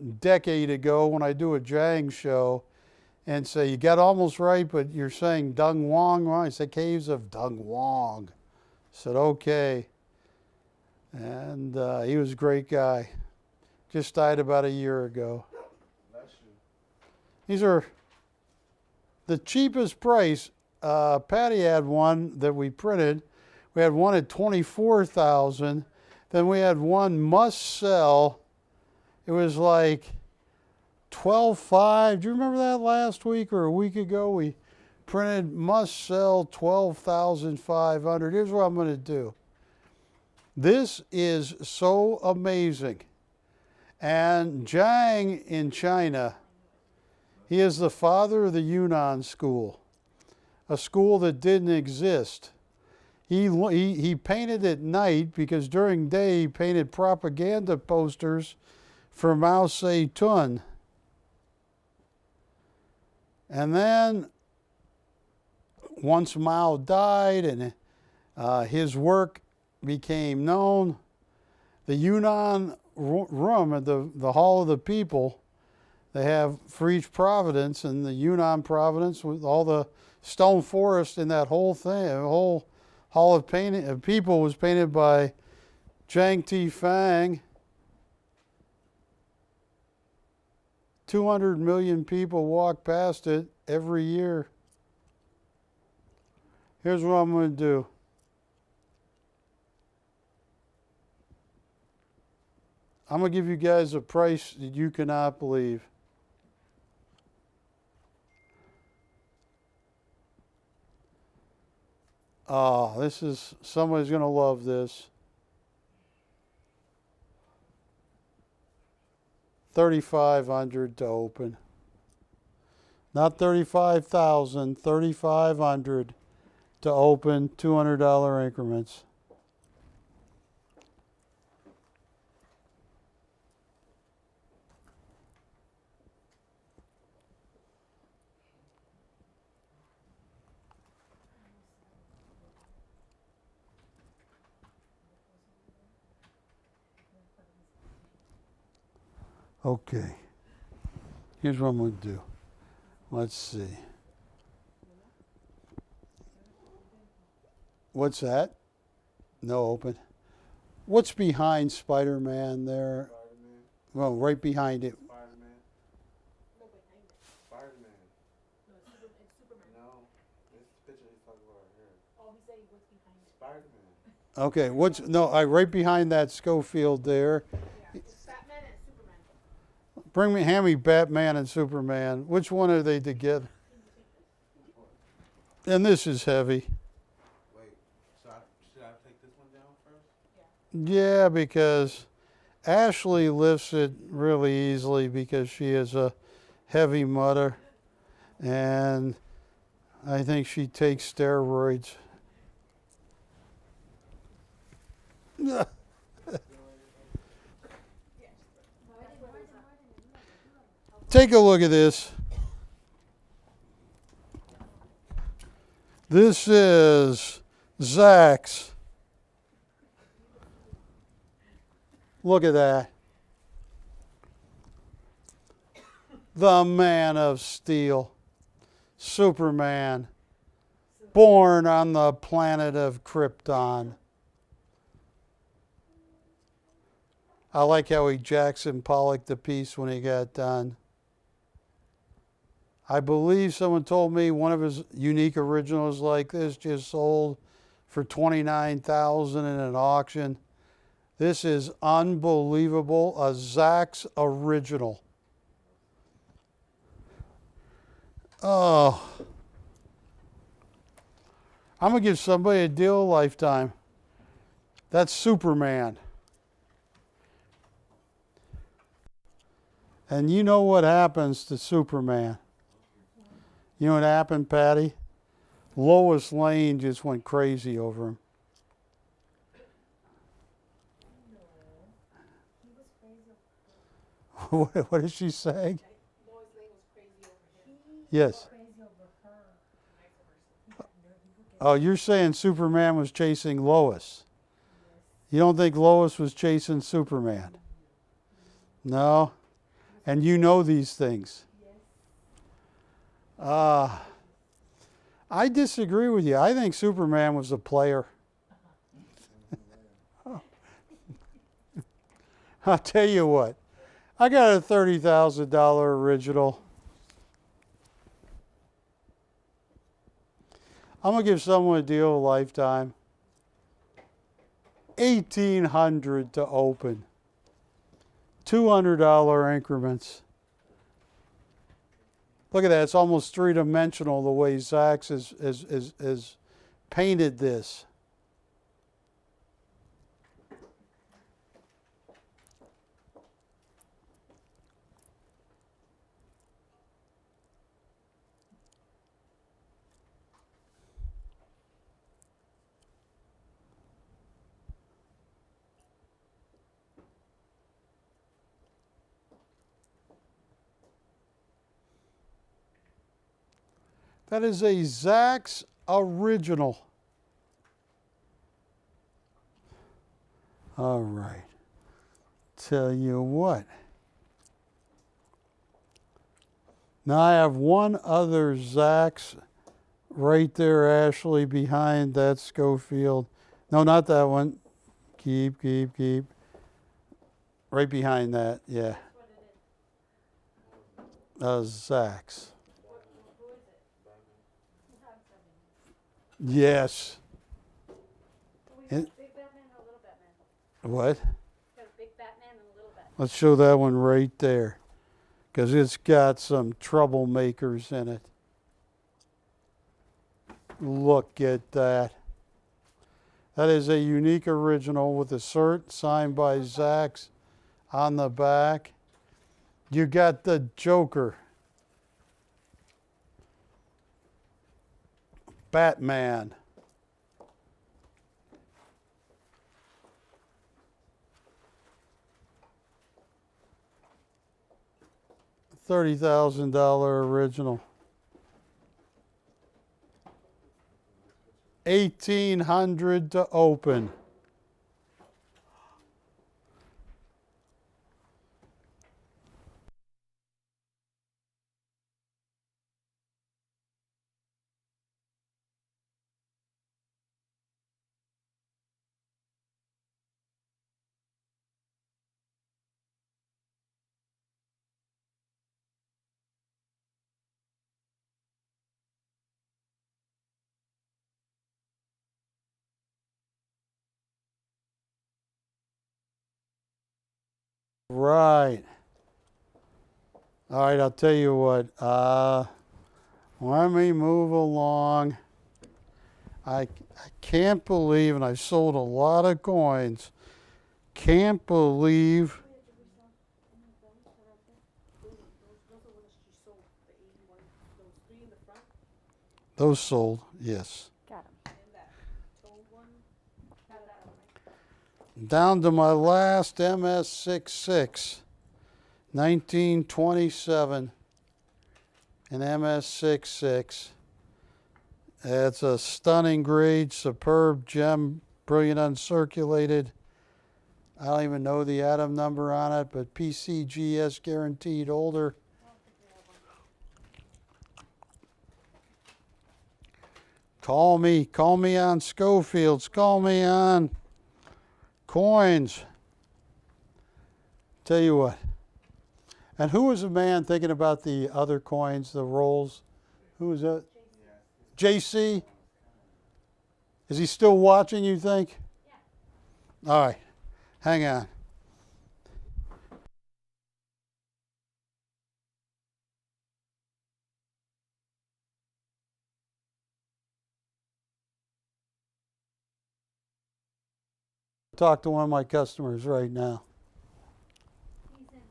a decade ago when I do a Jiang show and say, you got almost right, but you're saying Dung Wong wrong. I said, Caves of Dung Wong. I said, okay. And he was a great guy. Just died about a year ago. Bless you. These are the cheapest price. Patty had one that we printed. We had one at $24,000. Then we had one must sell. It was like $12,500. Do you remember that last week or a week ago? We printed must sell $12,500. Here's what I'm going to do. This is so amazing. And Jiang in China, he is the father of the Yunnan school, a school that didn't exist. He painted at night because during day he painted propaganda posters for Mao Zedong. And then once Mao died and his work became known, the Yunnan room at the Hall of the People, they have for each province, and the Yunnan province with all the stone forest in that whole thing, the whole Hall of People was painted by Jiang Tifang. 200 million people walk past it every year. Here's what I'm going to do. I'm going to give you guys a price that you cannot believe. Oh, somebody's going to love this. $3,500 to open. Not $35,000, $3,500 to open, $200 increments. Okay, here's what I'm going to do. Let's see. What's that? No open. What's behind Spider-Man there? Spider-Man. Well, right behind it. Spider-Man. No, behind it. Spider-Man. No, it's Superman. No. This picture he's talking about right here. Oh, he's saying what's behind it. Spider-Man. Okay, right behind that Schofield there. Yeah, it's Batman and Superman. Hand me Batman and Superman. Which one are they together? And this is heavy. Wait, should I take this one down first? Yeah, because Ashley lifts it really easily because she is a heavy mutter. And I think she takes steroids. Take a look at this. This is Zach's. Look at that. The Man of Steel. Superman. Born on the planet of Krypton. I like how he Jackson Pollocked the piece when he got done. I believe someone told me one of his unique originals like this just sold for $29,000 in an auction. This is unbelievable, a Zach's original. Oh, I'm going to give somebody a deal of a lifetime. That's Superman. And you know what happens to Superman. You know what happened, Patty? Lois Lane just went crazy over him. What is she saying? Lois Lane was crazy over him. Yes. Crazy over her. Oh, you're saying Superman was chasing Lois. You don't think Lois was chasing Superman? No? And you know these things. I disagree with you. I think Superman was a player. I'll tell you what. I got a $30,000 original. I'm going to give someone a deal of a lifetime. $1,800 to open. $200 increments. Look at that. It's almost three-dimensional the way Zach's has painted this. That is a Zach's original. All right. Tell you what. Now I have one other Zach's right there, Ashley, behind that Schofield. No, not that one. Keep. Right behind that, yeah. Zach's. Yes. Big Batman or little Batman? What? Got a big Batman and a little Batman. Let's show that one right there, because it's got some troublemakers in it. Look at that. That is a unique original with a cert signed by Zach's on the back. You got the Joker. Batman. $30,000 original. 1,800 to open. Right. All right, I'll tell you what. Let me move along. I can't believe, and I've sold a lot of coins. Can't believe. Those sold, yes. Got him. Down to my last MS66, 1927, an MS66. It's a stunning grade, superb gem, brilliant uncirculated. I don't even know the atom number on it, but PCGS guaranteed holder. Call me on Schofields, call me on coins. Tell you what. And who was the man thinking about the other coins, the rolls? Who was that? JC? Is he still watching, you think? Yeah. All right. Hang on. Talk to one of my customers right now. He's in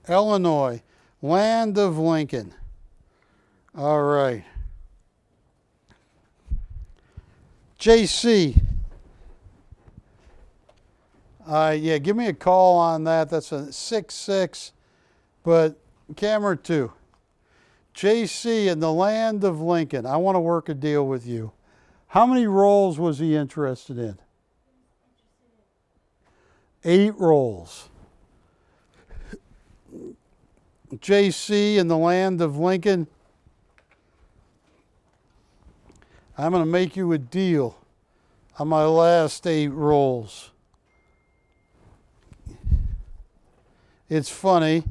Illinois. Illinois, land of Lincoln. All right. JC. Yeah, give me a call on that. That's a 6.6, but camera 2. JC in the land of Lincoln. I want to work a deal with you. How many rolls was he interested in? 8 rolls. JC in the land of Lincoln. I'm going to make you a deal on my last 8 rolls. It's funny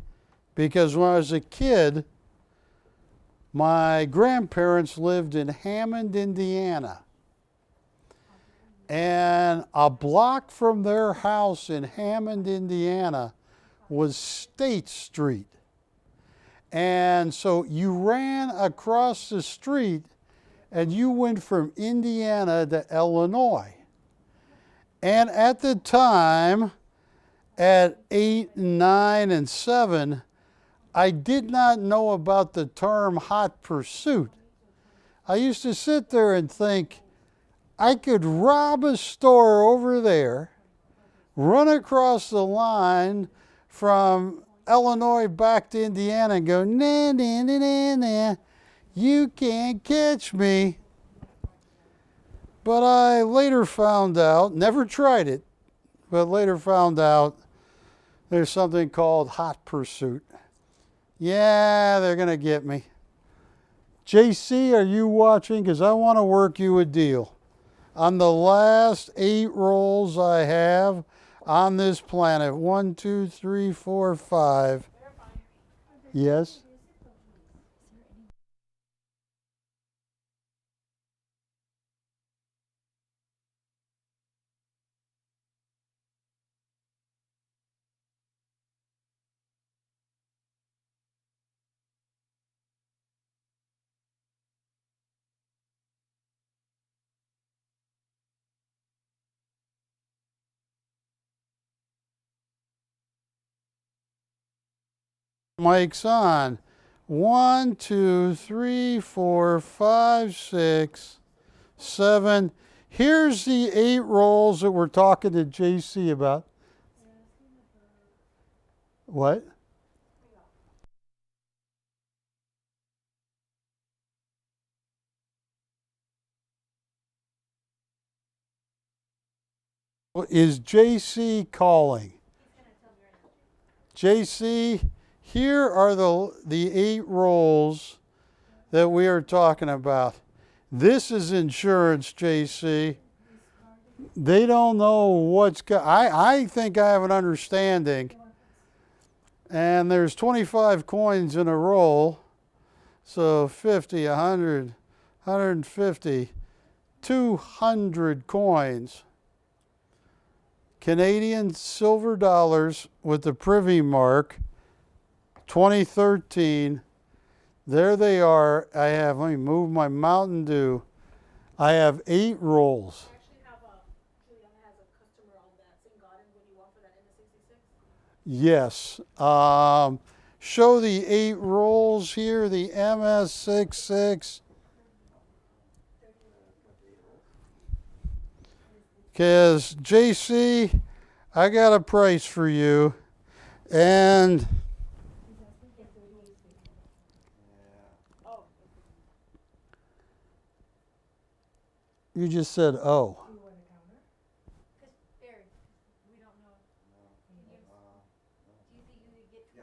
because when I was a kid, my grandparents lived in Hammond, Indiana. And a block from their house in Hammond, Indiana was State Street. And so you ran across the street and you went from Indiana to Illinois. And at the time, at 8, 9, and 7, I did not know about the term hot pursuit. I used to sit there and think, I could rob a store over there, run across the line from Illinois back to Indiana and go, nah, nah, nah, nah, nah, you can't catch me. But I later found out, never tried it, but later found out there's something called hot pursuit. Yeah, they're going to get me. JC, are you watching? Because I want to work you a deal. On the last 8 rolls I have on this planet, 1, 2, 3, 4, 5. Yes? Mic's on. 1, 2, 3, 4, 5, 6, 7. Here's the 8 rolls that we're talking to JC about. What? Is JC calling? JC, here are the 8 rolls that we are talking about. This is insurance, JC. They don't know what's I think I have an understanding. And there's 25 coins in a roll. So 50, 100, 150, 200 coins. Canadian silver dollars with the privy mark, 2013. There they are. I have, let me move my Mountain Dew. I have 8 rolls. I actually have Jiang has a customer on that St. Garden when you want for that MS-66. Yes. Show the 8 rolls here, the MS-66. Because, JC, I got a price for you. And you just said, oh. Because, Barry, we don't know. Do you think you could get 20?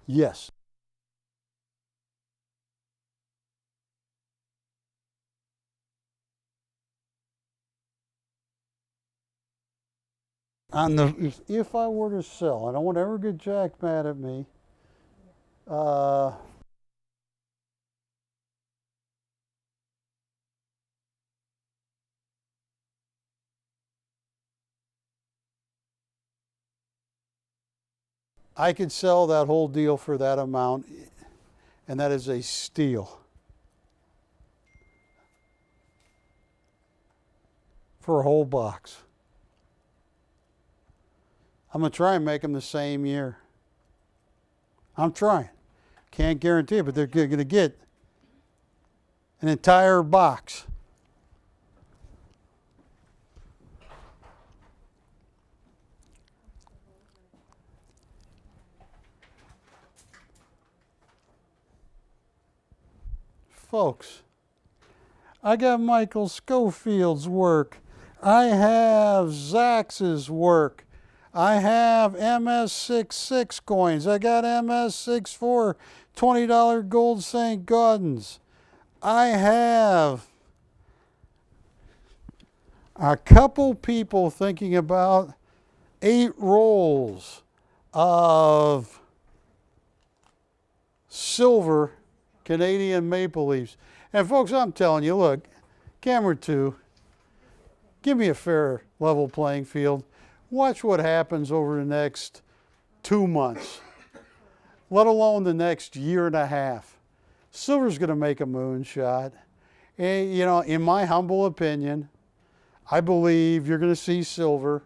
Yes. On the if I were to sell, I don't want to ever get Jack mad at me. I could sell that whole deal for that amount, and that is a steal. For a whole box. I'm going to try and make them the same year. I'm trying. Can't guarantee it, but they're going to get an entire box. Folks, I got Michael Schofield's work. I have Zax's work. I have MS66 coins. I got MS64 $20 gold St. Gaudens. I have a couple people thinking about 8 rolls of silver Canadian maple leaves. And folks, I'm telling you, look, camera 2, give me a fair level playing field. Watch what happens over the next 2 months, let alone the next year and a half. Silver's going to make a moonshot. And, you know, in my humble opinion, I believe you're going to see silver,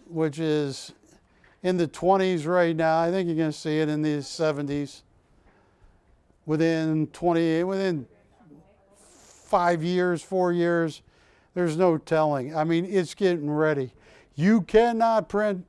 which is in the 20s right now. I think you're going to see it in the 70s. Within 5 years, 4 years, there's no telling. I mean, it's getting ready. You cannot print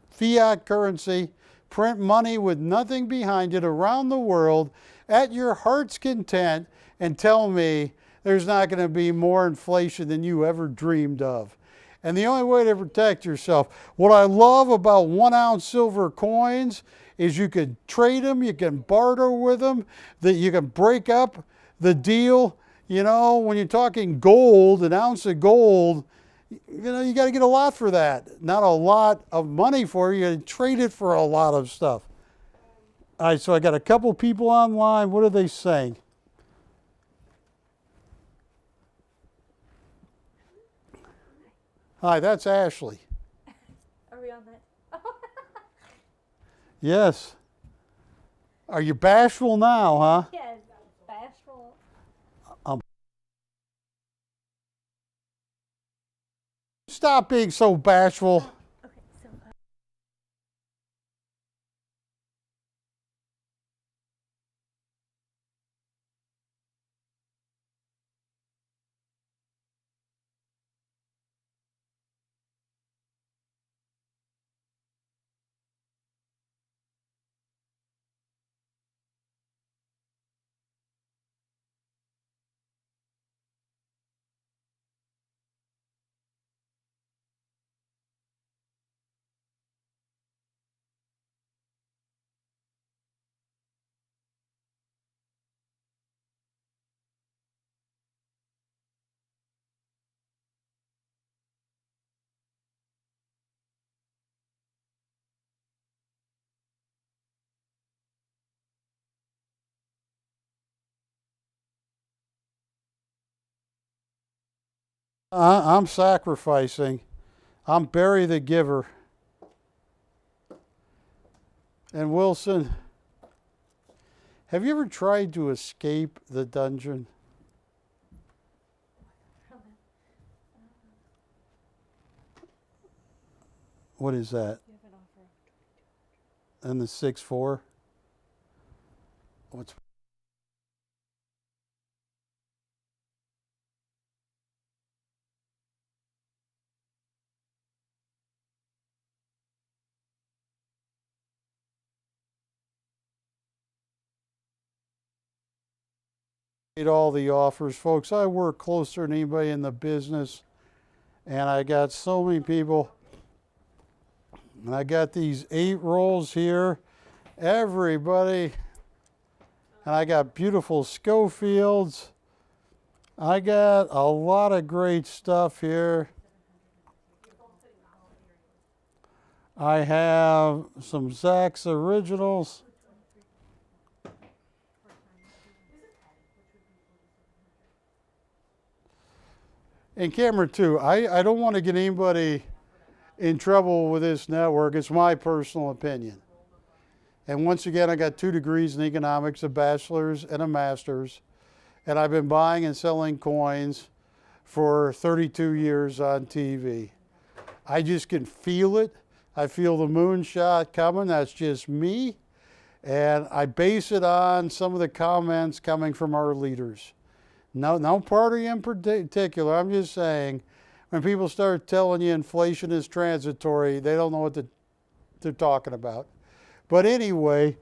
fiat currency, print money with nothing behind it around the world at your heart's content and tell me there's not going to be more inflation than you ever dreamed of. And the only way to protect yourself, what I love about 1 ounce silver coins is you can trade them, you can barter with them, that you can break up the deal. You know, when you're talking gold, an ounce of gold, you know, you got to get a lot for that. Not a lot of money for it. You got to trade it for a lot of stuff. All right, so I got a couple people online. What are they saying? Hi, that's Ashley. Are we on that? Yes. Are you bashful now, huh? Yeah, bashful. Stop being so bashful. Okay, so I'm sacrificing. I'm Barry the Giver. And Wilson, have you ever tried to escape the dungeon? What is that? you have an offer. And the 6'4"? What's all the offers, folks? I work closer than anybody in the business, and I got so many people. And I got these 8 rolls here. everybody. And I got beautiful Schofields. I got a lot of great stuff here. I have some Zach's originals. And camera two, I don't want to get anybody in trouble with this network. It's my personal opinion. And once again, I got 2 degrees in economics, a bachelor's and a master's. And I've been buying and selling coins for 32 years on TV. I just can feel it. I feel the moonshot coming. That's just me. And I base it on some of the comments coming from our leaders. No party in particular. I'm just saying, when people start telling you inflation is transitory, they don't know what they're talking about. But anyway,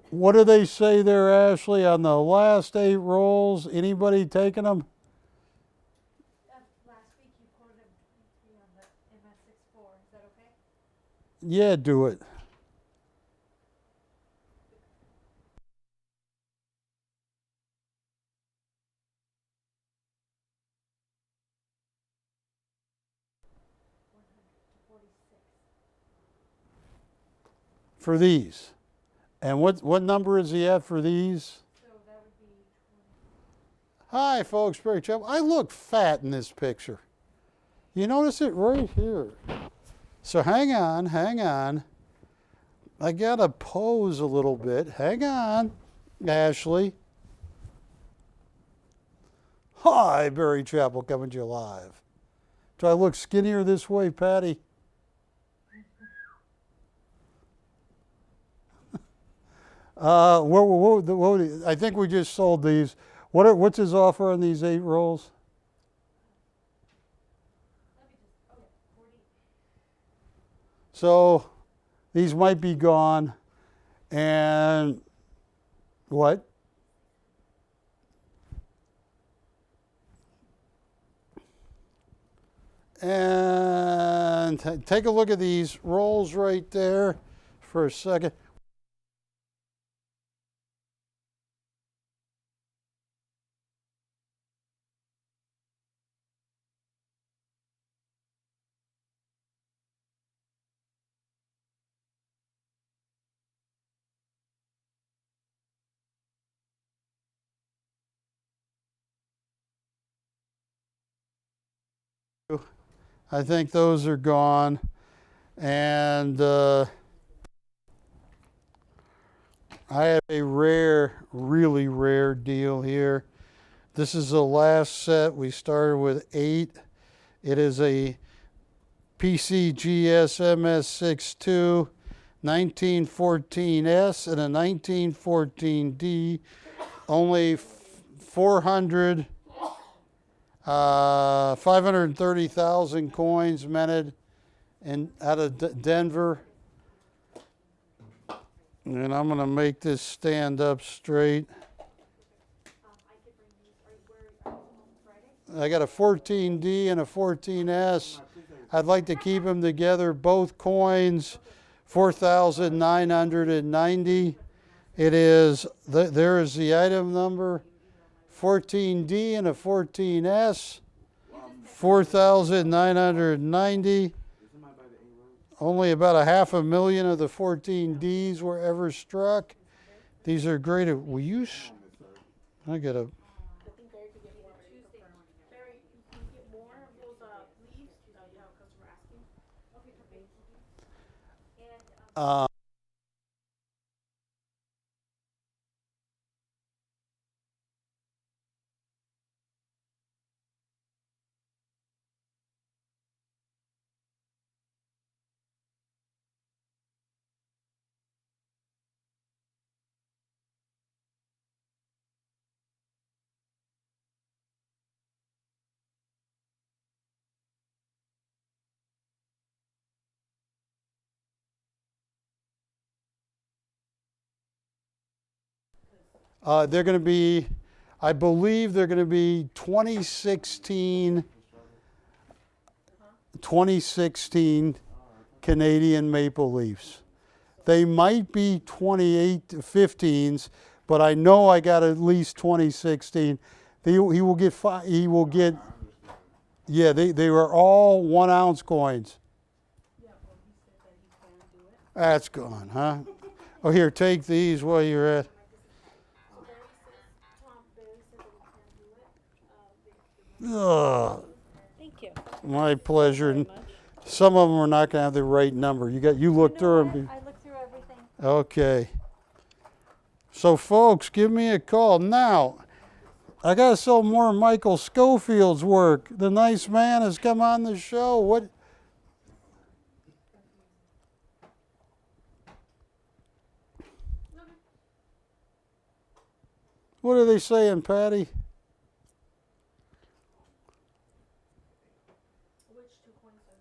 what do they say there, Ashley, on the last 8 rolls? Anybody taking them? Last week you quoted me on the MS64. Is that okay? Yeah, do it. For these. And what number is he at for these? So that would be 20. Hi, folks. Barry Chappell. I look fat in this picture. You notice it right here. So hang on. I got to pose a little bit. Hang on, Ashley. Hi, Barry Chappell coming to you live. Do I look skinnier this way, Patty? I think we just sold these. What's his offer on these 8 rolls? Okay, 40. So these might be gone. And what? And take a look at these rolls right there for a second. I think those are gone. And I have a really rare deal here. This is the last set. We started with 8. It is a PCGS MS62, 1914S, and a 1914D. Only 530,000 coins minted out of Denver. And I'm going to make this stand up straight. I could bring these. Are you home Friday? I got a 14D and a 14S. I'd like to keep them together. Both coins, 4,990. It is, there is the item number, 14D and a 14S, 4,990. Only about 500,000 of the 14Ds were ever struck. These are great. Will you? I got a. I think Barry could get more. Barry, can you get more of those leaves? You have a customer asking. Okay, perfect. And They're going to be, I believe they're going to be 2016 Canadian Maple Leafs. They might be 28 to 15s, but I know I got at least 2016. He will get he will get. Yeah, they were all 1 ounce coins. Yeah, well, he said that he can't do it. That's gone, huh? Oh, here, take these while you're at. So Barry says, Tom, Barry said that he can't do it. Ugh, Thank you. my pleasure. And some of them are not going to have the right number. You looked through them. I looked through everything. Okay. So, folks, give me a call. Now, I got to sell more of Michael Schofield's work. The nice man has come on the show. What are they saying, Patty? Which 2 coins are?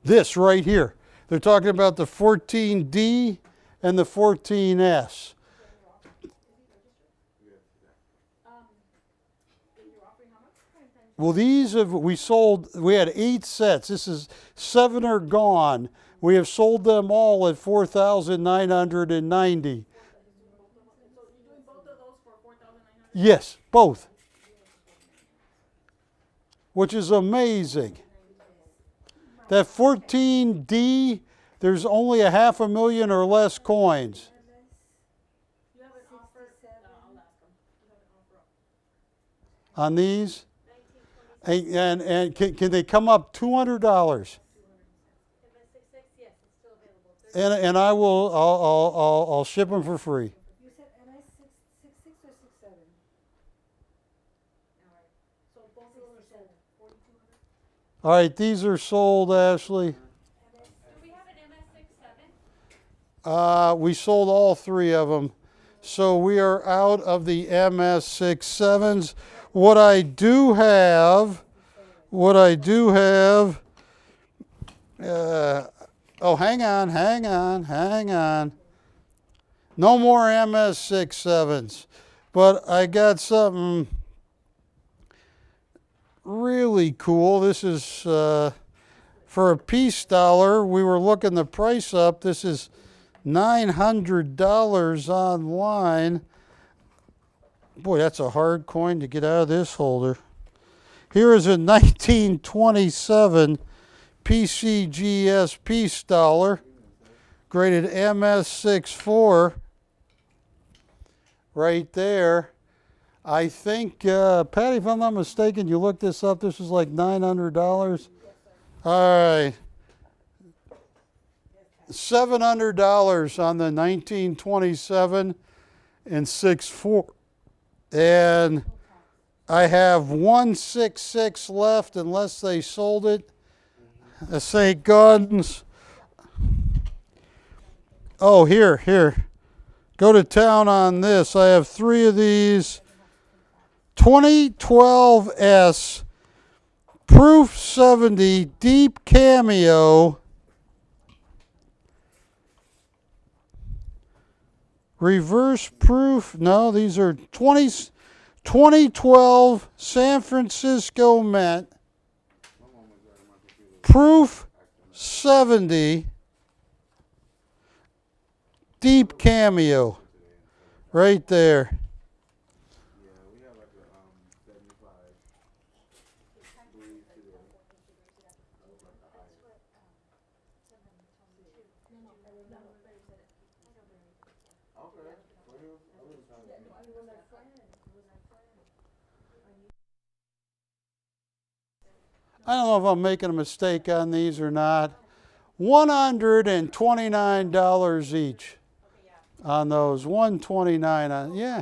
This right here. They're talking about the 14D and the 14S. Well, we had 8 sets. This is 7 are gone. We have sold them all at $4,990. So you're doing both of those for 4,900? Yes, both. Which is amazing. That 14D, there's only 500,000 or less coins. You have an offer? I'll ask him. You have an offer up. On these. And can they come up $200? MS66, yes, it's still available. And I'll ship them for free. You said MS66 or 67? So both of those are sold, 4,200? All right, these are sold, Ashley. Do we have an MS67? We sold all 3 of them. So we are out of the MS67s. What I do have, hang on. No more MS67s. But I got something really cool. This is for a peace dollar. We were looking the price up. This is $900 online. Boy, that's a hard coin to get out of this holder. Here is a 1927 PCGS peace dollar, graded MS64. Right there. I think, Patty, if I'm not mistaken, you looked this up. This was like $900. All right. $700 on the 1927 and 6.4. And I have 166 left unless they sold it. St. Gordon's. Oh, here. Go to town on this. I have 3 of these. 2012S Proof 70 Deep Cameo. Reverse proof. No, these are 2012 San Francisco Mint. Proof 70. Deep Cameo. Right there. I don't know if I'm making a mistake on these or not. $129 each on those. $129 on, yeah.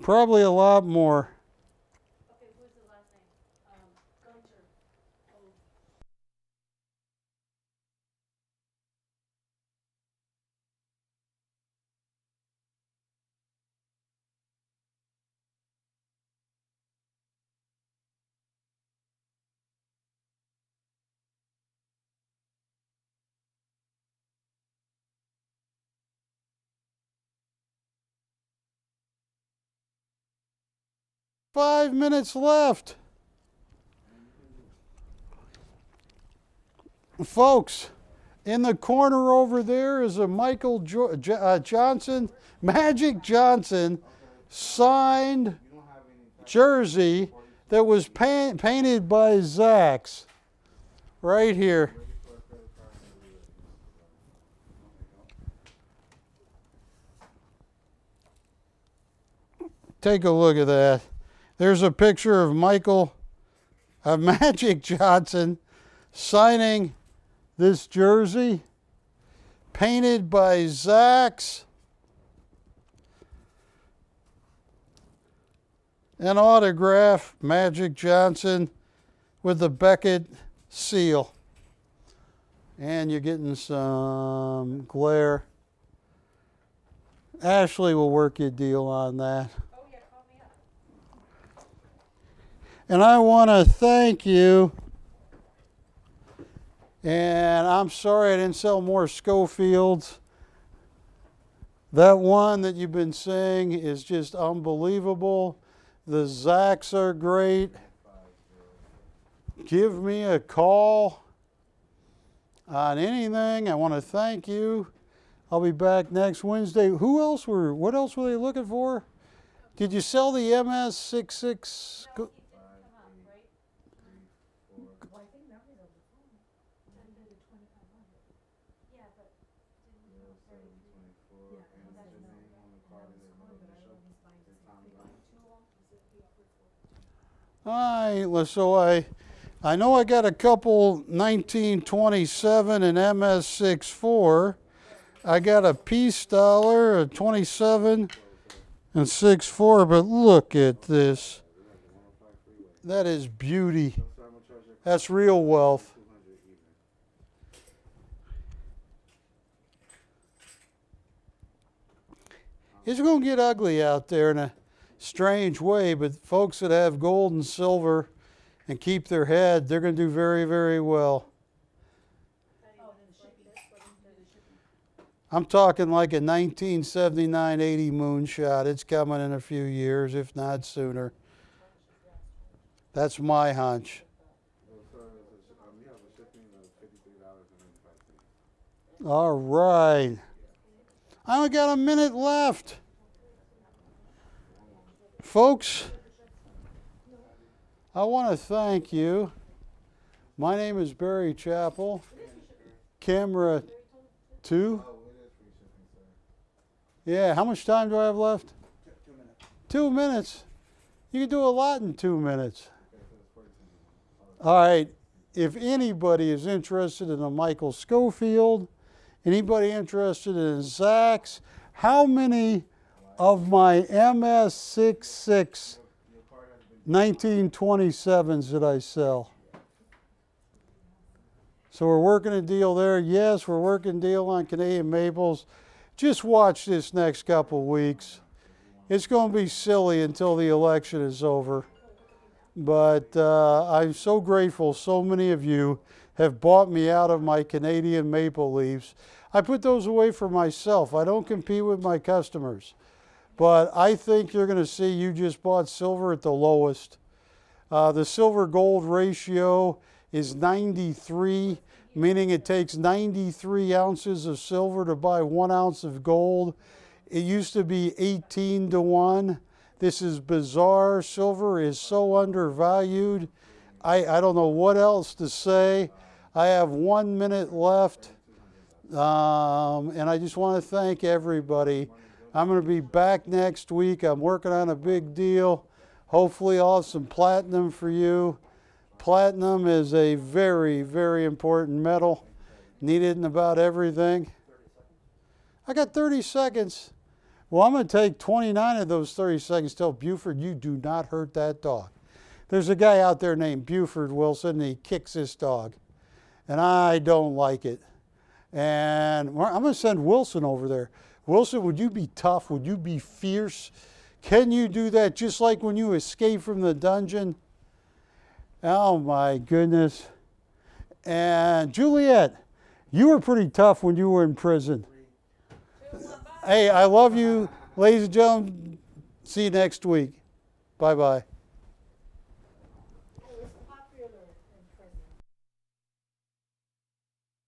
Probably a lot more. Okay, who's the last name? Gunter. 5 minutes left. Folks, In the corner over there is a Johnson, Magic Johnson signed jersey that was painted by Zach's. Right here. Take a look at that. There's a picture of Magic Johnson signing this jersey, painted by Zach's. An autograph, Magic Johnson, with the Beckett seal. And you're getting some glare. Ashley will work you a deal on that. Oh, yeah, call me up. And I want to thank you. And I'm sorry I didn't sell more Schofields. That one that you've been saying is just unbelievable. The Zacks are great. Give me a call on anything. I want to thank you. I'll be back next Wednesday. What else were they looking for? Did you sell the MS66? No, it didn't come up, right? Well, I think that was over the phone. Then did the 2500. Yeah, but didn't you know, sorry. Yeah, that's no. All right, so I know I got a couple 1927 and MS64. I got a peace dollar, a 27 and 64, but look at this. That is beauty. That's real wealth. It's going to get ugly out there in a strange way, but folks that have gold and silver and keep their head, they're going to do very, very well. I'm talking like a 1979-80 moonshot. It's coming in a few years, if not sooner. That's my hunch. All right. I only got a minute left. Folks, I want to thank you. My name is Barry Chappell. Camera 2. Yeah, how much time do I have left? 2 minutes. 2 minutes. You can do a lot in 2 minutes. All right. If anybody is interested in a Michael Schofield, anybody interested in Zach's, how many of my MS66 1927s did I sell? So we're working a deal there. Yes, we're working a deal on Canadian maples. Just watch this next couple weeks. It's going to be silly until the election is over. But I'm so grateful so many of you have bought me out of my Canadian maple leaves. I put those away for myself. I don't compete with my customers. But I think you're going to see you just bought silver at the lowest. The silver-gold ratio is 93, meaning it takes 93 ounces of silver to buy 1 ounce of gold. It used to be 18 to 1. This is bizarre. Silver is so undervalued. I don't know what else to say. I have 1 minute left. And I just want to thank everybody. I'm going to be back next week. I'm working on a big deal. Hopefully I'll have some platinum for you. Platinum is a very, very important metal. Needed in about everything. I got 30 seconds. Well, I'm going to take 29 of those 30 seconds. Tell Buford, you do not hurt that dog. There's a guy out there named Buford Wilson, and he kicks this dog. And I don't like it. And I'm going to send Wilson over there. Wilson, would you be tough? Would you be fierce? Can you do that just like when you escaped from the dungeon? Oh, my goodness. And Juliet, you were pretty tough when you were in prison. Hey, I love you, ladies and gentlemen. See you next week. Bye-bye.